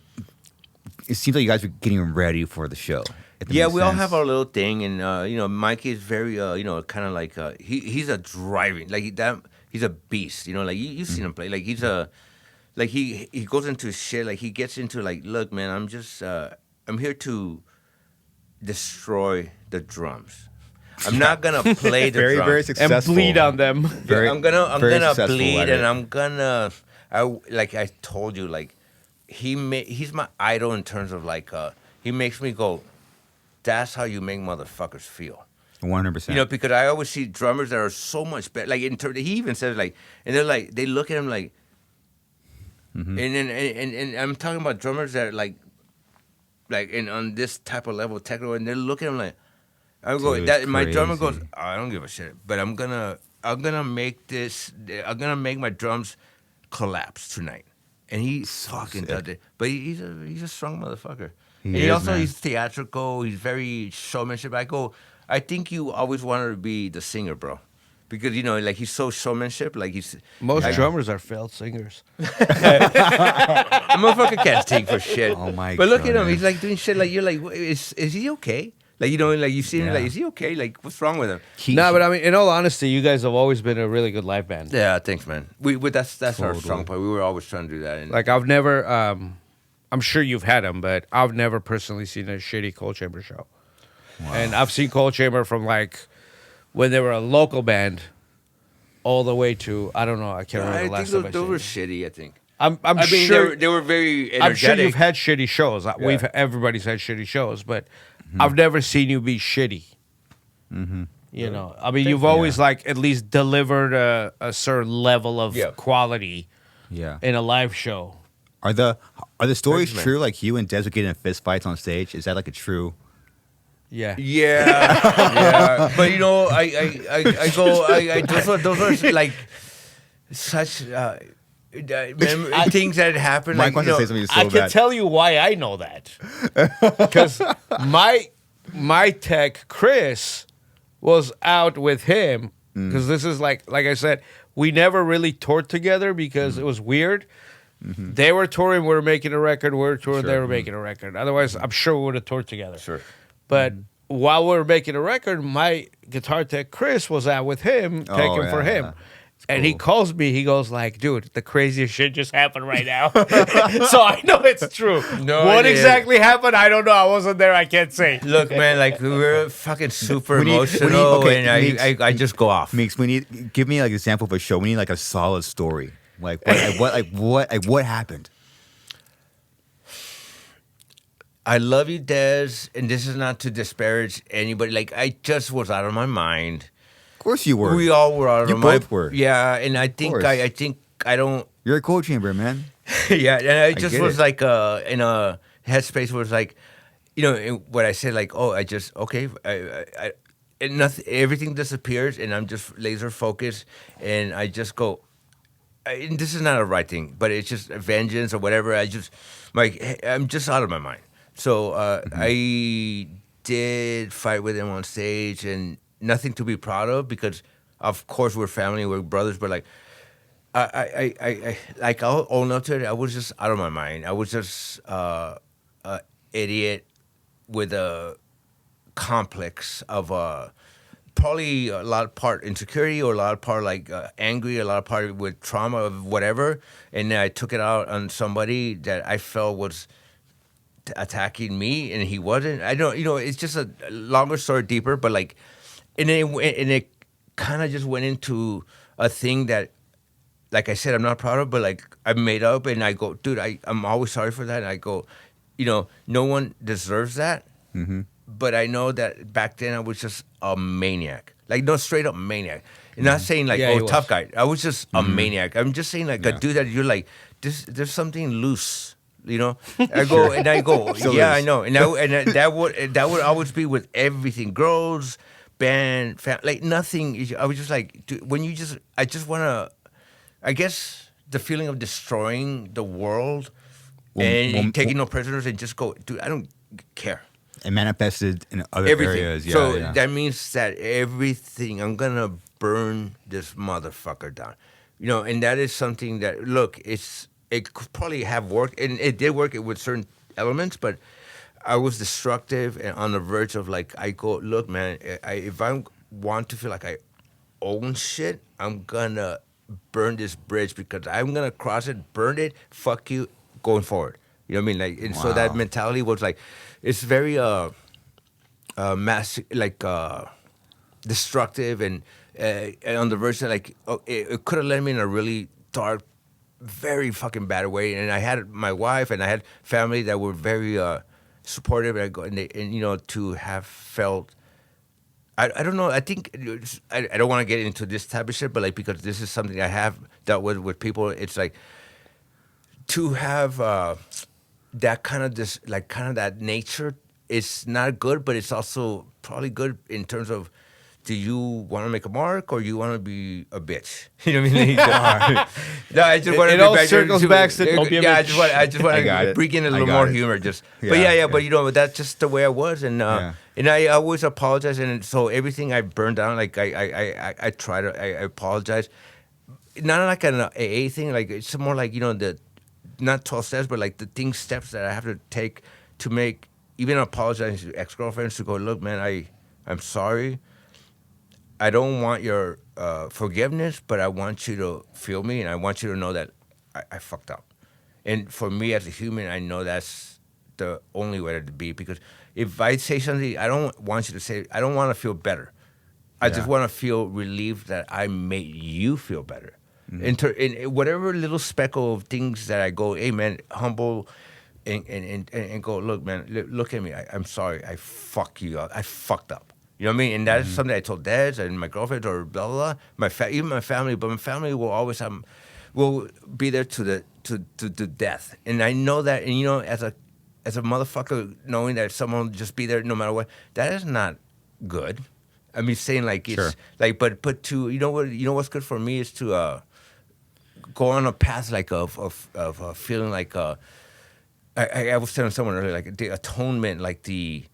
it seems like you guys are getting ready for the show. if that Yeah, makes we all sense. have our little thing, and you know, Mikey is very, you know, kind of like he's a driving, like that. He's a beast, you know, like you've seen him play. Like he's a, like he goes into shit. Like he gets into like, look, man, I'm just I'm here to destroy the drums. I'm not gonna play the very, drums. very and successful. bleed on them. I'm gonna very successful bleed, at and it. I'm gonna. Like I told you, like he's my idol in terms of like he makes me go. That's how you make motherfuckers feel. 100%. You know, because I always see drummers that are so much better. Like in terms, he even says like, and they're like, they look at him like, And I'm talking about drummers that are like and on this type of level techno, and they're looking at them like, I go Dude, that it's my drummer goes, crazy. I don't give a shit, but I'm gonna make this. I'm gonna make my drums collapse tonight, and he fucking sick. does it. But he's a strong motherfucker. He And is, also man. he's theatrical. He's very showmanship. I go, I think you always wanted to be the singer, bro. Because like he's so showmanship, like he's Most drummers are failed singers. the motherfucker can't sing for shit. Oh my But look at him, goodness. he's like doing shit like you're like, is he okay? Like like you see him Yeah. like, is he okay? Like what's wrong with him? No, but I mean, in all honesty, you guys have always been a really good live band. Yeah, thanks, man. That's our Totally. strong point. We were always trying to do that. And Like I've never, I'm sure you've had them, but I've never personally seen a shitty Cold Chamber show. And I've seen Cold Chamber from like when they were a local band, all the way to I don't know, I can't remember the I last think time I those seen were it. shitty. I think. I'm I mean, sure they were very energetic. I'm sure you've had shitty shows. We've Yeah. everybody's had shitty shows, but I've never seen you be shitty. You know, I mean, you've always like at least delivered a certain level of Yeah. quality Yeah. in a live show. Are the stories Thanks, man. true? Like you and Des would get in fist fights on stage? Is that like a true? Yeah. Yeah, yeah. But I go. Those are like such things that happen. Mike like, wants to say something so I can bad. tell you why I know that. Because my tech, Chris, was out with him. Because this is like I said, we never really toured together because it was weird. They were touring, we were making a record, we were touring, they were making a record. Otherwise, I'm sure we would have toured together. Sure. But while we were making a record, my guitar tech, Chris, was out with him, taking yeah, for him. yeah. And he calls me, he goes like, dude, the craziest shit just happened right now. So I know it's true. No, What it is. exactly happened, I don't know. I wasn't there, I can't say. Look, man, like we were fucking super We need- emotional, okay, and Meegs. I just go off. Meeks, give me like an example of a show. We need like a solid story. Like what happened? I love you, Des, and this is not to disparage anybody. Like I just was out of my mind. Of course you were. We all were out of You our mind. both were. Yeah, and I think course. I think I don't. You're a cold chamber, man. Yeah, and I just get was it. like in a headspace where it's like, what I said, like, oh, I just okay, I and nothing, everything disappears, and I'm just laser focused, and I just go. And this is not a right thing, but it's just vengeance or whatever. I'm just out of my mind. So I did fight with him on stage, and nothing to be proud of because, of course, we're family, we're brothers. But like, I'll own up to it. I was just out of my mind. I was just a idiot with a complex of probably a lot of part insecurity or a lot of part like angry, a lot of part with trauma of whatever, and then I took it out on somebody that I felt was attacking me, and he wasn't. I don't, it's just a longer story, deeper, but like, and it kind of just went into a thing that, like I said, I'm not proud of, but like I made up, and I go, dude, I'm always sorry for that, and I go, no one deserves that. But I know that back then I was just a maniac. Like, no, straight up maniac. And not saying like, Yeah, he tough was. guy. I was just a maniac. I'm just saying like a dude that you're like, there's something loose, I go, and I go, So yeah, loose. I know. And that would always be with everything. Girls, band, like nothing. I was just like, dude, I just want to, I guess the feeling of destroying the world and taking no prisoners and just go, dude, I don't care. It manifested in other Everything. areas. Yeah, so yeah. that means that everything, I'm going to burn this motherfucker down. And that is something that, look, it could probably have worked, and it did work with certain elements, but I was destructive and on the verge of like, I go, look, man, if I want to feel like I own shit, I'm going to burn this bridge because I'm going to cross it, burn it, fuck you, going forward. You know what I mean? Like, and so that mentality was like, it's very destructive and on the verge of like, it could have led me in a really dark, very fucking bad way. And I had my wife and I had family that were very supportive, and to have felt. I don't know. I think I don't want to get into this type of shit, but like because this is something I have dealt with people. It's like to have that kind of that nature is not good, but it's also probably good in terms of, do you want to make a mark or you want to be a bitch? You know what I mean? No, I just want to It be all back circles back to don't be a yeah, bitch. I just want I got to it. bring in a I little got more it. humor. Just, Yeah, but yeah. but that's just the way I was, and Yeah. and I always apologize, and so everything I burned down, like I try to I apologize, not like an AA thing, like it's more like the not 12 steps, but like the steps that I have to take to make, even apologize to ex-girlfriends, to go, look, man, I'm sorry. I don't want your forgiveness, but I want you to feel me, and I want you to know that I fucked up. And for me as a human, I know that's the only way to be, because if I say something, I don't want you to say, I don't want to feel better. I just Yeah. want to feel relieved that I made you feel better. In whatever little speckle of things that I go, hey, man, humble, and go, look, man, look at me. I'm sorry. I fucked you up. I fucked up. You know what I mean? And that's something I told dads and my girlfriend or blah, blah, blah. Even my family, but my family will always will be there to the death. And I know that, and as a motherfucker, knowing that someone will just be there no matter what, that is not good. I mean, saying like it's Sure. like, but to what's good for me is to go on a path like of feeling like I was telling someone earlier, like the atonement, like the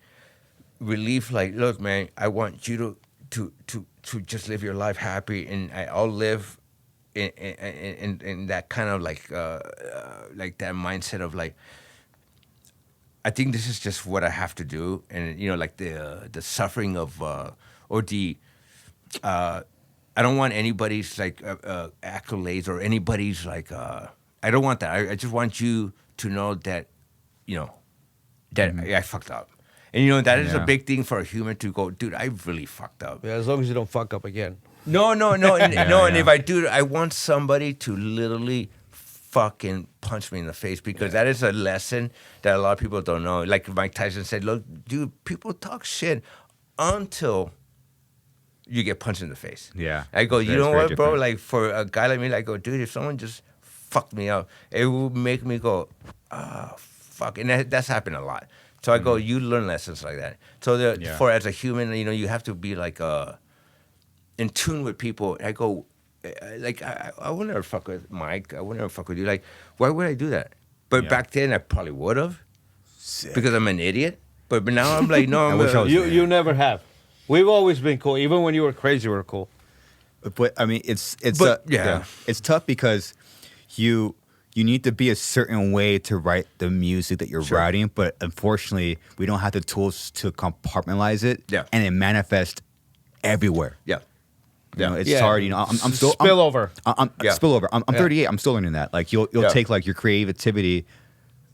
relief, like, look, man, I want you to just live your life happy, and I'll live in that kind of like that mindset of like, I think this is just what I have to do, and like the suffering of or the I don't want anybody's like accolades or anybody's like I don't want that. I just want you to know that that I fucked up, and that is a Yeah. big thing for a human to go, dude, I really fucked up. Yeah, as long as you don't fuck up again. No, and, no, and yeah. if I do, I want somebody to literally fucking punch me in the face, because that is a lesson that a lot of people don't know. Like Mike Tyson said, look, dude, people talk shit until you get punched in the face. Yeah. I go, It's you know very what, bro? different. Like for a guy like me, like, go, dude, if someone just fucked me up, it will make me go, fuck. And that's happened a lot. So I go, you learn lessons like that. So Yeah. for as a human, you have to be like in tune with people. I go, like, I would never fuck with Mike. I would never fuck with you. Like, why would I do that? But Yeah. back then, I probably would have, Sick. because I'm an idiot. But now I'm like, no, I wish I was- You never have. We've always been cool. Even when you were crazy, we were cool. But I mean, it's But, yeah. it's tough because you need to be a certain way to write the music that you're Sure. writing, but unfortunately, we don't have the tools to compartmentalize it. Yeah. And it manifests everywhere. Yeah. You know, it's Yeah. hard. I'm still Spillover. I'm Yeah. spillover. I'm Yeah. 38. I'm still learning that. Like you'll Yeah. take like your creativity,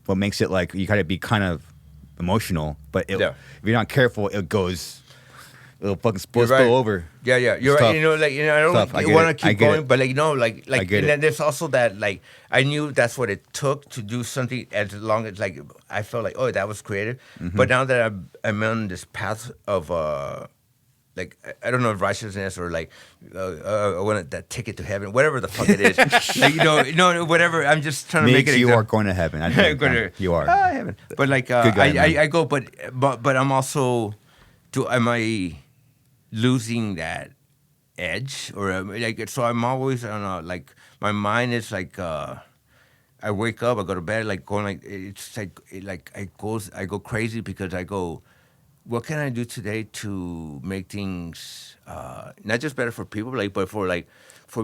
what makes it like you gotta be kind of emotional, but Yeah. if you're not careful, it'll fucking You're spill right. over. Yeah, you're It's right. tough. I Tough. I don't get want to it. I keep get going, it. but I like, get and it. then there's also that, like, I knew that's what it took to do something, as long as, like, I felt like, oh, that was creative. Mm-hmm. But now that I'm on this path of, like, I don't know if righteousness or like, I want that ticket to heaven, whatever the fuck it is. Like, whatever. I'm just trying to make Meegs, it. you are going to heaven. I think. You are. Heaven. But like, Good guy, man. I go, but I'm also, am I losing that edge, or like, so I'm always on like, my mind is like, I wake up, I go to bed, like going like, it's like I go crazy, because I go, what can I do today to make things not just better for people, like, but for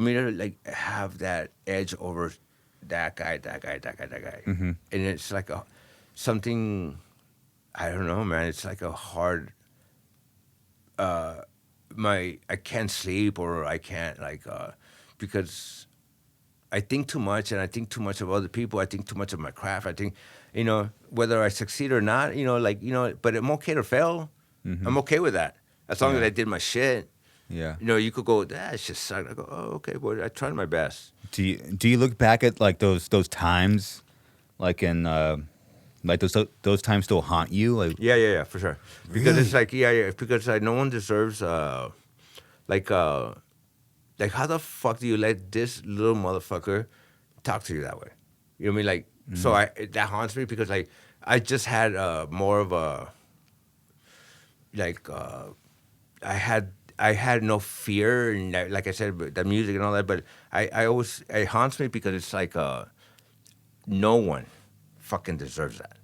me to like have that edge over that guy. Mm-hmm. And it's like something, I don't know, man. It's like a hard. I can't sleep, or I can't like because I think too much, and I think too much of other people. I think too much of my craft. I think, whether I succeed or not, but I'm okay to fail. Mm-hmm. I'm okay with that, as long as I did my shit. Yeah. You could go, it just sucked. I go, oh, okay, boy, I tried my best. Do you look back at like those times, like in like those times still haunt you? Like Yeah, for sure. Because it's like, because no one deserves, like how the fuck do you let this little motherfucker talk to you that way? You know what I mean? Like, so that haunts me because like I just had more of a like I had no fear and like I said, the music and all that. But I always it haunts me because it's like no one fucking deserves that.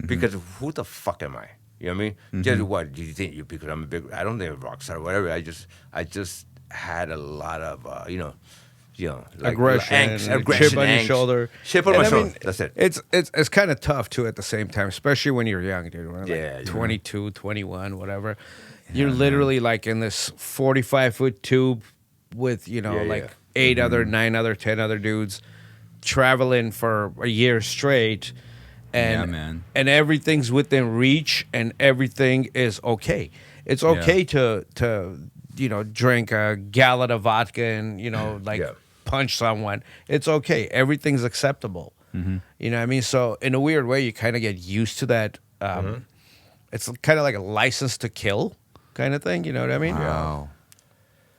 Because who the fuck am I? You know what I mean? Just what do you think? You because I'm a big. I don't think I'm a rock star or whatever. I just had a lot of like Aggression, angst, chip on your angst. shoulder. Chip on And my I shoulder. mean, That's it. It's kind of tough too at the same time, especially when you're young, dude. When Yeah, like you 22, 21, whatever. You're literally like in this 45-foot tube with like 8 other, 9 other, 10 other dudes traveling for a year straight. And, Yeah, man. and everything's within reach, and everything is okay. It's okay to drink a gallon of vodka and punch someone. It's okay. Everything's acceptable. You know what I mean? So in a weird way, you kind of get used to that. It's kind of like a license to kill kind of thing. You know what I mean? Wow.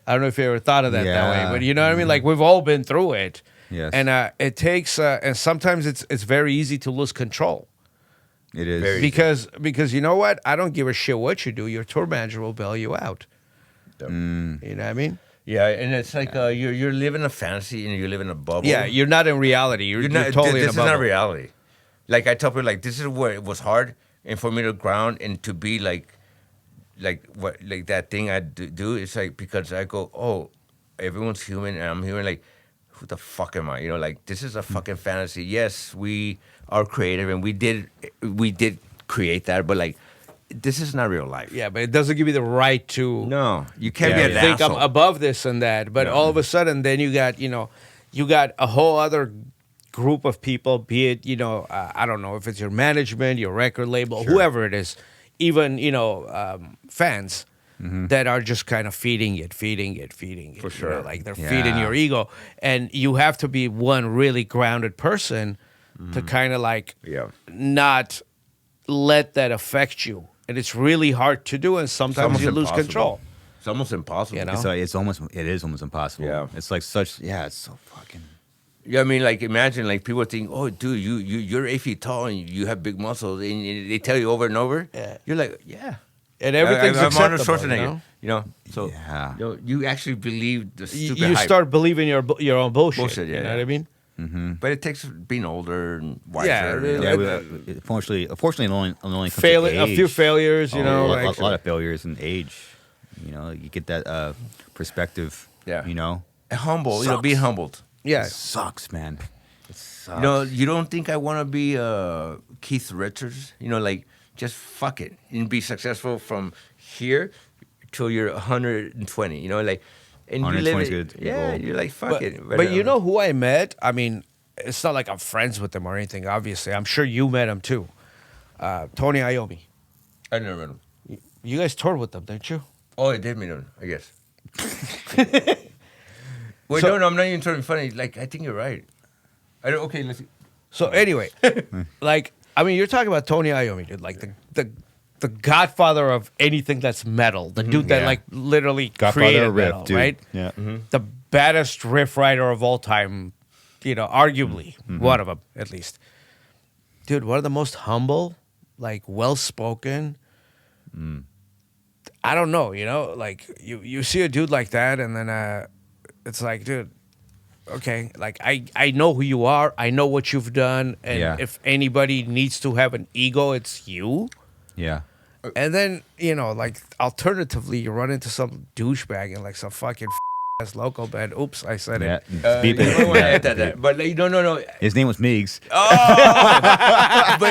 I don't know if you ever thought of that Yeah. way, but you know what I mean? Like we've all been through it. Yes. And it takes, and sometimes it's very easy to lose control. It is. Very- Because you know what? I don't give a shit what you do. Your tour manager will bail you out. You know what I mean? Yeah, and it's like you're living a fantasy and you live in a bubble. Yeah, you're not in reality. You're not, totally in this a is bubble. not reality. Like I tell people, like this is where it was hard, and for me to ground and to be like that thing I do. It's like because I go, oh, everyone's human and I'm human. Like, who the fuck am I? You know, like this is a fucking fantasy. Yes, we are creative and we did create that, but like this is not real life. Yeah, but it doesn't give you the right to No, you can't Yeah, be yeah. an think I'm asshole. above this and that. But all of a sudden, then you got a whole other group of people. Be it I don't know if it's your management, your record label, whoever it is, even fans that are just kind of feeding it. For sure. Like they're Yeah. feeding your ego, and you have to be one really grounded person to kind of like not let that affect you. And it's really hard to do, and sometimes almost you lose impossible. control. It's almost impossible. You know? It is almost impossible. Yeah. It's like such. Yeah, it's so fucking. Yeah, I mean, like imagine like people think, oh, dude, you're 8 feet tall and you have big muscles, and they tell you over and over. Yeah. You're like, yeah. And everything's I'm Arnold acceptable. Schwarzenegger, So Yeah. you actually believe the stupid You hype. start believing your own bullshit. Bullshit, You yeah, know yeah. what I mean? But it takes being older and wiser. Yeah, you know? Yeah, unfortunately, it only comes to A few age. failures, A lot of failures in age. You get that perspective. Yeah. Humble. Humble, be humbled. Yeah. It sucks, man. It sucks. You don't think I want to be Keith Richards? Like just fuck it and be successful from here till you're 120. Like. And you 120 live is it, good. yeah, you're like, fuck it. But you know who I met? I mean, it's not like I'm friends with them or anything, obviously. I'm sure you met him too. Tony Iommi. I never met him. You guys toured with them, didn't you? Oh, I did meet him, I guess. Wait, So- no, I'm not even trying to be funny. Like, I think you're right. Okay, let's see. So anyway, you're talking about Tony Iommi, dude. Like the godfather of anything that's metal. The dude that Yeah. like literally Godfather created of riff, metal, dude. right? Yeah. The baddest riff writer of all time, arguably one of them at least. Dude, one of the most humble, like well-spoken. I don't know, like you see a dude like that, and then it's like, dude, okay, like I know who you are, I know what you've done, and Yeah. if anybody needs to have an ego, it's you. Yeah. And then, like, alternatively, you run into some douchebag in, like, some fucking ass local band. Oops, I said Yeah. it. Beep You it. might want to Yeah. add that. But like, no. His name was Meegs. But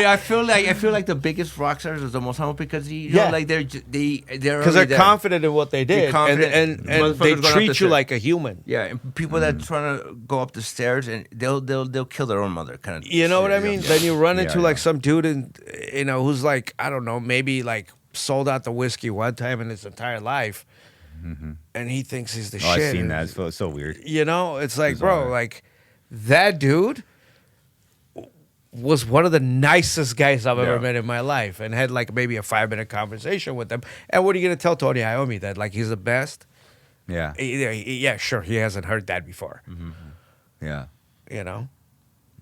I feel like the biggest rock stars is the most humble because like they're Because they're confident in what they did. confident. And they Motherfuckers going up the treat you stairs. like a human. Yeah, and people that trying to go up the stairs and they'll kill their own mother, kind of. You know what I mean? Then you run into, Yeah, like, yeah. some dude, who's, like, I don't know, maybe, like, sold out the whiskey one time in his entire life. And he thinks he's the Oh, shit. I've seen and- that. It's so weird. It's like, Bizarre. bro, like, that dude was one of the nicest guys I've ever Yeah. met in my life, and had like maybe a 5-minute conversation with him. And what are you gonna tell Tony Iommi, that like he's the best? Yeah. Yeah, sure, he hasn't heard that before. Yeah. You know,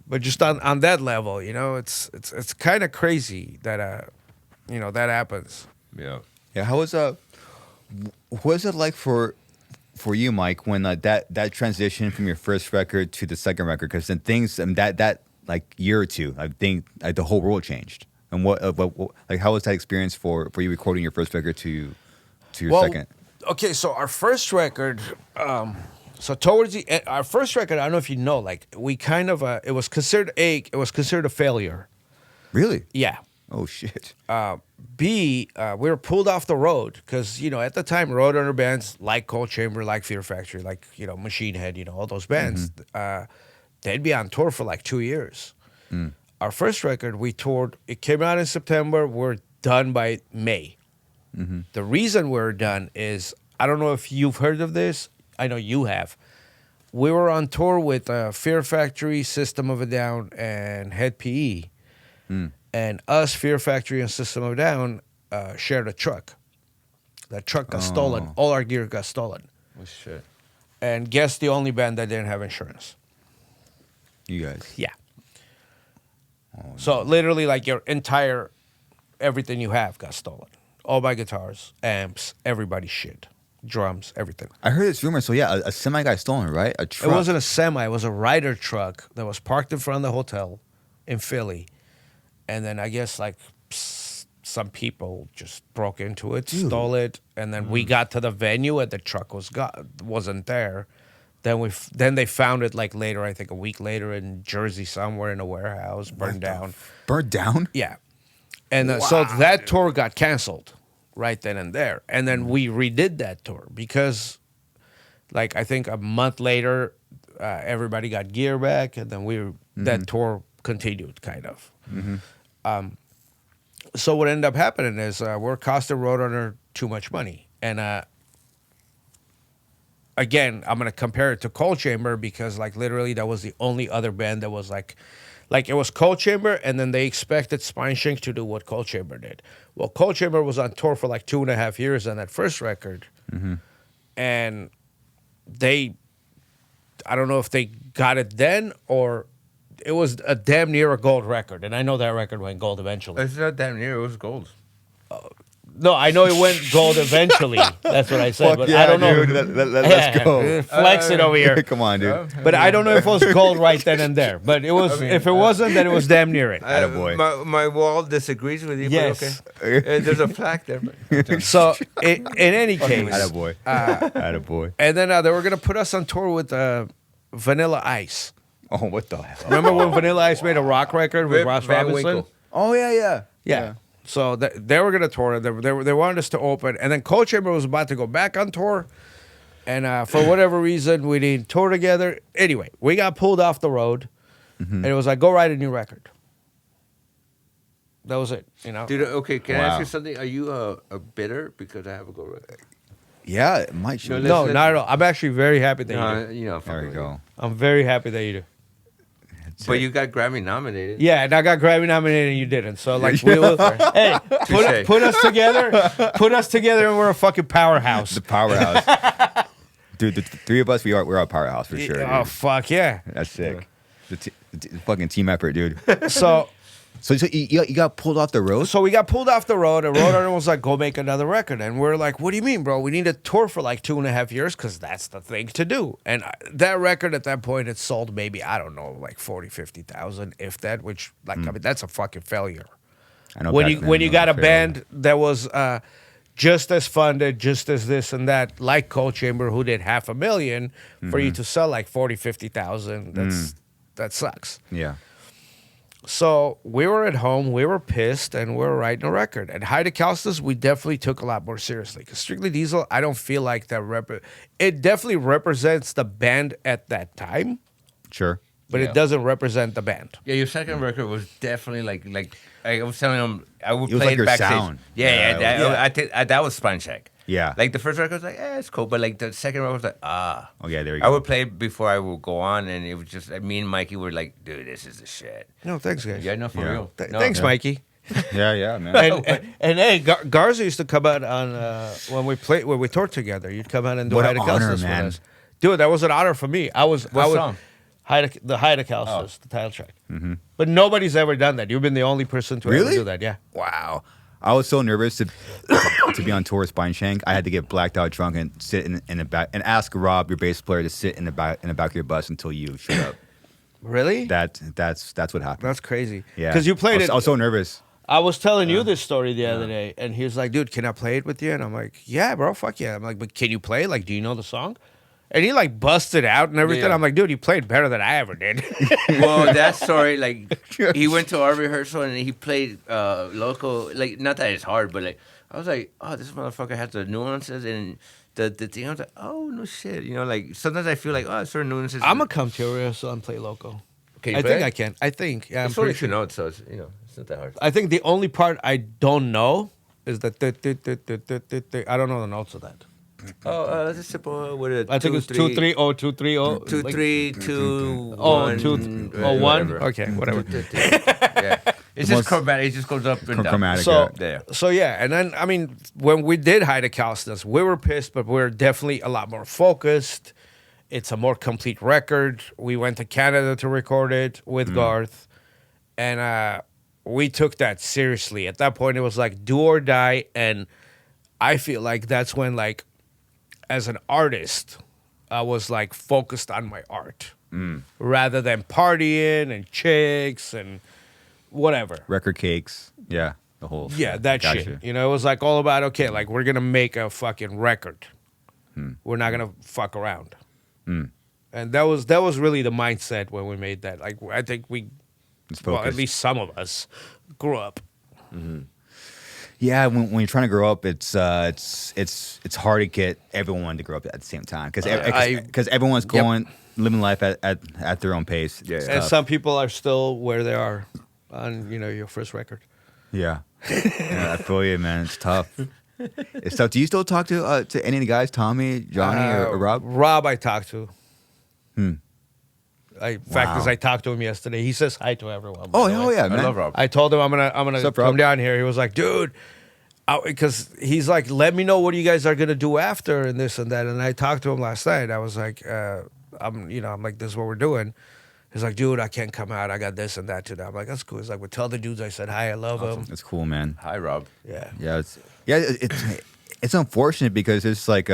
But just on that level, you know, it's kind of crazy that you know, that happens. Yeah. Yeah, how was what was it like for you, Mike, when that transition from your first record to the second record? Because then things, that like year or two, I think like the whole world changed. And what like how was that experience for you recording your first record to your second? Okay, so our first record, so towards the end, our first record, I don't know if you know, like we kind of it was considered a failure. Really? Yeah. Oh shit. B, we were pulled off the road because, you know, at the time, Roadrunner bands like Cold Chamber, like Fear Factory, like, you know, Machine Head, you know, all those bands, they'd be on tour for like 2 years. Our first record, we toured, it came out in September, we're done by May. The reason we're done is, I don't know if you've heard of this, I know you have. We were on tour with Fear Factory, System of a Down, and Head PE. And us, Fear Factory, and System of a Down shared a truck. That truck got stolen. All our gear got stolen. Oh, shit. And guess the only band that didn't have insurance. You guys. Yeah. So literally, like your entire, everything you have got stolen. All my guitars, amps, everybody's shit. Drums, everything. I heard this rumor. So yeah, a semi got stolen, right? A truck. It wasn't a semi. It was a Ryder truck that was parked in front of the hotel in Philly. And then I guess like some people just broke into it, stole it, and then we got to the venue and the truck wasn't there. Then they found it like later, I think a week later in Jersey somewhere in a warehouse, burned down. Burned down? Yeah. And so that tour got canceled right then and there. And then we redid that tour because like I think a month later everybody got gear back and then that tour continued kind of. So what ended up happening is we're costing Roadrunner too much money. And again, I'm going to compare it to Cold Chamber because like literally that was the only other band that was like it was Cold Chamber and then they expected SpineShank to do what Cold Chamber did. Well, Cold Chamber was on tour for like 2.5 years on that first record. And I don't know if they got it then or it was a damn near a gold record, and I know that record went gold eventually. It's not damn near. It was gold. No, I know it went gold eventually. That's what I said, Fuck but yeah, I don't know. dude. Let's go. Flexing over here. Come on, dude. But I don't know if it was gold right then and there. But it was. If it wasn't, then it was damn near it. Attaboy. My wall disagrees with you. Yes. But okay. There's a plaque there. But So in any case, Attaboy. Attaboy. and then they were gonna put us on tour with Vanilla Ice. Oh, what the hell? Remember when Vanilla Ice made a rock record with Ross Van Robinson? Winkle. Oh, yeah. Yeah. So they were going to tour. They wanted us to open. And then Cold Chamber was about to go back on tour. And for whatever reason, we didn't tour together. Anyway, we got pulled off the road. And it was like, go write a new record. That was it, you know? Dude, okay, can I Wow. ask you something? Are you a bitter because I have a gold record? Yeah, it might show. No, No, let's- not at all. I'm actually very happy that you do. You know, There we go. I'm very happy that you do. But you got Grammy nominated. Yeah, and I got Grammy nominated and you didn't. So like, we will, hey, Touche. put us together, and we're a fucking powerhouse. The powerhouse. Dude, the three of us, we're a powerhouse for sure. Oh Dude. fuck yeah! That's sick. The fucking team effort, dude. So you got pulled off the road? So we got pulled off the road, and Roadrunner was like, go make another record. And we're like, what do you mean, bro? We need to tour for like 2.5 years because that's the thing to do. And that record at that point, it sold maybe, I don't know, like 40, 50,000, if that, which, like, I mean, that's a fucking failure. I know. When you got a band that was just as funded, just as this and that, like Cold Chamber, who did 500,000, for you to sell like 40, 50,000, that sucks. Yeah. So we were at home, we were pissed, and we were writing a record. And High to Calstus, we definitely took a lot more seriously. Because Strictly Diesel, I don't feel like that. It definitely represents the band at that time, Sure. but it doesn't represent the band. Yeah, your second record was definitely like I was telling him I would It was play like it your backstage. sound. Yeah. Yeah. I think that was SpineShank. Yeah. Like the first record was like, it's cool, but like the second record was like, Oh yeah, there you go. I would play it before I would go on, and it was just me and Mikey were like, dude, this is the shit. No, thanks, guys. Yeah, no, for Yeah. real. No. Thanks, Mikey. Yeah, man. And hey, Garza used to come out on when we toured together. You'd come out and do What High an to honor, Calstus with man. us. Dude, that was an honor for me. What song? The Hydacalcus, the title track. Mm-hmm. But nobody's ever done that. You've been the only person to ever do that. Yeah. Wow. I was so nervous to be on tour with SpineShank. I had to get blacked out drunk and sit in the back and ask Rob, your bass player, to sit in the back of your bus until you showed up. Really? That's what happened. That's crazy. Yeah. Because you played it. I was so nervous. I was telling you this story the other day, and he was like, dude, can I play it with you? And I'm like, yeah, bro, fuck yeah. I'm like, but can you play? Like, do you know the song? And he like busted out and everything. Yeah. I'm like, dude, you played better than I ever did. Well, that story, like, he went to our rehearsal and he played local. Like, not that it's hard, but like, I was like, oh, this motherfucker has the nuances and the thing. I was like, oh, no shit. You know, like, sometimes I feel like, oh, certain nuances. I'm going to come to your rehearsal and play loco. Can you I play? think I can. I think. Yeah, I'm It's only pretty two sure. notes, so it's, you know, it's not that hard. I think the only part I don't know is the I don't know the notes of that. Oh, that's a simple. What is it? I think it's 2 3 0 2 3 0 2 3 2 Oh, 1 2 1. whatever. Okay, whatever. Yeah, it's just chromatic. It just goes up and down. Chromatic. So yeah, and then I mean, when we did Hydacalcus, we were pissed, but we were definitely a lot more focused. It's a more complete record. We went to Canada to record it with Garth, and we took that seriously. At that point, it was like do or die, and I feel like that's when, like, as an artist, I was like focused on my art rather than partying and chicks and whatever. Record cakes. Yeah. The whole. Yeah, that Gotcha. shit. You know, it was like all about, okay, like we're going to make a fucking record. We're not going to fuck around. And that was really the mindset when we made that. Like, I think It's well, at focused. least some of us grew up. Yeah, when you're trying to grow up, it's hard to get everyone to grow up at the same time because everyone's living life at their own pace. Yeah. And some people are still where they are on, you know, your first record. Yeah. Yeah, I feel you, man. It's tough. It's tough. Do you still talk to any of the guys, Tommy, Johnny, or Rob? Rob, I talked to. In fact, Wow. as I talked to him yesterday, he says hi to everyone. Oh by the hell way. yeah, I man! love Rob. I told him I'm gonna up, come Rob? down here. He was like, dude, because he's like, let me know what you guys are gonna do after and this and that. And I talked to him last night. I was like, I'm like, this is what we're doing. He's like, dude, I can't come out. I got this and that today. I'm like, that's cool. He's like, well, tell the dudes I said hi. I love them. That's cool, man. Hi, Rob. Yeah. Yeah, it's unfortunate because it's like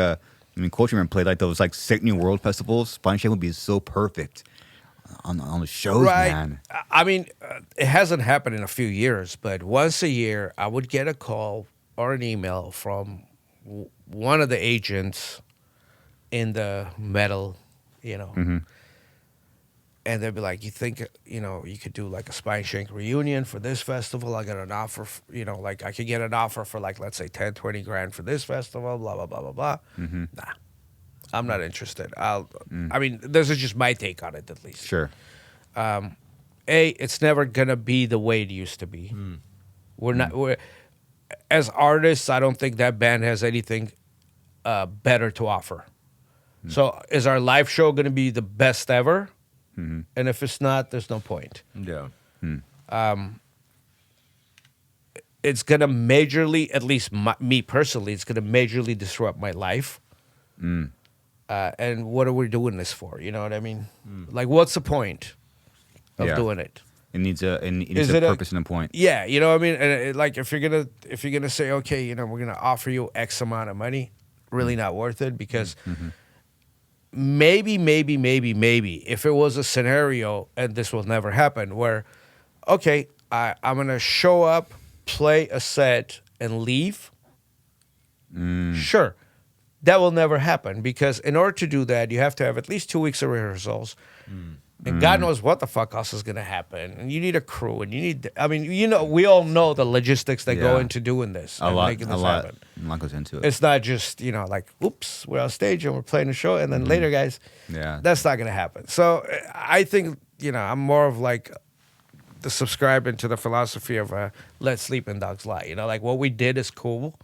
Culture played like those like Sick New World festivals. SpineShank would be so perfect on the shows, man. I mean, it hasn't happened in a few years, but once a year, I would get a call or an email from one of the agents in the metal, you know. Mm-hmm. And they'd be like, you think, you know, you could do like a SpineShank reunion for this festival? I got an offer, like I could get an offer for like, let's say 10, 20 grand for this festival, blah, blah, blah, blah, blah. Mm-hmm. Nah, I'm not interested. I mean, this is just my take on it, at least. Sure. It's never going to be the way it used to be. We're as artists, I don't think that band has anything better to offer. So is our live show going to be the best ever? Mm-hmm. And if it's not, there's no point. Yeah. It's going to majorly, at least me personally, it's going to majorly disrupt my life. And what are we doing this for? You know what I mean? Like, what's the point of Yeah. doing it? It needs a Is a it a- purpose and a point. Yeah, you know what I mean? And like, if you're gonna say, okay, you know, we're gonna offer you X amount of money, really not worth it, because maybe, if it was a scenario, and this will never happen, where, okay, I'm gonna show up, play a set, and leave. Sure, that will never happen, because in order to do that, you have to have at least 2 weeks of rehearsals. And God knows what the fuck else is going to happen. And you need a crew, and you need, I mean, you know, we all know the logistics that go Yeah. into doing this A and lot making this happen. goes into it. It's not just, you know, like, oops, we're on stage and we're playing a show, and then later, guys, Yeah. that's not going to happen. So I think, you know, I'm more of like the subscribing to the philosophy of let sleeping dogs lie. You know, like what we did is cool.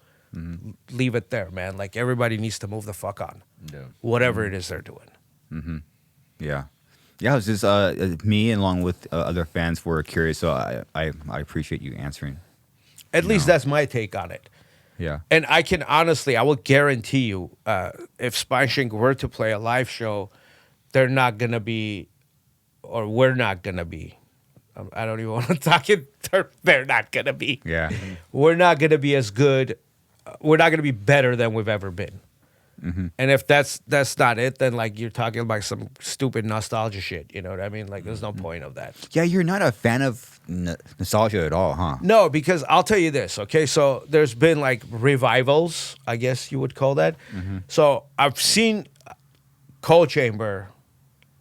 Leave it there, man. Like everybody needs to move the fuck on. Yeah. Whatever it is they're doing. Yeah. Yeah, it was just me and along with other fans were curious, so I appreciate you answering. At least that's my take on it. Yeah. And I can honestly, I will guarantee you, if SpineShank were to play a live show, they're not going to be or we're not gonna be. I don't even want to talk in terms. They're not gonna be. Yeah. We're not gonna be as good. We're not gonna be better than we've ever been. And if that's not it, then like you're talking about some stupid nostalgia shit. You know what I mean? Like there's no point of that. Yeah, you're not a fan of nostalgia at all, huh? No, because I'll tell you this. Okay, so there's been like revivals, I guess you would call that. So I've seen Cold Chamber,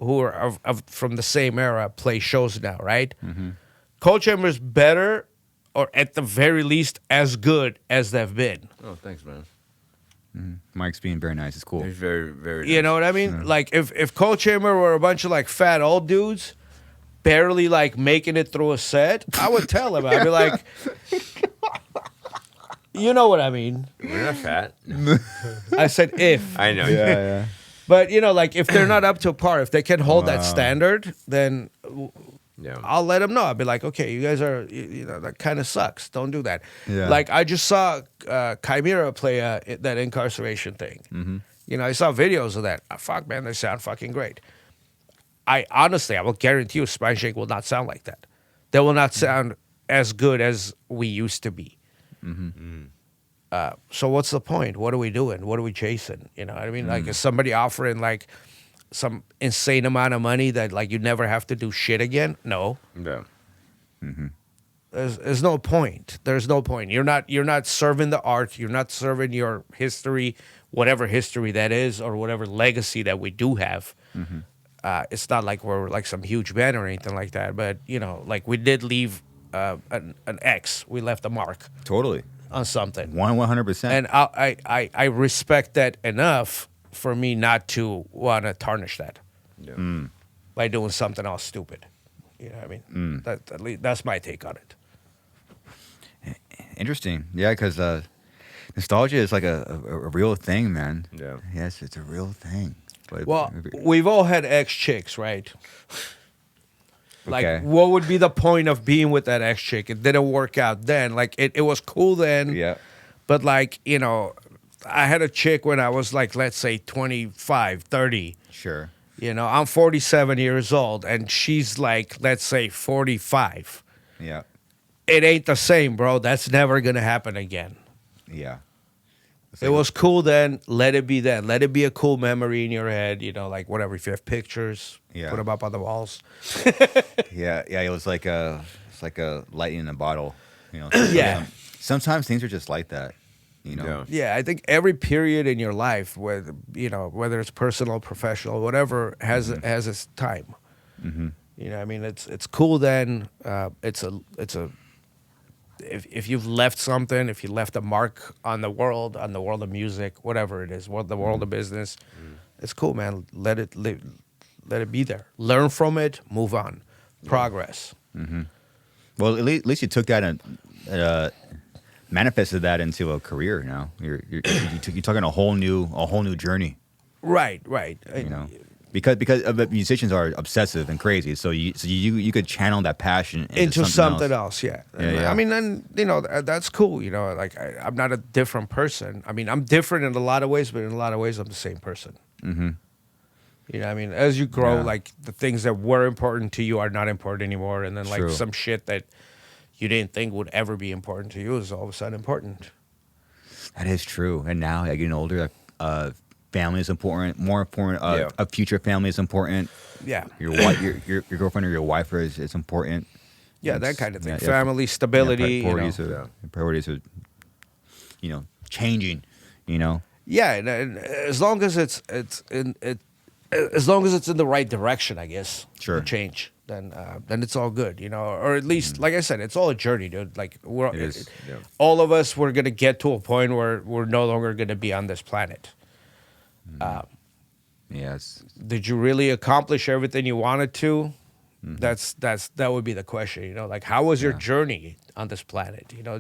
who are from the same era, play shows now, right? Cold Chamber's better, or at the very least, as good as they've been. Oh, thanks, man. Mike's being very nice. It's cool. He's very, very nice. You know what I mean? Like if Cold Chamber were a bunch of like fat old dudes, barely like making it through a set, I would tell him. I'd be like, you know what I mean? We're not fat. I said if. I know. Yeah. But you know, like if they're not up to par, if they can hold that standard, then Yeah. I'll let them know. I'll be like, okay, you guys are, you know, that kind of sucks. Don't do that. Yeah. Like I just saw Chimera play that incarceration thing. You know, I saw videos of that. Fuck, man, they sound fucking great. I will guarantee you, SpineShank will not sound like that. They will not sound as good as we used to be. So what's the point? What are we doing? What are we chasing? You know what I mean? Like, is somebody offering like some insane amount of money that like you never have to do shit again? No. Yeah. There's no point. There's no point. You're not serving the art. You're not serving your history, whatever history that is, or whatever legacy that we do have. It's not like we're like some huge band or anything like that. But you know, like we did leave an X. We left a mark Totally. on something. 100%. And I respect that enough for me not to want to tarnish that Yeah. by doing something else stupid. You know what I mean? At least that's my take on it. Interesting. Yeah, because nostalgia is like a real thing, man. Yeah. Yes, it's a real thing. But Well, we've all had ex-chicks, right? Like, Okay. what would be the point of being with that ex-chick? It didn't work out then. Like, it was cool then. Yeah. But, like, you know, I had a chick when I was, like, let's say 25, 30. Sure. You know, I'm 47 years old, and she's, like, let's say 45. Yeah. It ain't the same, bro. That's never going to happen again. Yeah. It was cool then. Let it be then. Let it be a cool memory in your head. You know, like whatever. If you have pictures, Yeah. put them up on the walls. Yeah. It was like a lightning in a bottle. You know. Yeah. Sometimes things are just like that. You know. Yeah. Yeah, I think every period in your life, whether you know whether it's personal, professional, whatever, has its time. You know, I mean, it's cool then. It's a if you've left something, if you left a mark on the world of music, whatever it is, the world of business, it's cool, man. Let it be there. Learn from it. Move on. Progress. Well, at least you took that and manifested that into a career. Now you're taking a whole new journey. Right. You know, because musicians are obsessive and crazy, so you could channel that passion into something else. Yeah. Yeah. I mean, and you know that's cool. You know, like I'm not a different person. I mean, I'm different in a lot of ways, but in a lot of ways, I'm the same person. You know, I mean, as you grow, Yeah. like the things that were important to you are not important anymore, and then like True. some shit that you didn't think would ever be important to you is all of a sudden important. That is true. And now, like, getting older, family is important. More important, a future family is important. Yeah. Your wife, your girlfriend or your wife is important. Yeah, It's- that kind of thing. yeah, Family, stability. priorities, you know. priorities are, changing. You know. Yeah, and as long as it's in the right direction, I guess. Sure. The change, then it's all good, you know. Or at least, like I said, it's all a journey, dude. Like It is. Yeah. all of us, we're gonna get to a point where we're no longer gonna be on this planet. Yes. Did you really accomplish everything you wanted to? That would be the question, you know. Like, how was your journey on this planet? You know,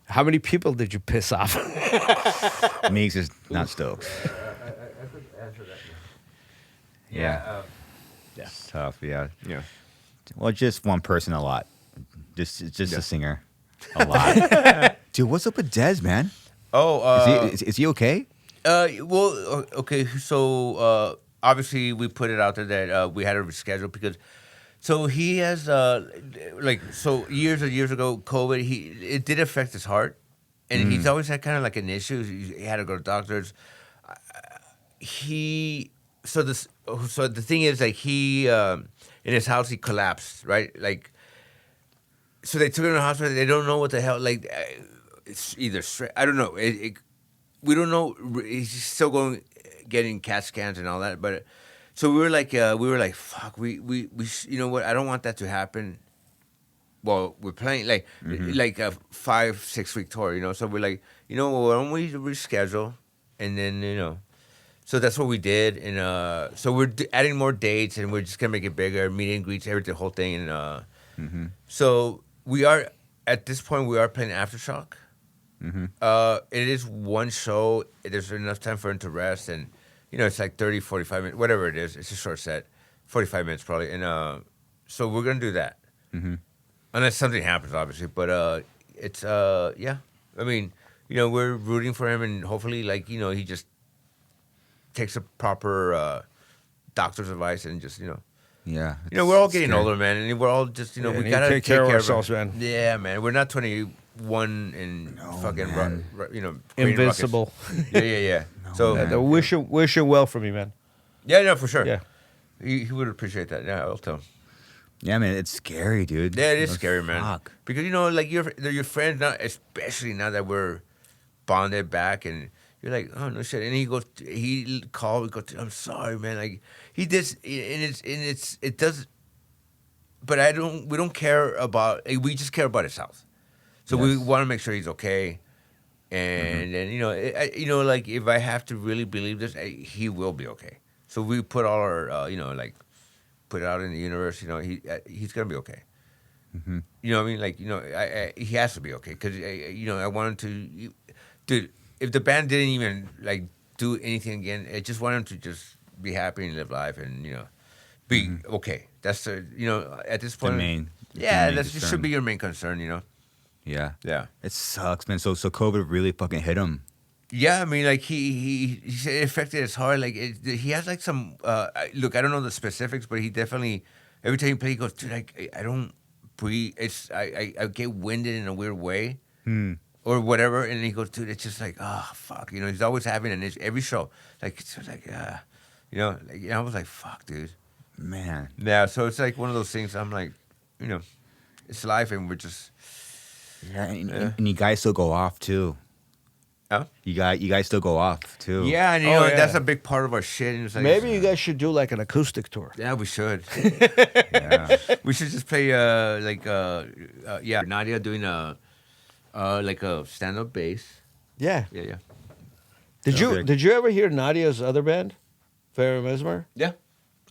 how many people did you piss off? Meegs is not stoked. I could answer that. Yeah. Yeah. It's tough. Yeah. Yeah. Well, just one person a lot. Just a singer. A lot. Dude, what's up with Dez, man? Oh, Is he okay? well, okay. So obviously we put it out there that we had to reschedule because. So he has years and years ago, COVID. It did affect his heart, and he's always had kind of like an issue. He had to go to doctors. So the thing is like he in his house he collapsed, right? Like, so they took him to the hospital. They don't know what the hell. Like, it's either straight. I don't know. We don't know. He's still getting CAT scans and all that, but. So we were like, fuck, we you know what? I don't want that to happen. Well, we're playing like a 5-6 week tour, you know. So we're like, you know, why don't we reschedule, and then so that's what we did, and so we're adding more dates, and we're just gonna make it bigger, meet and greets, everything, the whole thing, and so we are at this point we are playing Aftershock. It is one show. There's enough time for him to rest and. It's like 30, 45 minutes, whatever it is. It's a short set, 45 minutes probably. And so we're going to do that. Unless something happens, obviously. But it's, yeah. I mean, we're rooting for him and hopefully, like, he just takes a proper doctor's advice and just, Yeah. we're all getting older, man. And we're all just, we got to take care of ourselves, man. Yeah, man. We're not 21 and fucking, invincible. Yeah. So wish him well for me, man. Yeah, no, for sure. Yeah, he would appreciate that. Yeah, I'll tell him. Yeah, man, it's scary, dude. Yeah, it is scary, man. Fuck. Because like they're your friends now, especially now that we're bonded back, and you're like, oh no shit. And he called, we go, I'm sorry, man. Like he did, and it does. But we don't care about. We just care about his health. So we want to make sure he's okay. And then like if I have to really believe this, he will be okay. So we put all our put it out in the universe. He's gonna be okay. You know what I mean? Like he has to be okay because I want him to. Dude, if the band didn't even like do anything again, I just want him to just be happy and live life and be okay. That's at this point. That should be your main concern. Yeah. Yeah. It sucks, man. So COVID really fucking hit him. Yeah, I mean, like he said it affected his heart. Like he has like some. Look, I don't know the specifics, but he definitely every time he plays, he goes, dude, I don't breathe. It's I get winded in a weird way, or whatever. And he goes, dude, it's just like, oh fuck, he's always having an issue every show. Like it's just like, I was like, fuck, dude, man. Yeah, so it's like one of those things. I'm like, it's life, and we're just. Yeah, and you guys still go off too. Huh? You guys still go off too. Yeah, and that's a big part of our shit. And it's like, maybe you guys should do like an acoustic tour. Yeah, we should. Yeah. We should just play Nadia doing like a stand-up bass. Yeah. Yeah. Did you ever hear Nadia's other band, Farrah Mesmer? Yeah,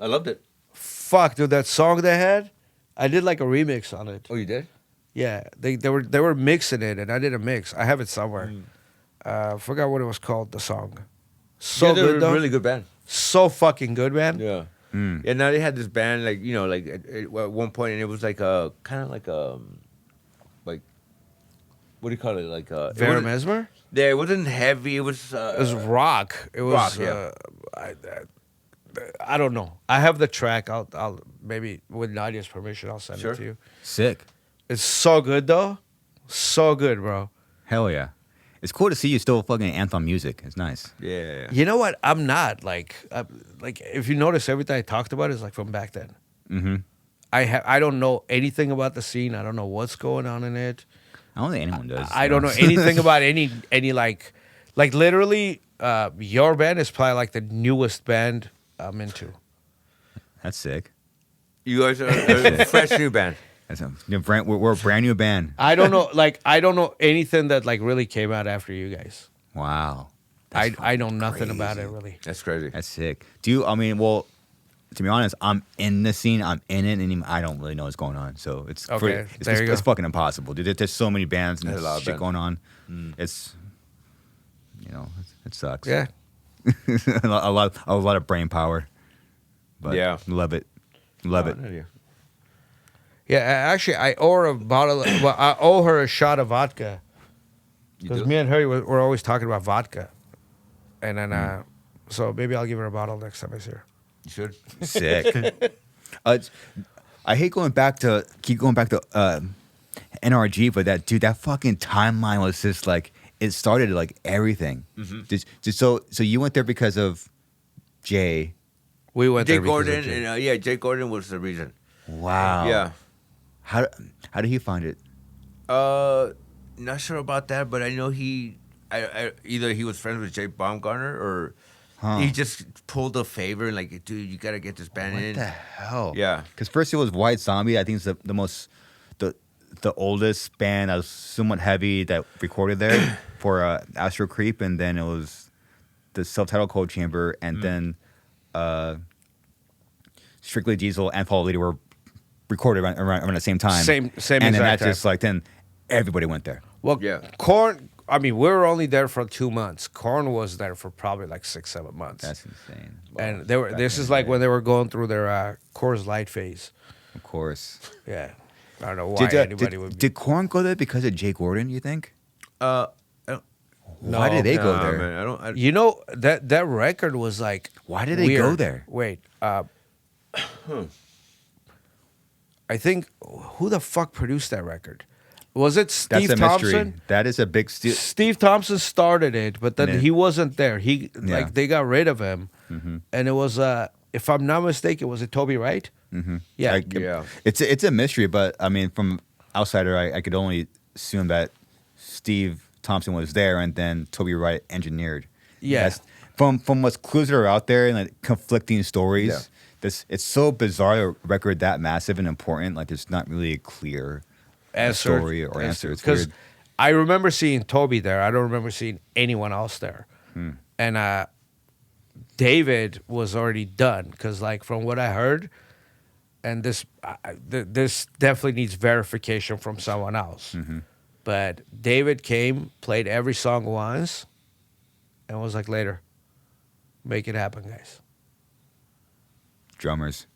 I loved it. Fuck, dude, that song they had, I did like a remix on it. Oh, you did? Yeah, they were mixing it, and I did a mix. I have it somewhere. Forgot what it was called. The song. So they're good, though. a really good band. So fucking good, man. Yeah. Yeah. Now they had this band, like like at one point, and it was like a kind of like like what do you call it? Like Farrah Mesmer. Yeah, it wasn't heavy. It was rock. It was rock. Yeah. I don't know. I have the track. I'll maybe with Nadia's permission, I'll send it to you. Sick. It's so good though, so good, bro. Hell yeah. It's cool to see you still fucking anthem music. It's nice. Yeah. You know what? I'm not like if you notice, everything I talked about is like from back then. Mm-hmm. I don't know anything about the scene. I don't know what's going on in it. I don't think anyone does. I don't know anything about any like literally. Your band is probably like the newest band I'm into. That's sick. You guys are a fresh new band. We're a brand new band. I don't know, I don't know anything that like really came out after you guys. Wow. I know nothing about it really. That's crazy. That's sick. Well, to be honest, I'm in the scene. I'm in it, and I don't really know what's going on. So it's okay. It's fucking impossible, dude. There's so many bands and There's a lot of shit bands. going on. It's it sucks. Yeah. a lot of brain power. But Yeah. love it. Yeah, actually, I owe her a bottle. Well, I owe her a shot of vodka because me and her were always talking about vodka, and then so maybe I'll give her a bottle next time I see her. You should. Sick. I hate keep going back to NRG, but that fucking timeline was just like, it started like everything. So you went there because of Jay. We went Jay there because of Gordon, Jay. and Jay Gordon was the reason. Wow. Yeah. How did he find it? Not sure about that, but I know either he was friends with Jay Baumgartner or he just pulled a favor and like, dude, you gotta get this band in. What the hell? Yeah. Because first it was White Zombie. I think it's the oldest band that was somewhat heavy that recorded there for Astro Creep, and then it was the self-titled Cold Chamber, and then Strictly Diesel and Paul Leader were recorded around the same time. Same and then exact that's time. just like, then everybody went there. Well, Yeah. Korn. I mean, we were only there for 2 months. Korn was there for probably like 6-7 months. That's insane. And they were. This is like when they were going through their Coors Light phase. Of course. Yeah, I don't know why anybody would. Did Korn go there because of Jay Gordon, you think? I Why did they go Nah, there? man, I You know that record was like. Why did they go weird. there? Wait. I think who the fuck produced that record? Was it That's Steve a mystery. Thompson? That is a big steal. Steve Thompson started it, but then Yeah. he wasn't there. He Yeah. like they got rid of him, and it was if I'm not mistaken, was it Toby Wright? Mm-hmm. Yeah, Yeah. It's a mystery, but I mean, from outsider, I could only assume that Steve Thompson was there, and then Toby Wright engineered. Yeah. From what's clues that are out there and like conflicting stories. Yeah. It's so bizarre a record that massive and important. Like there's not really a clear story or answer. It's because weird. I remember seeing Toby there. I don't remember seeing anyone else there, and David was already done because, like, from what I heard, and this this definitely needs verification from someone else. But David came, played every song once, and was like, later, make it happen, guys. Drummers.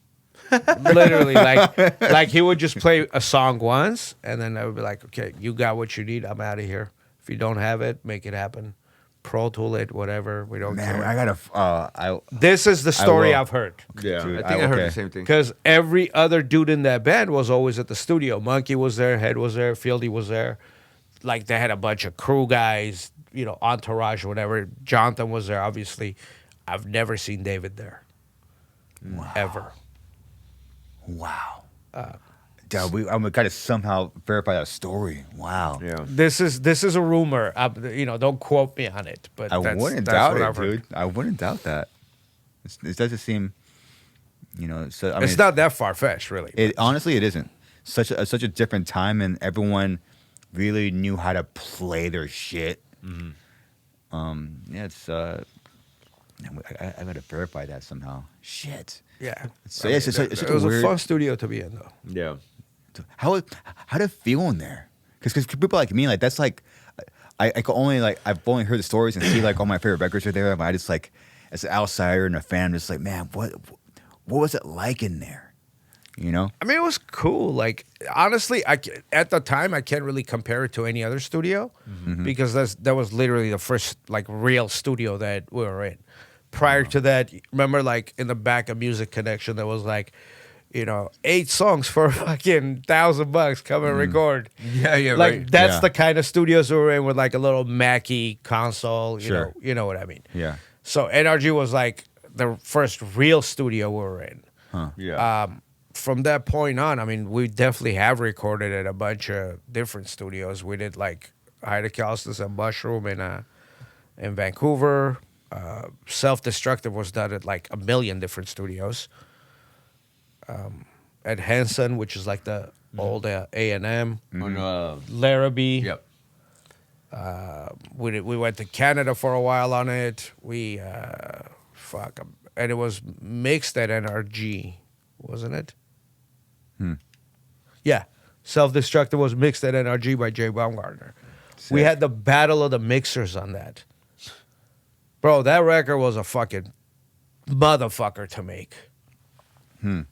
Literally, like he would just play a song once, and then I would be like, okay, you got what you need. I'm out of here. If you don't have it, make it happen. Pro Tool it, whatever. We don't Man, care. I gotta. This is the story will. I've heard. Yeah, Dude, I think I heard okay. the same thing. Because every other dude in that band was always at the studio. Monkey was there, Head was there, Fieldy was there. Like they had a bunch of crew guys, entourage or whatever. Jonathan was there, obviously. I've never seen David there. Ever. Wow. Dude, I'm gonna somehow verify that story. Wow. Yeah. This is a rumor. Don't quote me on it. But I that's, wouldn't that's doubt what it, I've heard. dude. I wouldn't doubt that. It doesn't seem, So, I mean, It's not that far fetched, really. honestly, it isn't. Such a different time, and everyone really knew how to play their shit. It's. I gotta verify that somehow. Shit. Yeah. So it's such It a was weird. a fun studio to be in, though. Yeah. How did it feel in there? Because people like me, like that's like, I can only like I've only heard the stories and see like all my favorite records are there. But I just like as an outsider and a fan, I'm just like, man, what was it like in there? I mean, it was cool. Like, honestly, at the time, I can't really compare it to any other studio because that was literally the first, like, real studio that we were in. Prior to that, remember, like, in the back of Music Connection, there was, like, 8 songs for fucking $1,000. Come and record. Yeah, Like, right. that's Yeah. the kind of studios we were in with, like, a little Mackie console. Sure. You know what I mean? Yeah. So, NRG was, like, the first real studio we were in. Yeah. From that point on, I mean, we definitely have recorded at a bunch of different studios. We did like Hydrocalcus and Mushroom in Vancouver. Self-Destructive was done at like a million different studios. At Hanson, which is like the old A&M. On Larrabee. yep. We went to Canada for a while on it. And it was mixed at NRG, wasn't it? Yeah. Self-Destructive was mixed at NRG by Jay Baumgartner. We had the battle of the mixers on that. Bro, that record was a fucking motherfucker to make. It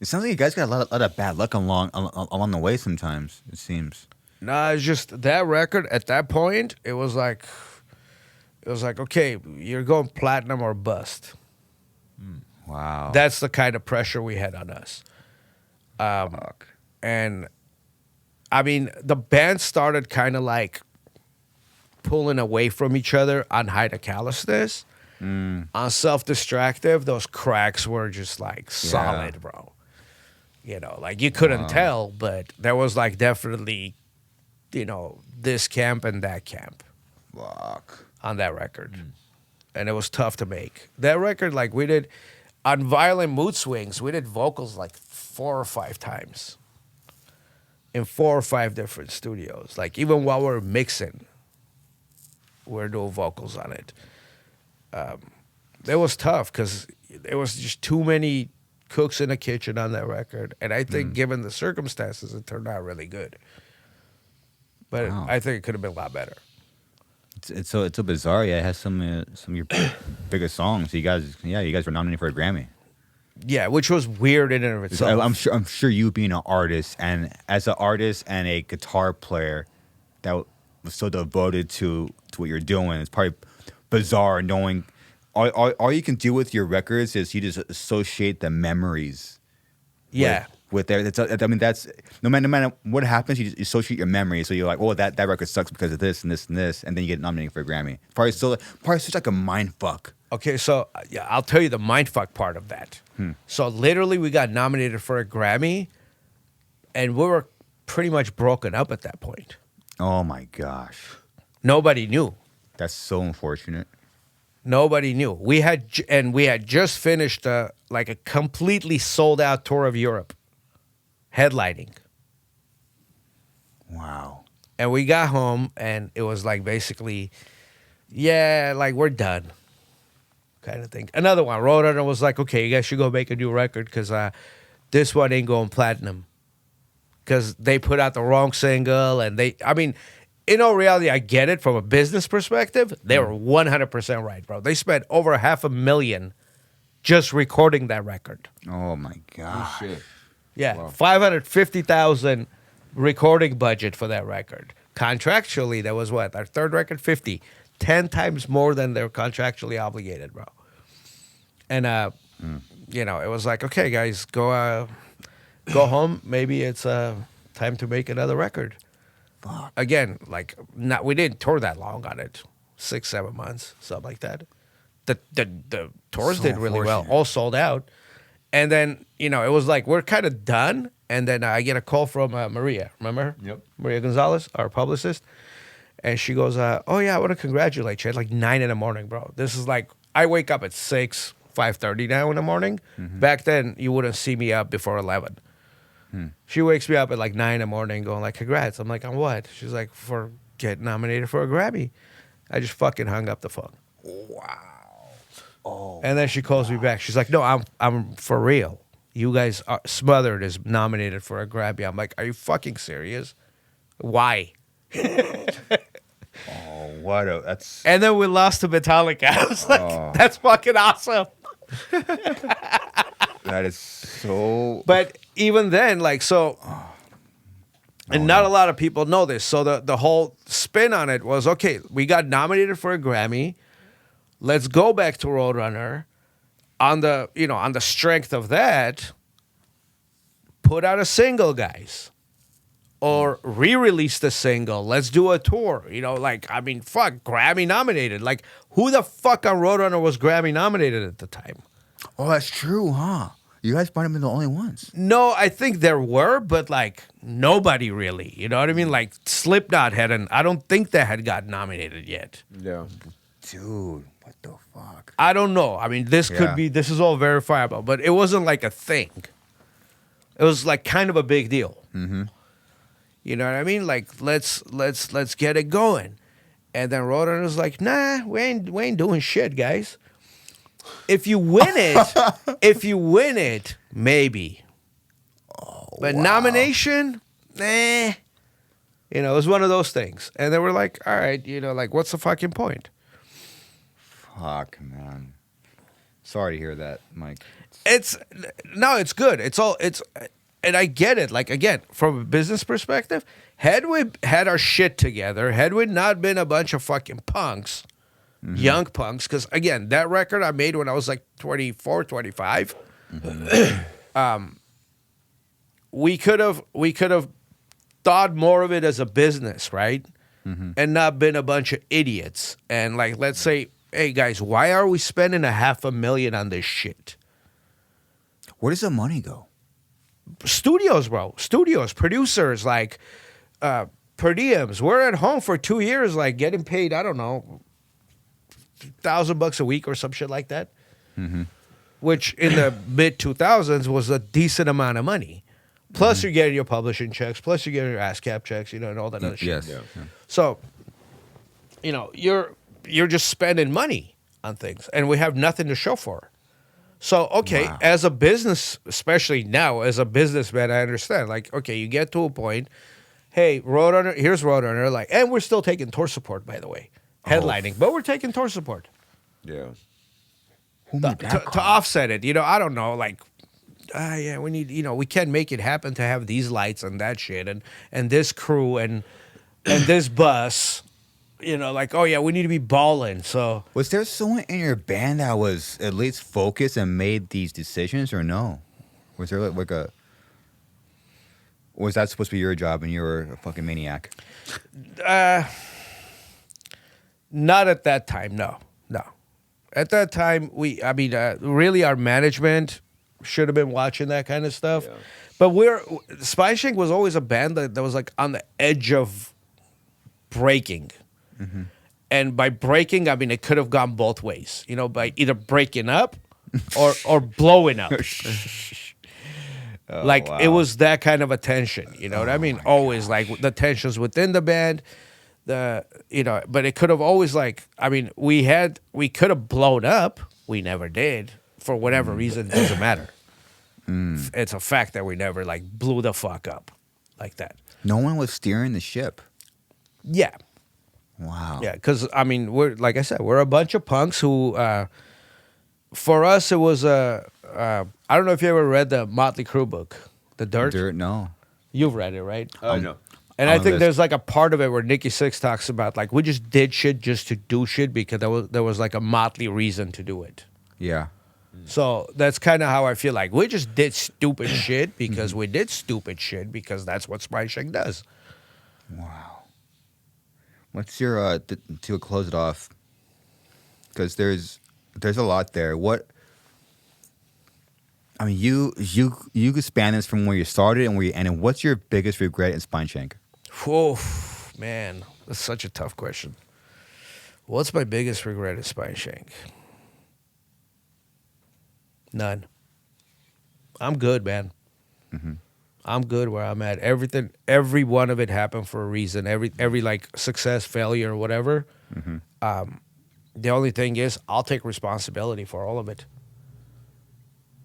sounds like you guys got a lot of bad luck along the way sometimes, it seems. Nah, it's just that record at that point, it was like, okay, you're going platinum or bust. Wow. That's the kind of pressure we had on us. Fuck. And I mean, the band started kind of like pulling away from each other on high to callousness. On self-destructive, those cracks were just like solid, bro. You know, like you couldn't tell, but there was like definitely, you know, this camp and that camp Fuck. on that record. And it was tough to make. That record, like we did on Violent Mood Swings, we did vocals like 4 or 5 times in 4 or 5 different studios. Like even while we're mixing, we're doing vocals on it. It was tough because there was just too many cooks in the kitchen on that record. And I think given the circumstances, it turned out really good. But Wow. I think it could have been a lot better. It's so bizarre. Yeah, it has some of your biggest songs. You guys were nominated for a Grammy. Yeah, which was weird in and of So itself. I'm sure you being an artist and as an artist and a guitar player that was so devoted to what you're doing, it's probably bizarre knowing all you can do with your records is you just associate the memories. Yeah. With there, I mean that's no matter what happens, you just associate your memories. So you're like, oh, that record sucks because of this and this and this, and then you get nominated for a Grammy. Probably such like a mind fuck. Okay, so yeah, I'll tell you the mindfuck part of that. So literally, we got nominated for a Grammy, and we were pretty much broken up at that point. Oh my gosh, Nobody knew. that's so unfortunate. Nobody knew. We had just finished like a completely sold out tour of Europe, headlining, Wow. and we got home, and it was like basically, yeah, like we're done, kind of thing. Another one, Roadrunner was like, okay, you guys should go make a new record because this one ain't going platinum because they put out the wrong single, and I mean. In all reality, I get it from a business perspective. They were 100% right, bro. They spent over $500,000 just recording that record. Oh my gosh. Shit. Yeah, Wow. $550,000 recording budget for that record. Contractually, that was what? Our third record, 50. 10 times more than they're contractually obligated, bro. And, you know, it was like, okay, guys, go home. Maybe it's time to make another record. Again, like we didn't tour that long on it, 6-7 months, something like that. The tours So did really well, unfortunate. all sold out. And then it was like we're kind of done. And then I get a call from Maria. Remember? Yep. Maria Gonzalez, our publicist, and she goes, "Oh yeah, I want to congratulate you." At like 9 in the morning, bro. This is like I wake up at 6, 5:30 now in the morning. Back then, you wouldn't see me up before 11. She wakes me up at like 9 in the morning going like, congrats. I'm like, on what? She's like, for getting nominated for a Grammy. I just fucking hung up the phone. Wow. Oh. And then she calls me back. She's like, no, I'm for real. You guys are, Smothered is nominated for a Grammy. I'm like, are you fucking serious? Why? Oh, that's And then we lost to Metallica. I was like, that's fucking awesome. that is so. But even then, like, so, and not a lot of people know this. So the whole spin on it was, okay, we got nominated for a Grammy. Let's go back to Roadrunner. On the strength of that, put out a single, guys. Or re-release the single. Let's do a tour. Fuck, Grammy nominated. Like, who the fuck on Roadrunner was Grammy nominated at the time? Oh, that's true, huh? You guys might have been the only ones. No, I think there were, but like nobody really. You know what I mean? Like Slipknot hadn't. I don't think they had gotten nominated yet. Yeah. Dude, what the fuck? I don't know. I mean, this Yeah. could be. This is all verifiable, but it wasn't like a thing. It was like kind of a big deal. Mm-hmm. You know what I mean? Like let's get it going, and then Roadrunner's like, nah, we ain't doing shit, guys. If you win it, maybe. But nomination, nah. It was one of those things. And they were like, all right, what's the fucking point? Fuck, man. Sorry to hear that, Mike. It's good. And I get it. Like, again, from a business perspective, had we had our shit together, had we not been a bunch of fucking punks, young punks. Because again, that record I made when I was like 24, 25. We could have thought more of it as a business, right? And not been a bunch of idiots. And like, let's say, hey guys, why are we spending $500,000 on this shit? Where does the money go? Studios, bro. Studios, producers, like per diems. We're at home for 2 years, like getting paid, I don't know, $1,000 a week or some shit like that. Which in the mid 2000s was a decent amount of money. Plus you're getting your publishing checks, plus you're getting your ASCAP checks, you know, and all that other shit. Yes. Yeah. Yeah. So, you know, you're just spending money on things, and we have nothing to show for it. So, okay, Wow. as a business, especially now, as a businessman, I understand. Like, okay, you get to a point, hey, Roadrunner, here's Roadrunner, like, and we're still taking tour support, by the way, headlining, but we're taking tour support Yeah. Who made that to call? offset it. You know, I don't know, like, yeah, we need, you know, we can't make it happen to have these lights and that shit and this crew and this bus. You know, like, oh yeah, we need to be balling. So Was there someone in your band that was at least focused and made these decisions, or no? Was there like a? Was that supposed to be your job and you were a fucking maniac? not at that time, no. At that time, really our management should have been watching that kind of stuff. Yeah. But SpineShank was always a band that was like on the edge of breaking. And by breaking, I mean, it could have gone both ways, you know, by either breaking up or blowing up. Like, it was that kind of a tension, you know what I mean? Always, like, the tensions within the band, you know, but it could have always, like, I mean, we could have blown up. We never did. For whatever reason, it doesn't matter. It's a fact that we never, like, blew the fuck up like that. No one was steering the ship. Yeah. Wow. Yeah, because I mean, we're like I said, we're a bunch of punks who, for us, it was I don't know if you ever read the Motley Crue book, The Dirt. Dirt, no. You've read it, right? No. And on I the think list. there's like a part of it where Nikki Sixx talks about like we just did shit just to do shit because there was like a motley reason to do it. Yeah. So that's kind of how I feel like we just did stupid shit because we did stupid shit because that's what SpineShank does. Wow. What's your to close it off? Because there's a lot there. What? I mean, you could span this from where you started and where you ended. What's your biggest regret in SpineShank? Whoa, man, that's such a tough question. What's my biggest regret at SpineShank? None. I'm good, man. I'm good where I'm at. Every one of it happened for a reason. Every like success, failure, or whatever. The only thing is, I'll take responsibility for all of it.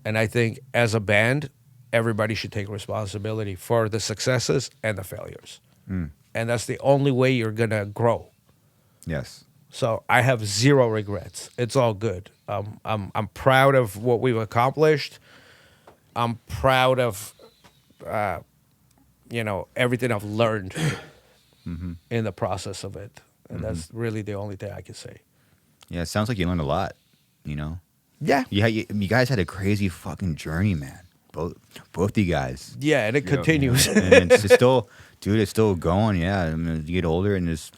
And I think as a band, everybody should take responsibility for the successes and the failures. And that's the only way you're gonna grow. Yes. So I have zero regrets. It's all good. I'm proud of what we've accomplished. I'm proud of, you know, everything I've learned in the process of it, and that's really the only thing I can say. Yeah, it sounds like you learned a lot. You know. Yeah. You guys had a crazy fucking journey, man. Both you guys. Yeah, and it continues. And it's still, dude, it's still going. Yeah, I mean, you get older, and there's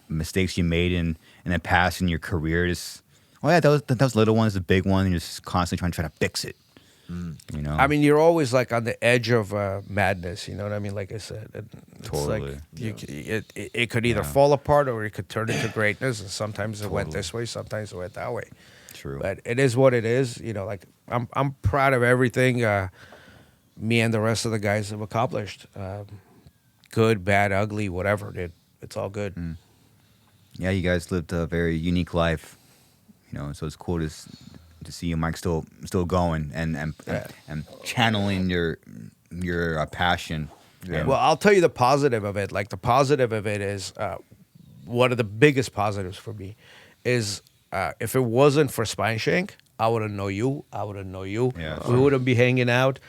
mistakes you made in the past in your career. Just, oh yeah, those little ones, the big one, and you're just constantly trying to fix it. You know. I mean, you're always like on the edge of madness. You know what I mean? Like I said, it's Totally. like it could either fall apart or it could turn into greatness. And sometimes it went this way, sometimes it went that way. True. But it is what it is. You know, like I'm proud of everything me and the rest of the guys have accomplished. Good, bad, ugly, whatever. It's all good. Yeah, you guys lived a very unique life. You know, so it's cool to see you, Mike, still going and channeling your passion. Yeah. Well, I'll tell you the positive of it. Like the positive of it is one of the biggest positives for me is if it wasn't for SpineShank, I wouldn't know you. I wouldn't know you. Yeah, We wouldn't be hanging out.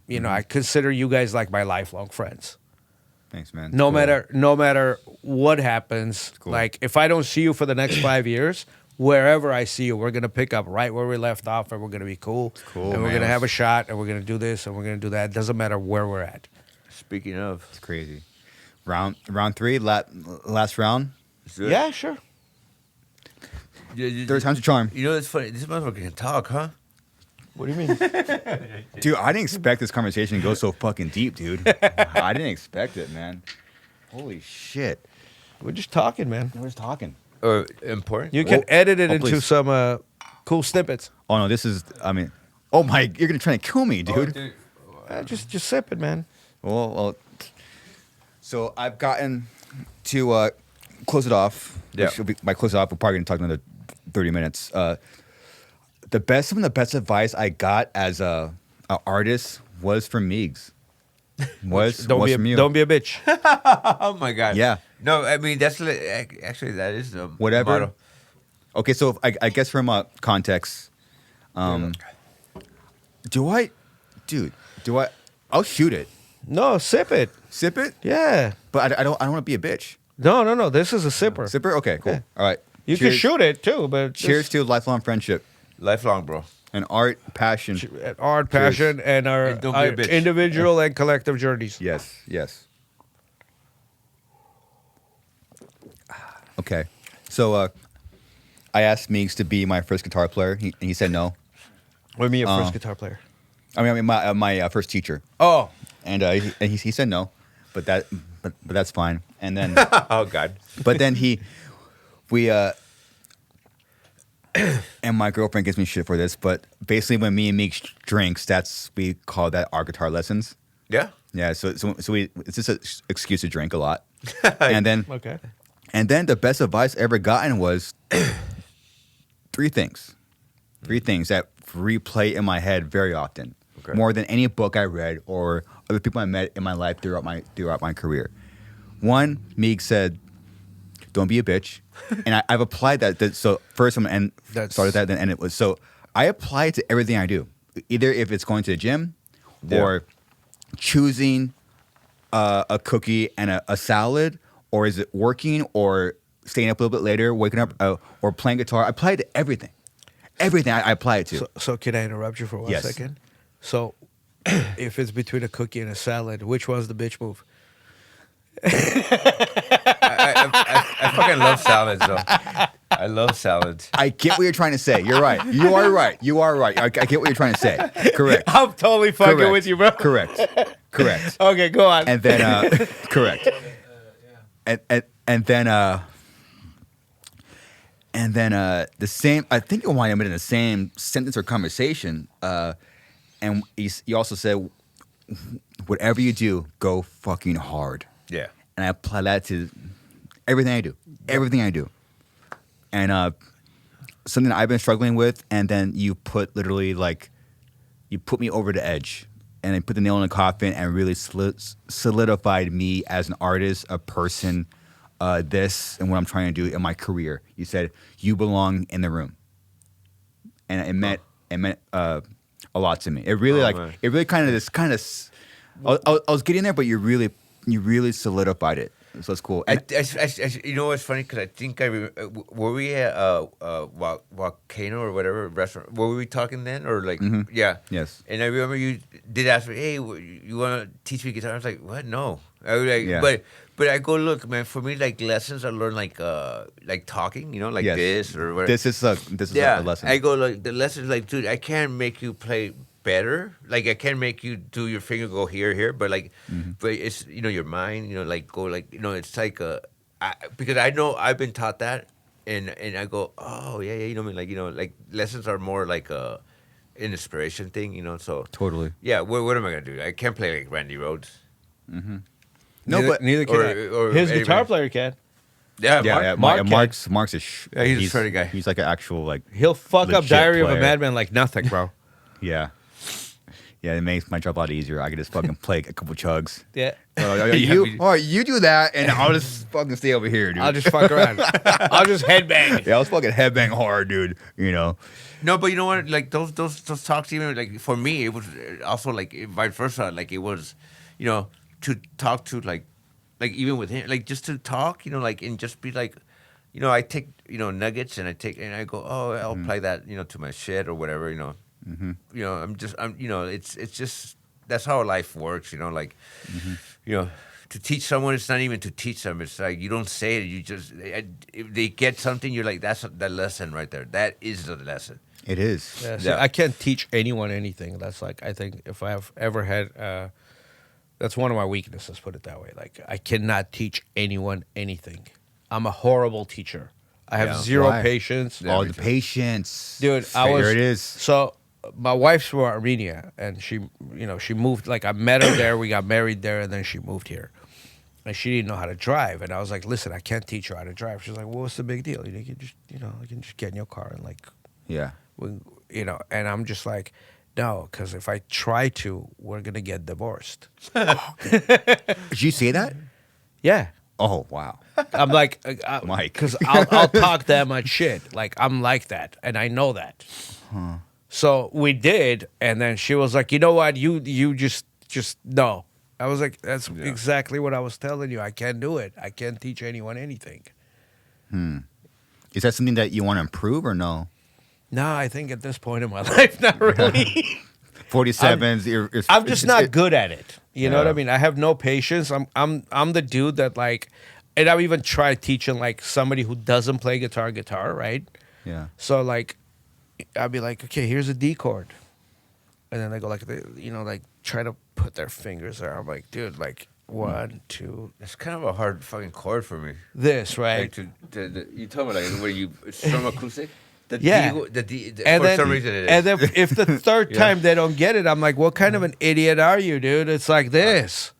You know, I consider you guys like my lifelong friends. Thanks, man. No Cool. matter what happens, Cool. like if I don't see you for the next 5 years, wherever I see you, we're gonna pick up right where we left off, and we're gonna be cool. Cool, and we're man. gonna have a shot, and we're gonna do this, and we're gonna do that. It doesn't matter where we're at. Speaking of, It's crazy. Round 3, last round. Yeah, sure. Third time's a charm. You know, it's funny. This motherfucker can talk, huh? What do you mean? Dude, I didn't expect this conversation to go so fucking deep, dude. I didn't expect it, man. Holy shit. We're just talking, man. We're just talking. Or important? You can edit it into please. some cool snippets. Oh, no, this is, I mean, oh my, you're going to try to kill me, dude. Just sip it, man. Well, so I've gotten to close it off. Yeah. Which will be, by close it off, we're probably going to talk another 30 minutes. Some of the best advice I got as a artist was from Meegs. Don't be a bitch. Oh my god. Yeah. No, I mean that's actually that is the Whatever. motto. Okay, so I guess from context, I'll shoot it. No, sip it. Sip it? Yeah. But I don't want to be a bitch. No. This is a sipper. Sipper? Okay, cool. Yeah. All right. You can shoot it too, but Cheers to lifelong friendship Lifelong, bro. and art, passion. art, passion, and our, And don't be a our bitch. individual and collective journeys. Yes. Okay. So I asked Meegs to be my first guitar player. He said no. What do you mean, your first guitar player? I mean my first teacher. Oh, And he said no, but that's fine. And then Oh god. but then we and my girlfriend gives me shit for this, but basically when me and Meek drinks, we call that our guitar lessons. Yeah. Yeah, so it's just an excuse to drink a lot. And then okay. the best advice I ever gotten was three things that replay in my head very often, Okay. more than any book I read or other people I met in my life throughout my career. One, Meek said, "Don't be a bitch," and I've applied that. So first I'm and started that, then and it was so I apply it to everything I do, either if it's going to the gym, or choosing a cookie and a salad, or is it working or staying up a little bit later, waking up or playing guitar. I apply it to everything. Everything I apply it to. So can I interrupt you for 1 Yes. second? So if it's between a cookie and a salad, which one's the bitch move? I fucking love salads though. I love salads. I get what you're trying to say. You're right. You are right. You are right. I get what you're trying to say. Correct. I'm totally fucking Correct. with you, bro. Correct. Okay, go on. And then correct. And then the same. I think you might have been in the same sentence or conversation. And you also said, whatever you do, go fucking hard. Yeah. And I apply that to everything I do. Everything I do. And something I've been struggling with, and then you put literally like, you put me over the edge, and then put the nail in the coffin, and really solidified me as an artist, a person, this, and what I'm trying to do in my career. You said you belong in the room, and it meant a lot to me. It really man. it really kind of I was getting there, but you really solidified it. So it's cool. And You know what's funny? Because I think were we at Volcano or whatever restaurant? Were we talking then or like yeah? Yes. And I remember you did ask me, "Hey, you want to teach me guitar?" I was like, "What? No." I was like, Yeah. but I go look, man. For me, like lessons, I learn like talking, like Yes. this or whatever. This is a lesson. I go like the lessons, like dude, I can't make you play better. Like I can't make you do your finger go here, but like, but it's your mind, like go like it's like because I know I've been taught that, and I go oh yeah I mean like lessons are more like an inspiration thing, so Totally. yeah. What am I gonna do? I can't play like Randy Rhoads. Neither can I. or His anybody. guitar player can. Yeah, Yeah, Mark. Mark's is Yeah, he's a pretty guy. He's like an actual like He'll fuck up legit Diary of a player. Madman like nothing, bro. Yeah. Yeah, it makes my job a lot easier. I can just fucking play a couple chugs. Yeah. You do that, and I'll just fucking stay over here, dude. I'll just fuck around. I'll just headbang. Yeah, I was fucking headbang hard, dude. No, but you know what? Like those talks, even like for me, it was also like vice versa. Like it was, to talk to like like even with him, like just to talk, like and just be like, I take nuggets and I go, oh, I'll apply that to my shit or whatever, I'm it's just that's how life works, like to teach someone, it's not even to teach them. It's like you don't say it. You just if they get something, you're like, that's the lesson right there. That is the lesson. It is. Yeah, see, I can't teach anyone anything. That's like, I think if I've ever had, that's one of my weaknesses, put it that way. Like, I cannot teach anyone anything. I'm a horrible teacher. I have zero Why? patience. Oh, the patience. Dude, Here it is. So, my wife's from Armenia, and she moved, like, I met her there, we got married there, and then she moved here. And she didn't know how to drive. And I was like, listen, I can't teach her how to drive. She was like, well, what's the big deal? You can just get in your car and, like, Yeah. and I'm just like, no, because if I try to, we're going to get divorced. Did you say that? Yeah. Oh, wow. I'm like, Mike. because I'll talk that much shit. Like, I'm like that, and I know that. So we did, and then she was like, you know what? You just no. I was like, that's exactly what I was telling you. I can't do it. I can't teach anyone anything. Is that something that you want to improve or no? No, I think at this point in my life, not really. 47s. I'm just not good at it. You know what I mean? I have no patience. I'm the dude that, like, and I've even tried teaching, like, somebody who doesn't play guitar, right? Yeah. So, like, I'd be like, okay, here's a D chord. And then they go, like, like, try to put their fingers there. I'm like, dude, like, 1, 2. It's kind of a hard fucking chord for me. This, right? Like you told me, like, where you strum acoustic? The D, and for then, some reason it is. And then if the third time they don't get it, I'm like, what kind of an idiot are you, dude? It's like this.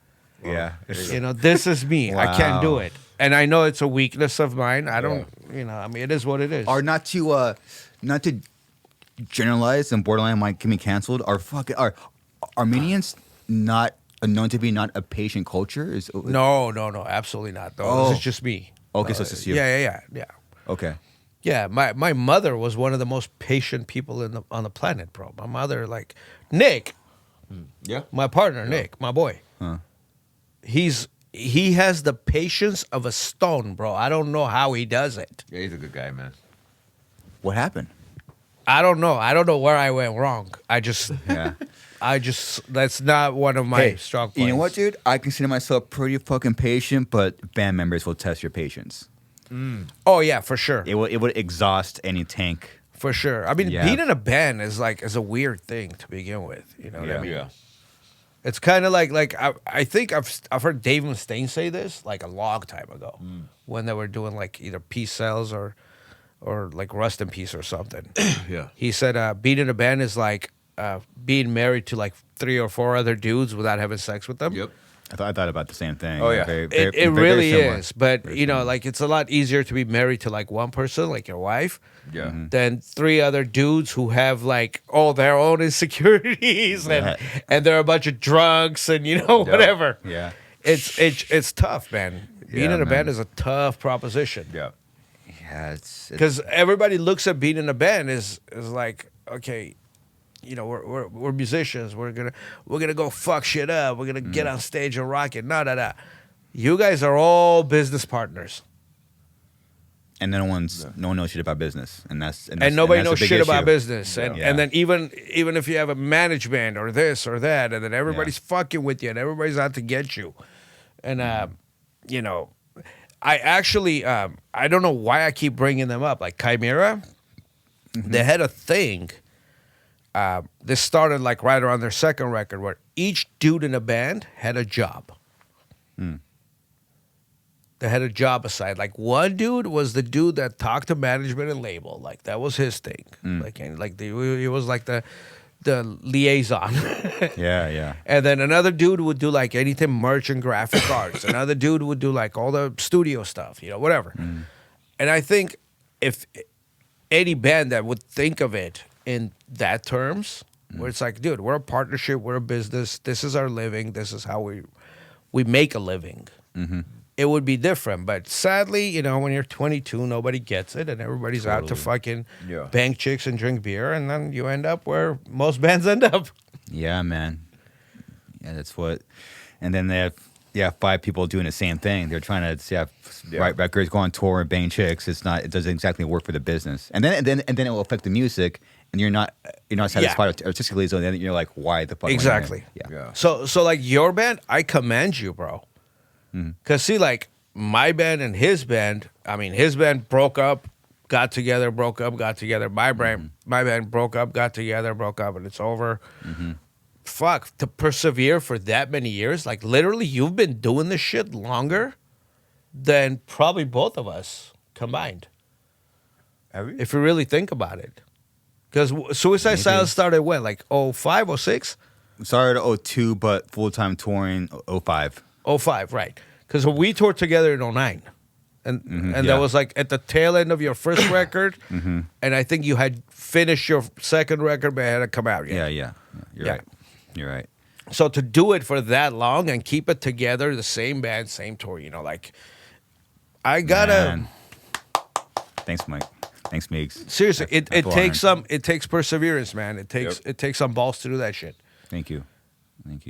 Yeah. This is me. I can't do it. And I know it's a weakness of mine. I don't, I mean, it is what it is. Or not to generalize and borderline might get me canceled. Are Armenians not known to be not a patient culture? No, absolutely not. Though. Oh. This is just me. Okay, so it's just you. Yeah. Okay. Yeah, my mother was one of the most patient people on the planet, bro. My mother, like, Nick, my partner, Nick, my boy. Huh. He has the patience of a stone, bro. I don't know how he does it. Yeah, he's a good guy, man. What happened? I don't know. I don't know where I went wrong. That's not one of my strong points. You know what, dude? I consider myself pretty fucking patient, but band members will test your patience. Oh yeah, for sure. It would exhaust any tank. For sure. I mean, being in a band is a weird thing to begin with. You know what I mean? Yeah. It's kind of like I think I've heard Dave Mustaine say this like a long time ago when they were doing like either Peace Cells or like Rust in Peace or something. Yeah. He said being in a band is like being married to like 3 or 4 other dudes without having sex with them. Yep. I thought about the same thing. Oh, yeah. It really is. But, like it's a lot easier to be married to like one person, like your wife, than 3 other dudes who have like all their own insecurities and they're a bunch of drunks and, whatever. Yeah. It's tough, man. Being in a band is a tough proposition. Yeah. Yeah, it's Because everybody looks at being in a band is like, okay, we're musicians. We're gonna go fuck shit up. We're gonna get on stage and rock it. No. You guys are all business partners, and no one knows shit about business, and nobody that's knows a big shit issue. about business. And then even if you have a management or this or that, and then everybody's fucking with you, and everybody's out to get you, and I actually I don't know why I keep bringing them up. Like Chimera, they had a thing. This started like right around their second record where each dude in a band had a job. They had a job aside. Like one dude was the dude that talked to management and label. Like that was his thing. He was like the liaison. Yeah. And then another dude would do like anything merch and graphic arts. Another dude would do like all the studio stuff, whatever. And I think if any band that would think of it in that terms, where it's like, dude, we're a partnership, we're a business, this is our living, this is how we make a living. It would be different. But sadly, when you're 22, nobody gets it, and everybody's out to fucking bang chicks and drink beer, and then you end up where most bands end up. Yeah, man. Yeah, that's what. And then they have 5 people doing the same thing. They're trying to write records, go on tour, and bang chicks. It doesn't exactly work for the business, and then it will affect the music, and you're not satisfied artistically. So then you're like, why the fuck? Exactly. Yeah. So like your band, I commend you, bro. Cause see, like my band and his band. I mean, his band broke up, got together, broke up, got together. My band broke up, got together, broke up, and it's over. Fuck, to persevere for that many years, like literally, you've been doing this shit longer than probably both of us combined. If you really think about it, because Suicide Silence started when, like 05, 06? Started 02, but full time touring 05. 05, right? Because we toured together in 09. And that was like at the tail end of your first record, and I think you had finished your second record, but it hadn't come out yet. Yeah. You're right. So to do it for that long and keep it together, the same band, same tour, like I gotta. Man. Thanks, Mike. Thanks, Meegs. Seriously, it takes perseverance, man. It takes some balls to do that shit. Thank you,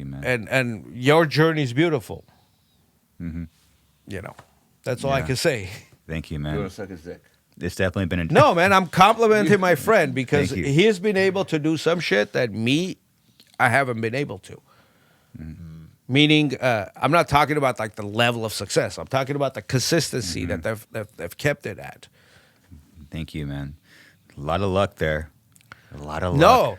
man. And your journey's beautiful. That's all I can say. Thank you, man. You want to suck his dick? It's definitely been a No, man, I'm complimenting my friend because Thank you. he has been able to do some shit that I haven't been able to. Meaning, I'm not talking about like the level of success. I'm talking about the consistency that they've kept it at. Thank you, man. A lot of luck there. A lot of luck. No,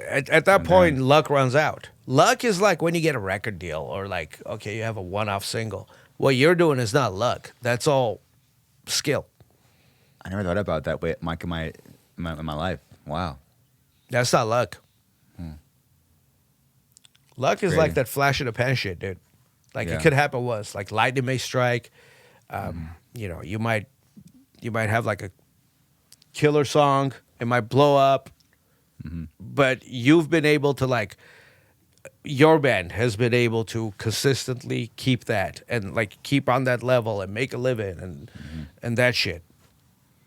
at that point, luck runs out. Luck is like when you get a record deal or like, okay, you have a one-off single. What you're doing is not luck. That's all skill. I never thought about that way, Mike, in my life. Wow. That's not luck. Luck is like that flash in the pan shit, dude. Like it could happen once. Like lightning may strike. You might have like a killer song. It might blow up. But you've been able to like, your band has been able to consistently keep that and like keep on that level and make a living and that shit.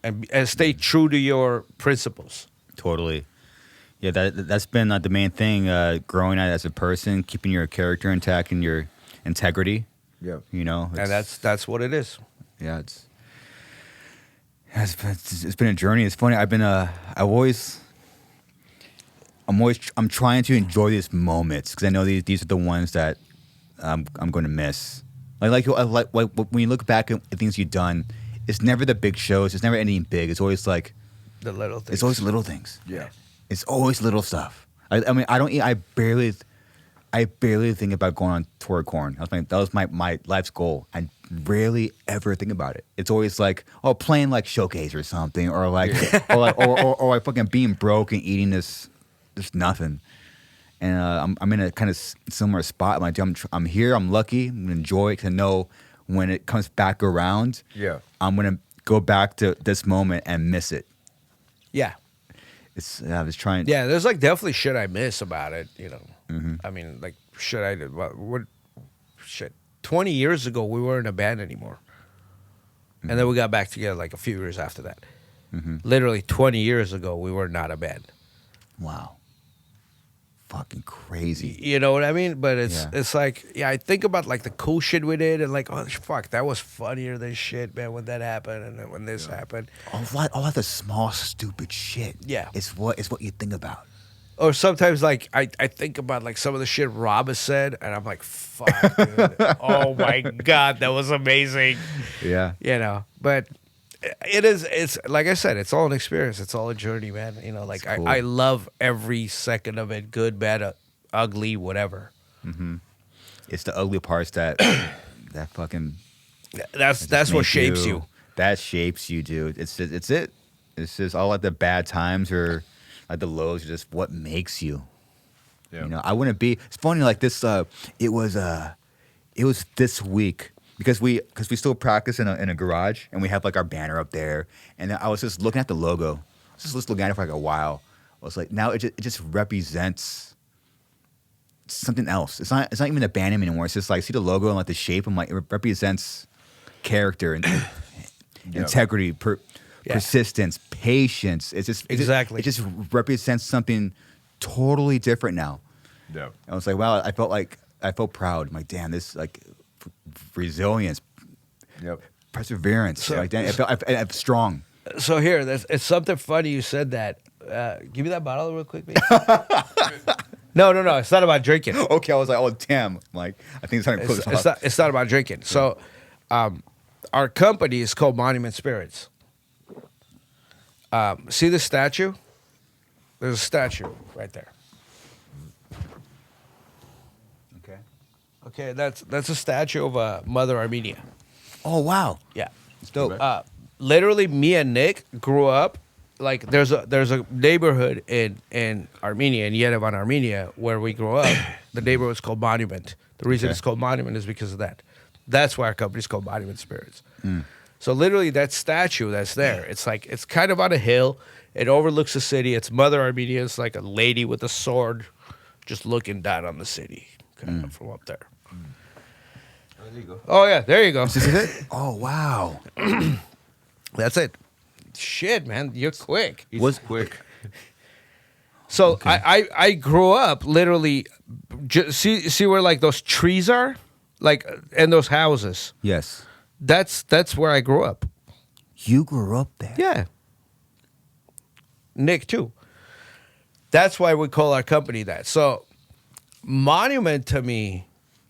And stay true to your principles. Totally. Yeah, that's been the main thing, growing as a person, keeping your character intact and your integrity. Yeah. And that's what it is. Yeah, it's been a journey. It's funny. I'm trying to enjoy these moments because I know these are the ones that I'm going to miss. Like when you look back at things you've done, it's never the big shows. It's never anything big. It's always like the little things. It's always little things. Yeah. It's always little stuff. I mean, I barely think about going on tour with Korn. That was my life's goal. I rarely ever think about it. It's always like, playing like Showcase or something, or like, or like fucking being broke and eating this nothing. And I'm in a kind of similar spot. I'm like, I'm here. I'm lucky. I'm gonna enjoy it to know when it comes back around. Yeah. I'm gonna go back to this moment and miss it. Yeah. I was trying. Yeah, there's like definitely shit I miss about it, I mean, like shit I did. What shit? 20 years ago, we weren't a band anymore, and then we got back together like a few years after that. Literally 20 years ago, we were not a band. Wow. Fucking crazy. You know what I mean? But it's like, I think about like the cool shit we did and like, oh fuck, that was funnier than shit, man, when that happened and then when this happened. All of the small stupid shit. Yeah. It's what you think about. Or sometimes like I think about like some of the shit Rob has said and I'm like, fuck, dude. Oh my God, that was amazing. Yeah. But it's like I said, it's all an experience. It's all a journey, man. Like cool. I love every second of it, good, bad, ugly, whatever. It's the ugly parts that fucking. That's what shapes you. That shapes you, dude. It's it. It's just all like the bad times or like the lows are just what makes you. Yeah. I wouldn't be. It's funny like this. It was this week. Because we still practice in a garage and we have like our banner up there, and I was just looking at the logo, just looking at it for like a while. I was like, now it just represents something else. It's not even a band name anymore. It's just like see the logo and like the shape. I'm like it represents character and integrity, persistence, patience. It just represents something totally different now. Yeah. I was like, wow. I felt proud. I'm like, damn, this like. resilience, Yep. perseverance. Like that. I'm strong. So here, it's something funny you said that. Give me that bottle real quick, baby. No. It's not about drinking. Okay, I was like, oh damn, like I think it's time to close off. It's not about drinking. So, our company is called Monument Spirits. See the statue? There's a statue right there. Okay. Okay, that's a statue of Mother Armenia. Oh wow, Yeah. it's dope. Literally, me and Nick grew up like there's a neighborhood in Armenia, in Yerevan, Armenia, where we grew up. The neighborhood was called Monument. The reason Okay. it's called Monument is because of that. That's why our company's called Monument Spirits. So literally, that statue that's there, it's kind of on a hill. It overlooks the city. It's Mother Armenia. It's like a lady with a sword, just looking down on the city, kind of from up there. Oh, there you go. Oh yeah, there you go. This is it. Oh wow. That's it. Shit, man, you're quick. He's quick. So I grew up literally. See where like those trees are, like and those houses. Yes. That's where I grew up. You grew up there. Yeah. Nick too. That's why we call our company that. So, Monument to me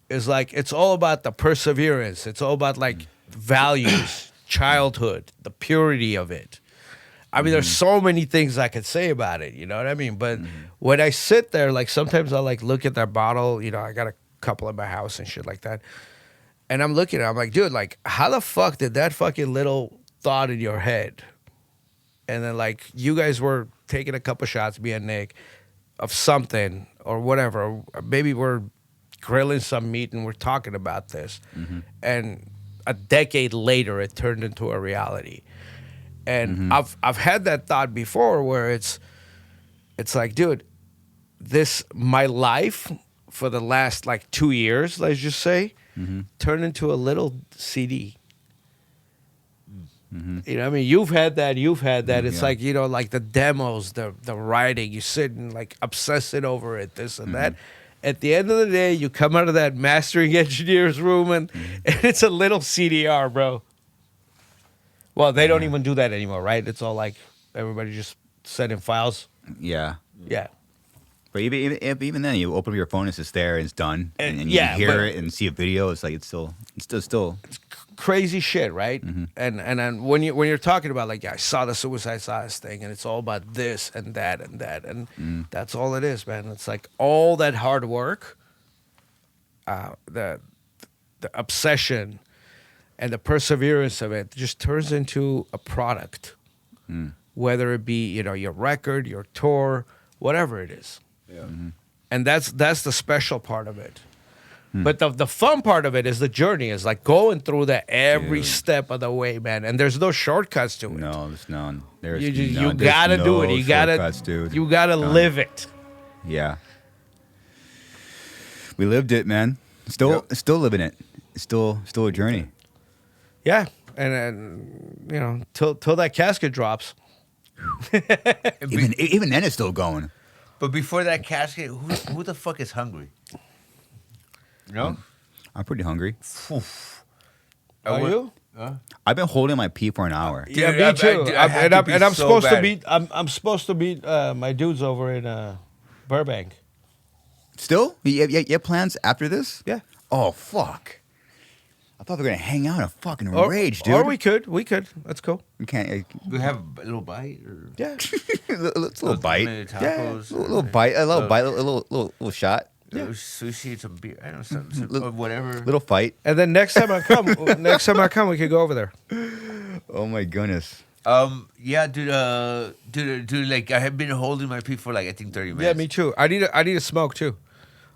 is like it's all about the perseverance. It's all about like values, childhood, the purity of it. I mean, there's so many things I could say about it. You know what I mean? But when I sit there, like sometimes I'll like look at that bottle. You know, I got a couple in my house and shit like that. And I'm looking at it, I'm like, dude, like, how the fuck did that fucking little thought in your head? And then, like, you guys were taking a couple shots, me and Nick, of something or whatever. Or maybe we're grilling some meat and we're talking about this. And a decade later, it turned into a reality. And I've had that thought before where it's like, dude, my life for the last, like, 2 years, let's just say, turned into a little CD. You know what I mean? You've had that. It's like, you know, like the demos, the writing, you sit and like obsessing over it, this and that. At the end of the day, you come out of that mastering engineer's room and it's a little CDR, bro. Well, they don't even do that anymore, right? It's all like everybody just sending files. Yeah. Yeah. But even then, you open up your phone, it's just there, and it's done, and you yeah, hear but- it and see a video. It's like it's still. Crazy shit, right? And then when you're talking about like, yeah, I saw the Suicide Size thing, and it's all about this and that and that, and that's all it is, man. It's like all that hard work, the obsession, and the perseverance of it just turns into a product, whether it be your record, your tour, whatever it is. Yeah. And that's the special part of it. But the fun part of it is the journey, is like going through that every step of the way, man. And there's no shortcuts to it. No, there's none. There's You gotta do it. You gotta live it. Yeah. We lived it, man. Still living it. It's still a journey. Yeah, and till that casket drops. Even then, it's still going. But before that casket, who the fuck is hungry? No? I'm pretty hungry. Are you? I've been holding my pee for an hour. Dude, Yeah, me too. I have to be I'm so supposed to bad. meet. I'm supposed to meet my dudes over in Burbank. Still? You have plans after this? Yeah. Oh fuck! I thought we were gonna hang out in a fucking Or, rage, dude. Or we could. That's cool. We can't. We have a little bite or Yeah. It's a little bite. tacos, A little bite. A little bite. A little shot. sushi, some beer, I don't know, some or whatever. Little fight. And then next time I come, we could go over there. Oh my goodness. Yeah, dude, like I have been holding my pee for like I think 30 minutes. Yeah, me too. I need a smoke too.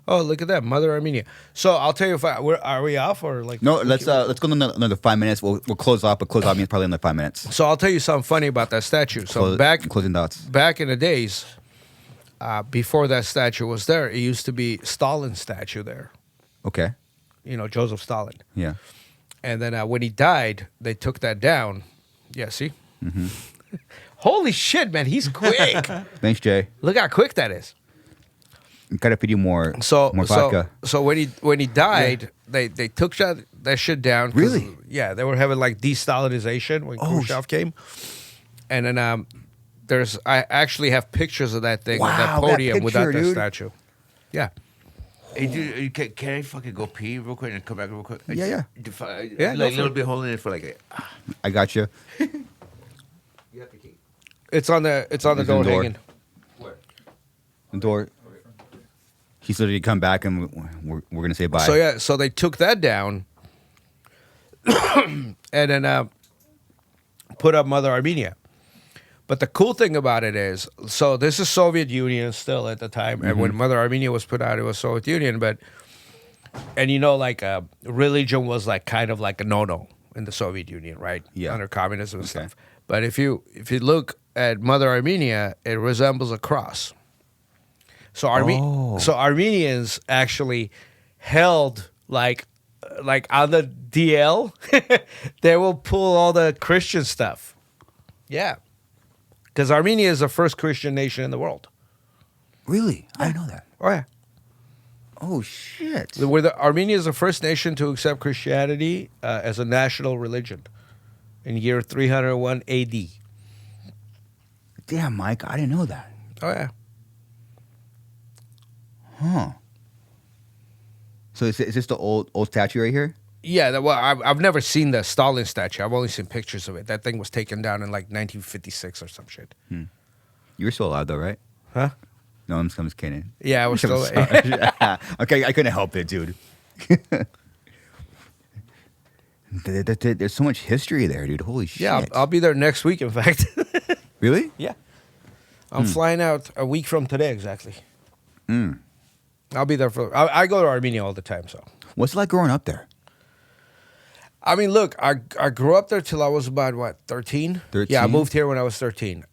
Oh, look at that, Mother Armenia. So I'll tell you if are we off or like? No, let's go another 5 minutes. We'll close off, but close off means probably another 5 minutes. So I'll tell you something funny about that statue. So closing thoughts. back in the days, before that statue was there, it used to be Stalin's statue there. Okay. Joseph Stalin. Yeah. And then when he died, they took that down. Yeah, see? Mm-hmm. Holy shit, man, he's quick. Thanks, Jay. Look how quick that is. Gotta feed you more So vodka. so when he died, they took that shit down. 'Cause, Really? Yeah, they were having like de-Stalinization when Khrushchev came, and then I actually have pictures of that thing, of Wow, that that podium without picture, the dude. statue. Yeah. Hey, dude, can I fucking go pee real quick and come back real quick? Yeah. Yeah, go Like for little it. bit holding it for like. I got you. You have the key. It's on the It's door in the door. hanging. Where? The door. He's literally come back and we're gonna say bye. So yeah, so they took that down, and then put up Mother Armenia. But the cool thing about it is, so this is Soviet Union still at the time, and when Mother Armenia was put out, it was Soviet Union. And like religion was like kind of like a no-no in the Soviet Union, right? Yeah. Under communism and Okay. stuff. But if you look at Mother Armenia, it resembles a cross. So so Armenians actually held like on the DL, they will pull all the Christian stuff. Yeah. Because Armenia is the first Christian nation in the world. Really? I didn't know that. Oh yeah. Oh shit. Armenia is the first nation to accept Christianity as a national religion in year 301 AD. Damn, Mike, I didn't know that. Oh yeah. Huh. So is this the old statue right here? Yeah, well, I've never seen the Stalin statue. I've only seen pictures of it. That thing was taken down in like 1956 or some shit. You're still alive though, right? Huh? No, I'm just kidding. Yeah, I was still. Okay, I couldn't help it, dude. There's so much history there, dude. Holy shit. Yeah, I'll be there next week. In fact. Really? Yeah. I'm flying out a week from today exactly. I'll be there I go to Armenia all the time, so. What's it like growing up there? I mean, look, I grew up there till I was about, 13? 13? Yeah, I moved here when I was 13.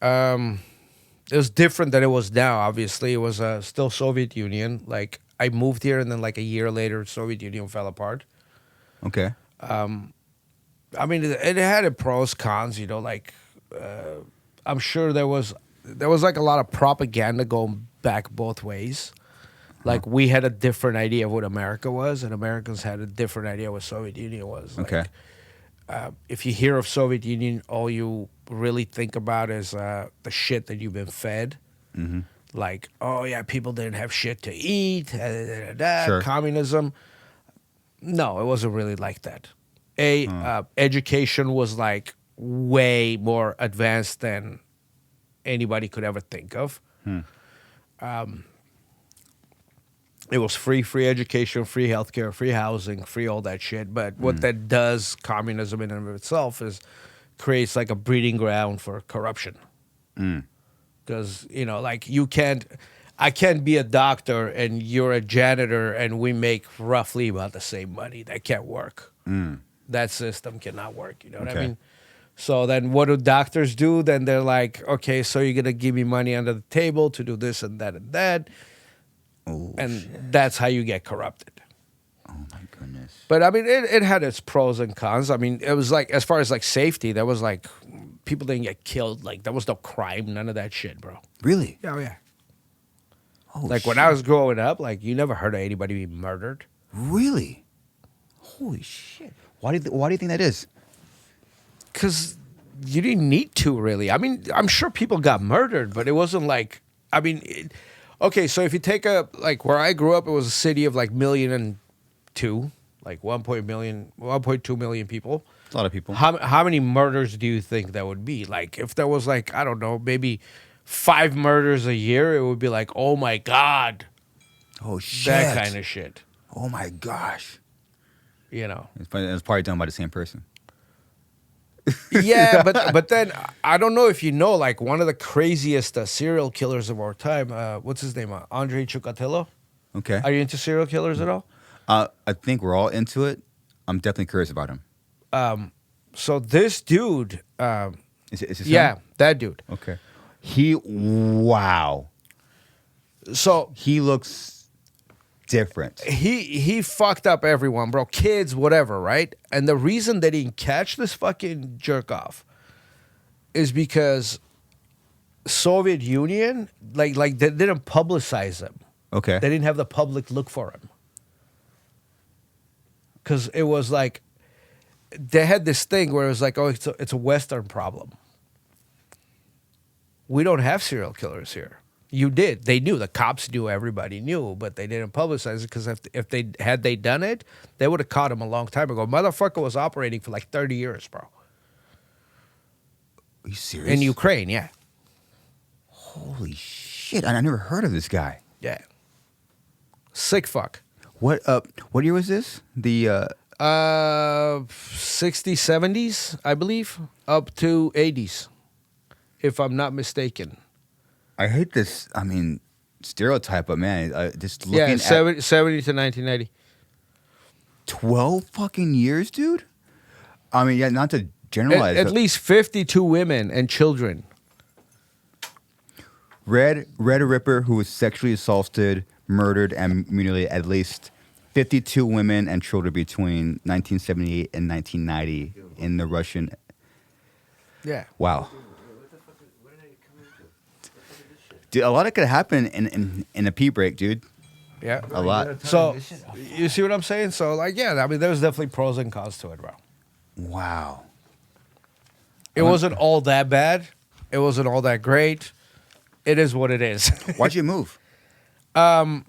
It was different than it was now, obviously. It was still Soviet Union. Like, I moved here, and then like a year later, Soviet Union fell apart. Okay. I mean, it had its pros, cons, like, I'm sure there was like a lot of propaganda going back both ways. Like, we had a different idea of what America was, and Americans had a different idea what Soviet Union was. Like, Okay. if you hear of Soviet Union, all you really think about is the shit that you've been fed. Like, oh, yeah, people didn't have shit to eat, Sure. communism. No, it wasn't really like that. Education was, like, way more advanced than anybody could ever think of. It was free education, free healthcare, free housing, free all that shit. But what that does, communism in and of itself, is creates like a breeding ground for corruption. Because, like I can't be a doctor and you're a janitor and we make roughly about the same money. That can't work. That system cannot work. You know what I Okay. mean? So then what do doctors do? Then they're like, okay, so you're going to give me money under the table to do this and that and that. Oh, And shit. that's how you get corrupted. Oh my goodness. But I mean, it had its pros and cons. I mean, it was like, as far as like safety, there was like, people didn't get killed. Like, there was no crime, none of that shit, bro. Really? Yeah, yeah. Oh, Like, when shit. I was growing up, like, you never heard of anybody being murdered. Really? Holy shit. Why do you think that is? Because you didn't need to, really. I mean, I'm sure people got murdered, but it wasn't like, I mean, okay, so if you take like, where I grew up, it was a city of like 1,000,002, like 1.2 million people. A lot of people. How many murders do you think that would be? Like, if there was like, I don't know, maybe 5 murders a year, it would be like, oh my God, Oh shit. that kind of shit, Oh my gosh. It's probably done by the same person. Yeah, but then I don't know if you know, like, one of the craziest serial killers of our time, what's his name? Andrei Chikatilo. Okay. Are you into serial killers at all? I think we're all into it. I'm definitely curious about him. So this dude, Is it yeah, that dude. Okay. Wow. So He looks different. he fucked up everyone, bro. Kids, whatever, right? And the reason they didn't catch this fucking jerk off is because Soviet Union, like they didn't publicize him. Okay. They didn't have the public look for him. Because it was like, they had this thing where it was like, oh, it's a Western problem. We don't have serial killers here. You did. They knew. The cops knew. Everybody knew, but they didn't publicize it because if they done it, they would have caught him a long time ago. Motherfucker was operating for like 30 years, bro. Are you serious? In Ukraine, yeah. Holy shit! I never heard of this guy. Yeah. Sick fuck. What year was this? The 60s, 70s, I believe, up to 80s, if I'm not mistaken. I hate this. I mean, stereotype, but man, just looking Yeah, at 70 to 1990. 12 fucking years, dude. I mean, yeah, not to generalize. At but least 52 women and children. Red Ripper, who was sexually assaulted, murdered, and mutilated at least 52 women and children between 1978 and 1990 in the Russian. Yeah. Wow. Dude, a lot could happen in a pee break, dude. Yeah. A lot. So, you see what I'm saying? So, like, yeah, I mean, there's definitely pros and cons to it, bro. Wow. It wasn't all that bad. It wasn't all that great. It is what it is. Why'd you move? I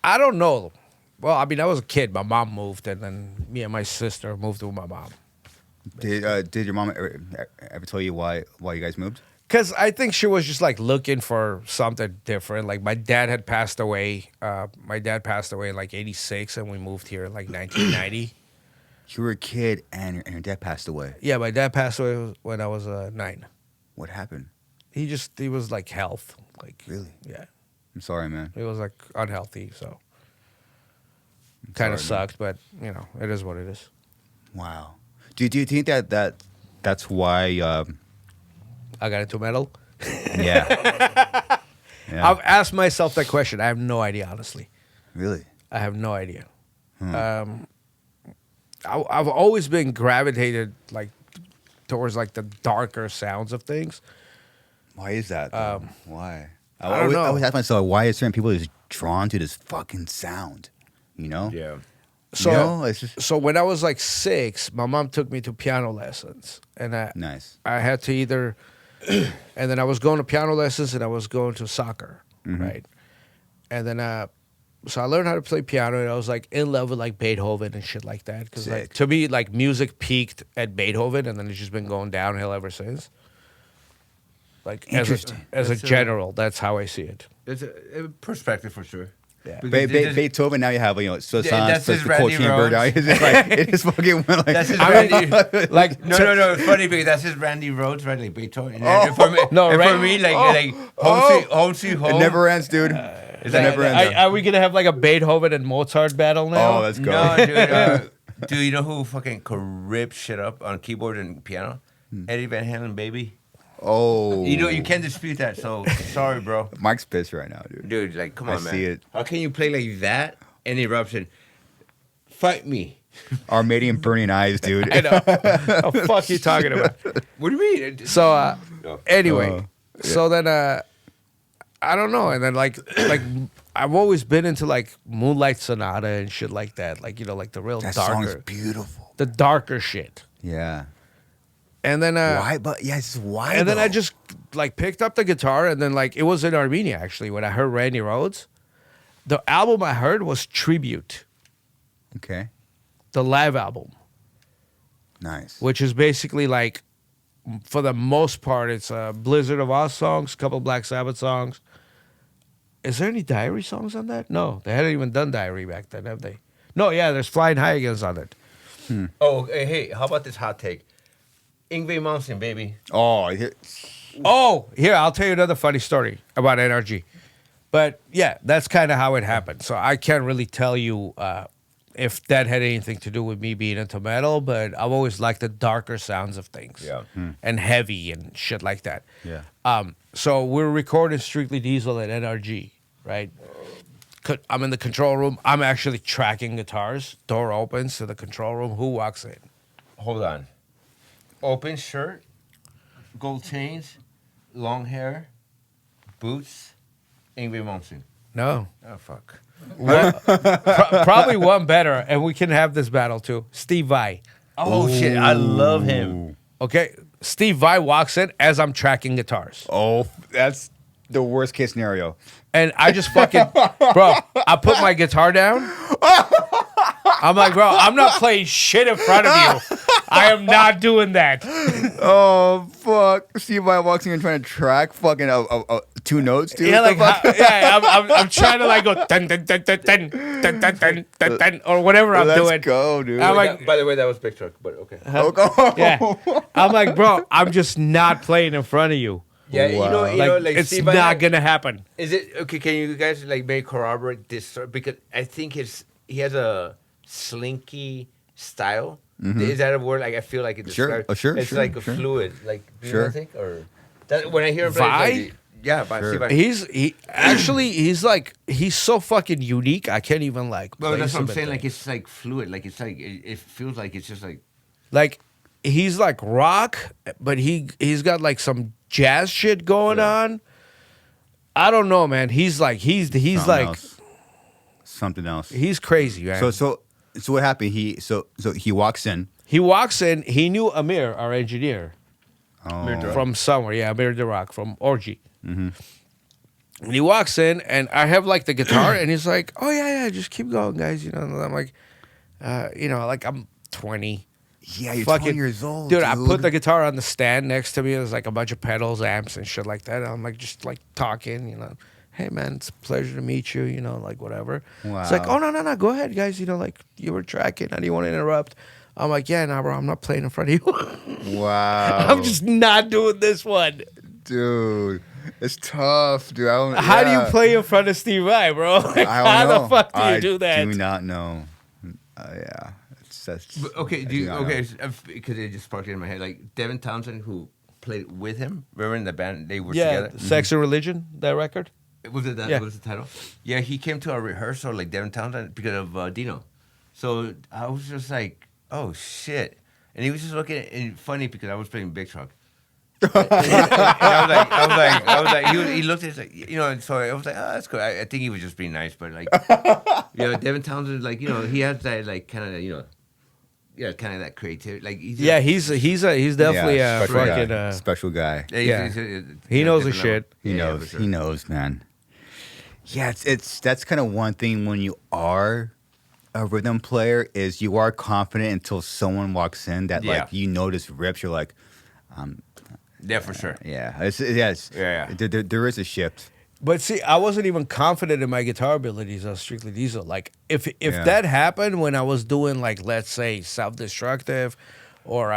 don't know. Well, I mean, I was a kid. My mom moved, and then me and my sister moved with my mom. Did your mom ever tell you why you guys moved? Because I think she was just like looking for something different. Like my dad had passed away. My dad passed away in like '86, and we moved here in like 1990. You were a kid and your dad passed away. Yeah, my dad passed away when I was 9. What happened? He was like health. Like Really? Yeah. I'm sorry, man. He was like unhealthy, so I'm kind of sorry, man. sucked. But you know, it is what it is. Wow. Do you think that's why? I got into metal. Yeah. Yeah. I've asked myself that question. I have no idea, honestly. Really? I have no idea. I've always been gravitated like towards like the darker sounds of things. Why is that? though? Why? I don't know. I always ask myself, why is certain people just drawn to this fucking sound? You know? Yeah. So, You know, it's just so when I was like 6, my mom took me to piano lessons, and nice. I had to either, and then I was going to piano lessons and I was going to soccer, right? And then, so I learned how to play piano, and I was like in love with like Beethoven and shit like that. Because like, Sick. to me, like music peaked at Beethoven, and then it's just been going downhill ever since. Like Interesting. as a That's, general, that's how I see it. It's a perspective for sure. Yeah. Because it just- Beethoven. Now you have Swiss that's Swiss his the cold Randy chamber. Rhoads. Now it's just like it just fucking went like. That's his I mean, Randy. like No. It's funny because that's his Randy Rhoads, right? Like Beethoven. And Oh. for me, No, and right? for me, like home sweet home. It never ends, dude. It's It like- never ends. Are we gonna have like a Beethoven and Mozart battle now? Oh, let's go. No, dude. Dude, you know who fucking could rip shit up on keyboard and piano? Eddie Van Halen, baby. Oh. You can't dispute that. So sorry, bro. Mike's pissed right now, dude. Dude, like, come I on, man. see it. How can you play like that and eruption? Fight me. Armadian burning eyes, dude. I know. What the fuck you talking about? What do you mean? So No. anyway, so then I don't know, and then like I've always been into like Moonlight Sonata and shit like that, like like the real That song is darker, beautiful. the darker shit. Yeah. And then Why? But yes, why? and then I though? just like picked up the guitar, and then like it was in Armenia actually when I heard Randy Rhoads. The album I heard was Tribute, Okay. the live album, Nice. which is basically like, for the most part, it's a Blizzard of Oz songs, couple Black Sabbath songs. Is there any Diary songs on that? No, they hadn't even done Diary back then, have they? No, yeah, there's Flying High Against on it. Oh, hey, how about this hot take? Ingve Malmsteen, baby. Oh, Oh, here, I'll tell you another funny story about NRG. But yeah, that's kind of how it happened. So I can't really tell you if that had anything to do with me being into metal, but I've always liked the darker sounds of things. Yeah. And heavy and shit like that. Yeah. So we're recording Strictly Diesel at NRG, right? I'm in the control room. I'm actually tracking guitars. Door opens to the control room. Who walks in? Hold on. Open shirt, gold chains, long hair, boots, Ingve Malmsteen. No. Oh fuck. Probably one better, and we can have this battle too. Steve Vai. Oh shit! I love him. Okay, Steve Vai walks in as I'm tracking guitars, Oh, that's the worst case scenario. and I just fucking, bro. I put my guitar down. I'm like, bro, I'm not playing shit in front of you. I am not doing that. Oh fuck! Steve Vai walks in and trying to track fucking two notes, dude. Yeah, like, I'm trying to like go dun dun dun dun dun dun dun dun dun dun or whatever I'm Let's doing. go, dude. I'm like, By the way, that was Big Truck, but okay. yeah. I'm like, bro, I'm just not playing in front of you. Yeah, Wow. Like, it's Steve Vai not gonna happen. Is it okay? Can you guys like maybe corroborate this story? Because I think he has a slinky style. Is that a word? Like I feel like it Sure. describes. Oh, sure, It's sure, like a sure. fluid. Like do you Sure. know, think or that, when I hear him play, Vi? it's like, yeah, by Sure. Steve Vai. He's so fucking unique. I can't even like. Well, that's place what I'm him saying. in Like things. it's like fluid. Like it's like it feels like it's just Like he's like rock, but he's got like some jazz shit going on. I don't know, man. He's Something else. he's crazy, man. So what happened? He walks in. he walks in. He knew Amir, our engineer, Oh, from somewhere. Yeah, Amir the Rock from Orgy. And he walks in, and I have like the guitar, and he's like, "Oh yeah, just keep going, guys." You know, and I'm like, like I'm 20. yeah, you're Fucking 20 years old, dude. I put the guitar on the stand next to me. There's like a bunch of pedals, amps, and shit like that. And I'm like just like talking, Hey man, it's a pleasure to meet you. Like whatever. It's like, Wow. oh no, go ahead, guys. Like you were tracking. I didn't want to interrupt. I'm like, yeah, nah, bro. I'm not playing in front of you. Wow. I'm just not doing this one. dude. It's tough, dude. How do you play in front of Steve Vai, bro? Like, I don't how know. the fuck do you I do that? do not know. Yeah. That's, But, okay, I do you not know. because it just sparked in my head. Like Devin Townsend, who played with him, remember in the band they were Yeah, together. Sex and Religion, that record. Was it that? Yeah. What was the title? Yeah, he came to our rehearsal, like Devin Townsend, because of Dino. So I was just like, oh shit, and he was just looking and funny because I was playing Big Truck. and I was like, he looked at it, so I was like, oh, that's cool. I think he was just being nice, but like, Devin Townsend, like, he has that like kind of, kind of that creativity. Like, he's He's definitely a special fucking. guy. Special guy. Yeah. He knows his different shit. He level. Yeah, knows. for sure. He knows, man. Yeah, it's that's kind of one thing when you are a rhythm player is you are confident until someone walks in that Yeah. like you notice rips. You're like, Yeah, for sure. yeah, Yeah. There is a shift. But see, I wasn't even confident in my guitar abilities on Strictly Diesel. Like, if Yeah. that happened when I was doing, like, let's say, Self-Destructive or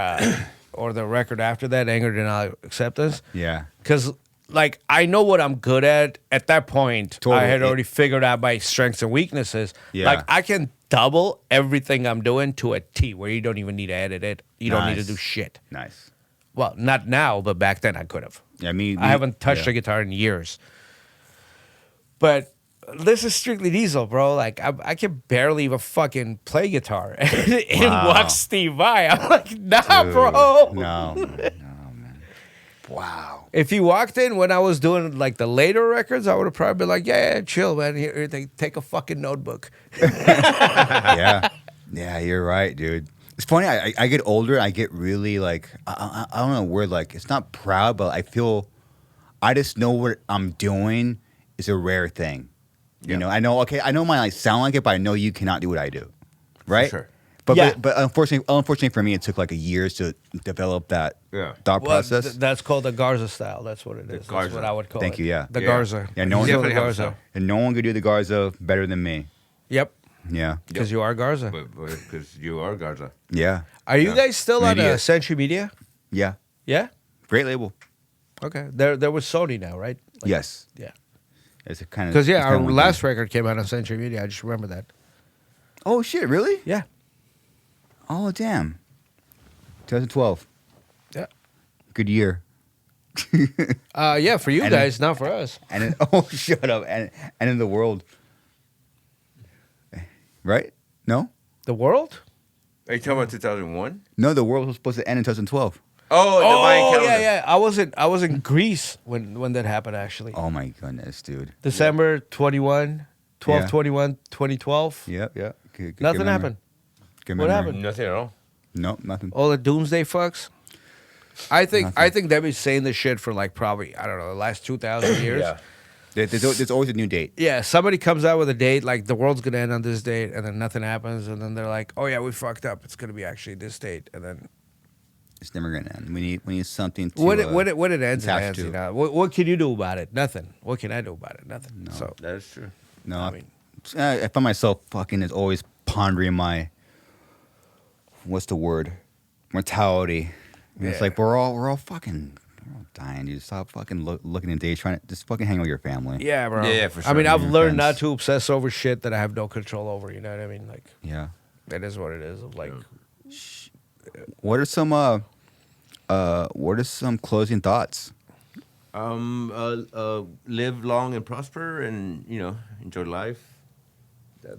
the record after that, Anger, Denial, Acceptance, Yeah. because, like, I know what I'm good at. At that point, Totally. I had already figured out my strengths and weaknesses. Yeah. Like, I can double everything I'm doing to a T where you don't even need to edit it. You don't need to Nice. do shit. Nice. Well, not now, but back then I could have. Yeah, me. I haven't touched yeah. a guitar in years. But this is Strictly Diesel, bro. Like, I can barely even fucking play guitar. And Wow. watch Steve Vai. I'm like, nah, Dude, bro. No, man. Wow. If he walked in when I was doing, like, the later records, I would have probably been like, yeah, chill, man. Here, take a fucking notebook. Yeah. Yeah, you're right, dude. It's funny. I get older. I get really like I don't know a word like it's not proud, but I just know what I'm doing is a rare thing. You know, I know. Okay, I know I might like sound like it, but I know you cannot do what I do, right? sure. But Yeah. but unfortunately for me, it took like a years to develop that thought Well, process. that's called the Garza style. That's what it is. That's Garza. what I would call Thank it. you, yeah. The Yeah. Garza. Yeah, no one- Still the Definitely have a Garza. style. And no one could do the Garza better than me. Yep. Yeah, Because you are Garza. Because you are Garza. yeah, Are you guys still on Media. Century Media? yeah. Yeah? Great label. Okay. There was Sony now, right? Like, Yes, Yeah. it's a kind of Because, our last record came out on Century Media. I just remember that. Oh shit! Really? Yeah. Oh damn. 2012. Yeah. Good year. Yeah, for you And guys, not for us. And in, oh, shut up. And in the world. Right? No? The world? Are you talking about 2001? No, the world was supposed to end in 2012. Oh, the Mayan Oh calendar. yeah. I was in Greece when that happened actually. Oh my goodness, dude. December 21, 12, Yeah. 21, 2012. Yep. Good Nothing memory. happened. Good What memory. happened? Nothing at all. Nope, nothing. All the doomsday fucks. I think Nothing. they've been saying this shit for like probably I don't know the last 2,000 years. Yeah. There's always a new date. Yeah, somebody comes out with a date like the world's gonna end on this date, and then nothing happens, and then they're like, "Oh yeah, we fucked up. It's gonna be actually this date," and then It's never gonna end. We need something to. when it ends, it attach ends. to. You know, what can you do about it? Nothing. What can I do about it? Nothing. No. So That is true. No, I mean- I find myself fucking is always pondering my. What's the word? Mortality. And It's Yeah. like we're all fucking we're all dying. You stop fucking looking at days, trying to just fucking hang with your family. yeah, bro. Yeah, for I mean, sure. I've Your learned friends. not to obsess over shit that I have no control over. You know what I mean? Like Yeah. that is what it is. Like What are some closing thoughts? Live long and prosper, and enjoy life.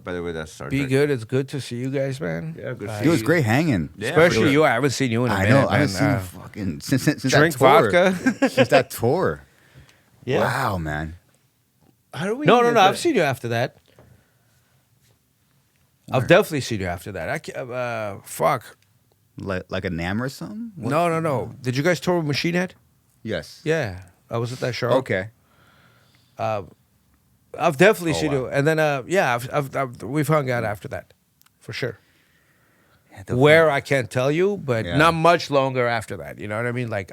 By the way, that's Star be Trek. good. It's good to see you guys, man. Yeah, good. to It see was you. great hanging. Yeah, Especially for you. I haven't seen you in a I minute. know. I haven't man. seen you fucking since drink that tour. vodka. Since that tour. Yeah. Wow, man. How do we? No. even I've get- seen you after that. I've definitely seen you after that. Fuck. Like a Nam or something? What- No. Did you guys tour with Machine Head? Yes. Yeah. I was at that show. Okay. I've definitely Oh, seen wow. you. And then, we've hung out after that. For sure. Yeah, Where I can't tell you, but Yeah. not much longer after that. You know what I mean? Like,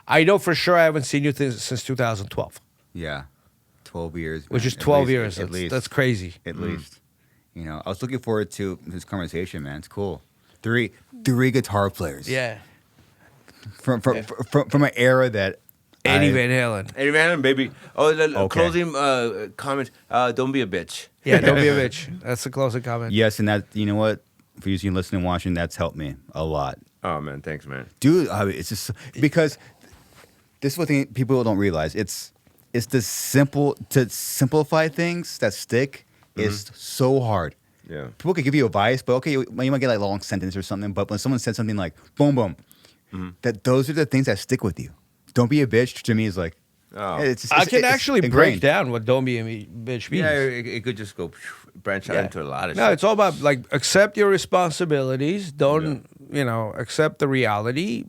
I know for sure I haven't seen you since 2012, Yeah. 12 years. which man. is At 12 least- years. At least. That's crazy. At least. I was looking forward to this conversation, man. It's cool. Three guitar players. Yeah. From an era that Eddie I- Van Halen. Hey, man, baby. Oh, the Okay. closing comment. Don't be a bitch. Yeah, don't be a bitch. That's the closing comment. Yes, and that, you know what? For you listening and watching, that's helped me a lot. Oh man, thanks, man. Dude, it's just because this is what people don't realize. It's the simplify things that stick is so hard. Yeah. People could give you advice, but okay, you might get like a long sentence or something. But when someone says something like boom, boom, that those are the things that stick with you. Don't be a bitch. To me, is like, Oh. I can actually break ingrained. down what "don't be a bitch" means. Yeah, it could just go branch out Yeah. into a lot of No, shit. it's all about like accept your responsibilities. Don't accept the reality.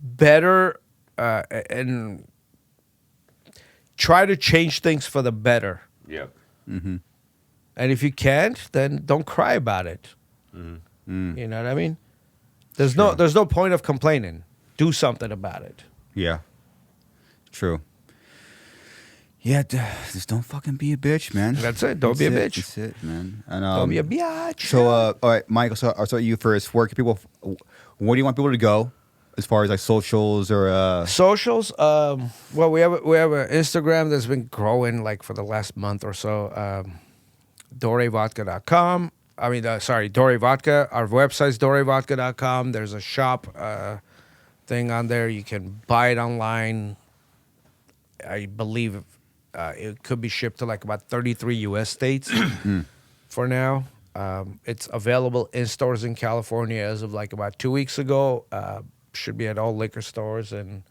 Better and try to change things for the better. Yeah. And if you can't, then don't cry about it. You know what I mean? There's no point of complaining. Do something about it. Yeah. True. Yeah, just don't fucking be a bitch, man. That's it. Don't be a bitch. That's it, man. And, Don't be a biatch. So, all right, Michael. So I'll start you first. Where do you want people to go, as far as like socials or? Socials. Well, we have an Instagram that's been growing like for the last month or so. DoreVodka.com. I mean, sorry, Dore Vodka. Our website's DoreVodka.com. There's a shop thing on there. You can buy it online. I believe it could be shipped to like about 33 U.S. states for now. It's available in stores in California as of like about 2 weeks ago. Should be at all liquor stores and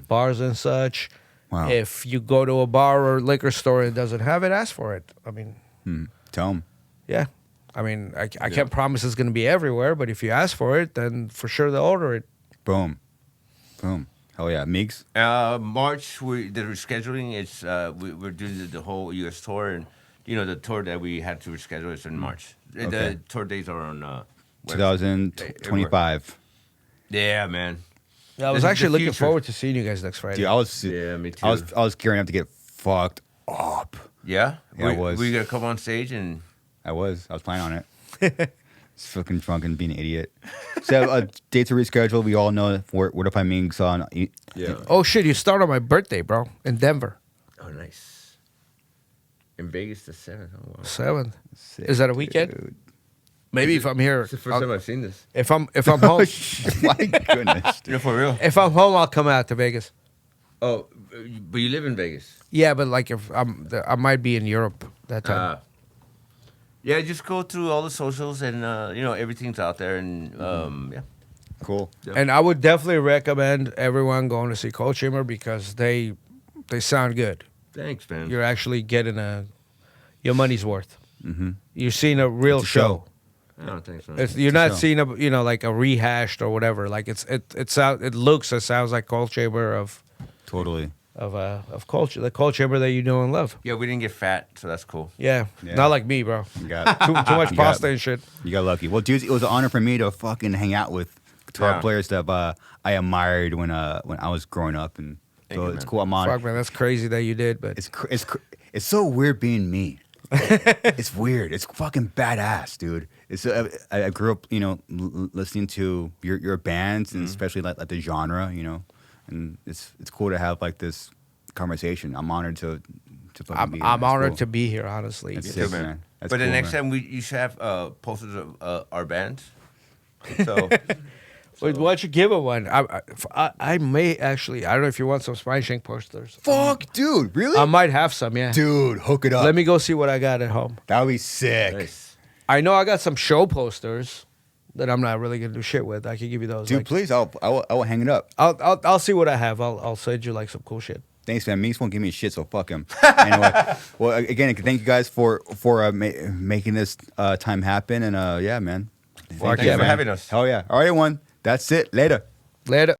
bars and such. Wow. If you go to a bar or liquor store and it doesn't have it, ask for it. I mean, Tell them. yeah. I mean, I can't promise it's going to be everywhere, but if you ask for it, then for sure they'll order it. Boom. Boom. Hell yeah, Meegs. March, the rescheduling is we're doing the whole U.S. tour, and the tour that we had to reschedule is in March. Okay. The tour dates are on 2025. Yeah, man. I was The actually looking future. forward to seeing you guys next Friday. Dude, I was. Yeah, me too. I was gearing up to get fucked up. Yeah, Yeah, I was. We gonna come on stage and I was planning on it. Just fucking drunk and being an idiot. So dates are rescheduled. We all know where to find Meegs on. yeah. Oh, shit, you start on my birthday, bro, in Denver. Oh, nice. In Vegas the 7th. Oh, wow. 7th. Sick, Is that a weekend? dude. Maybe if I'm here, It's the first time I've seen this. if I'm home, My goodness. dude. For real. if I'm home, I'll come out to Vegas. Oh, but you live in Vegas. Yeah, but like if I might be in Europe that time. Yeah, just go through all the socials and everything's out there and yeah. Cool. Yep. And I would definitely recommend everyone going to see Cold Chamber because they sound good. Thanks, man. You're actually getting your money's worth. Mm-hmm. You're seeing a real It's a show. Oh, thanks, man. You're not show. seeing like a rehashed or whatever. Like it looks, it sounds like Cold Chamber of Totally. culture, the Cold Chamber that you know and love. Yeah, we didn't get fat, so that's cool. Yeah, Yeah. not like me, bro. You got Too much You pasta got- and shit. you got lucky. Well, dude, it was an honor for me to fucking hang out with guitar Yeah. players that I admired when I was growing up, and Thank so you, it's man. cool. I'm honored. Fuck, man, that's crazy that you did, but It's so weird being me. It's weird. It's fucking badass, dude. It's I grew up, listening to your bands and especially like the genre, and it's cool to have like this conversation. I'm honored to fucking be. I'm honored to be here. Honestly, That's You sick, too, man. man. That's But the cool, next man. time you should have posters of our bands. So Wait, why don't you give him one? I may actually. I don't know if you want some SpineShank posters. Fuck, dude, really? I might have some. Yeah, Dude, hook it up. Let me go see what I got at home. That would be sick. nice. I know I got some show posters that I'm not really gonna do shit with. I can give you those. Dude, like- please, I will hang it up. I'll see what I have. I'll send you like some cool shit. Thanks, man. Meeks won't give me shit, so fuck him. Anyway, well, again, thank you guys for making this time happen, and yeah, man. Well, thanks yeah, for man. having us. Hell yeah. All right, everyone. That's it. Later. Later.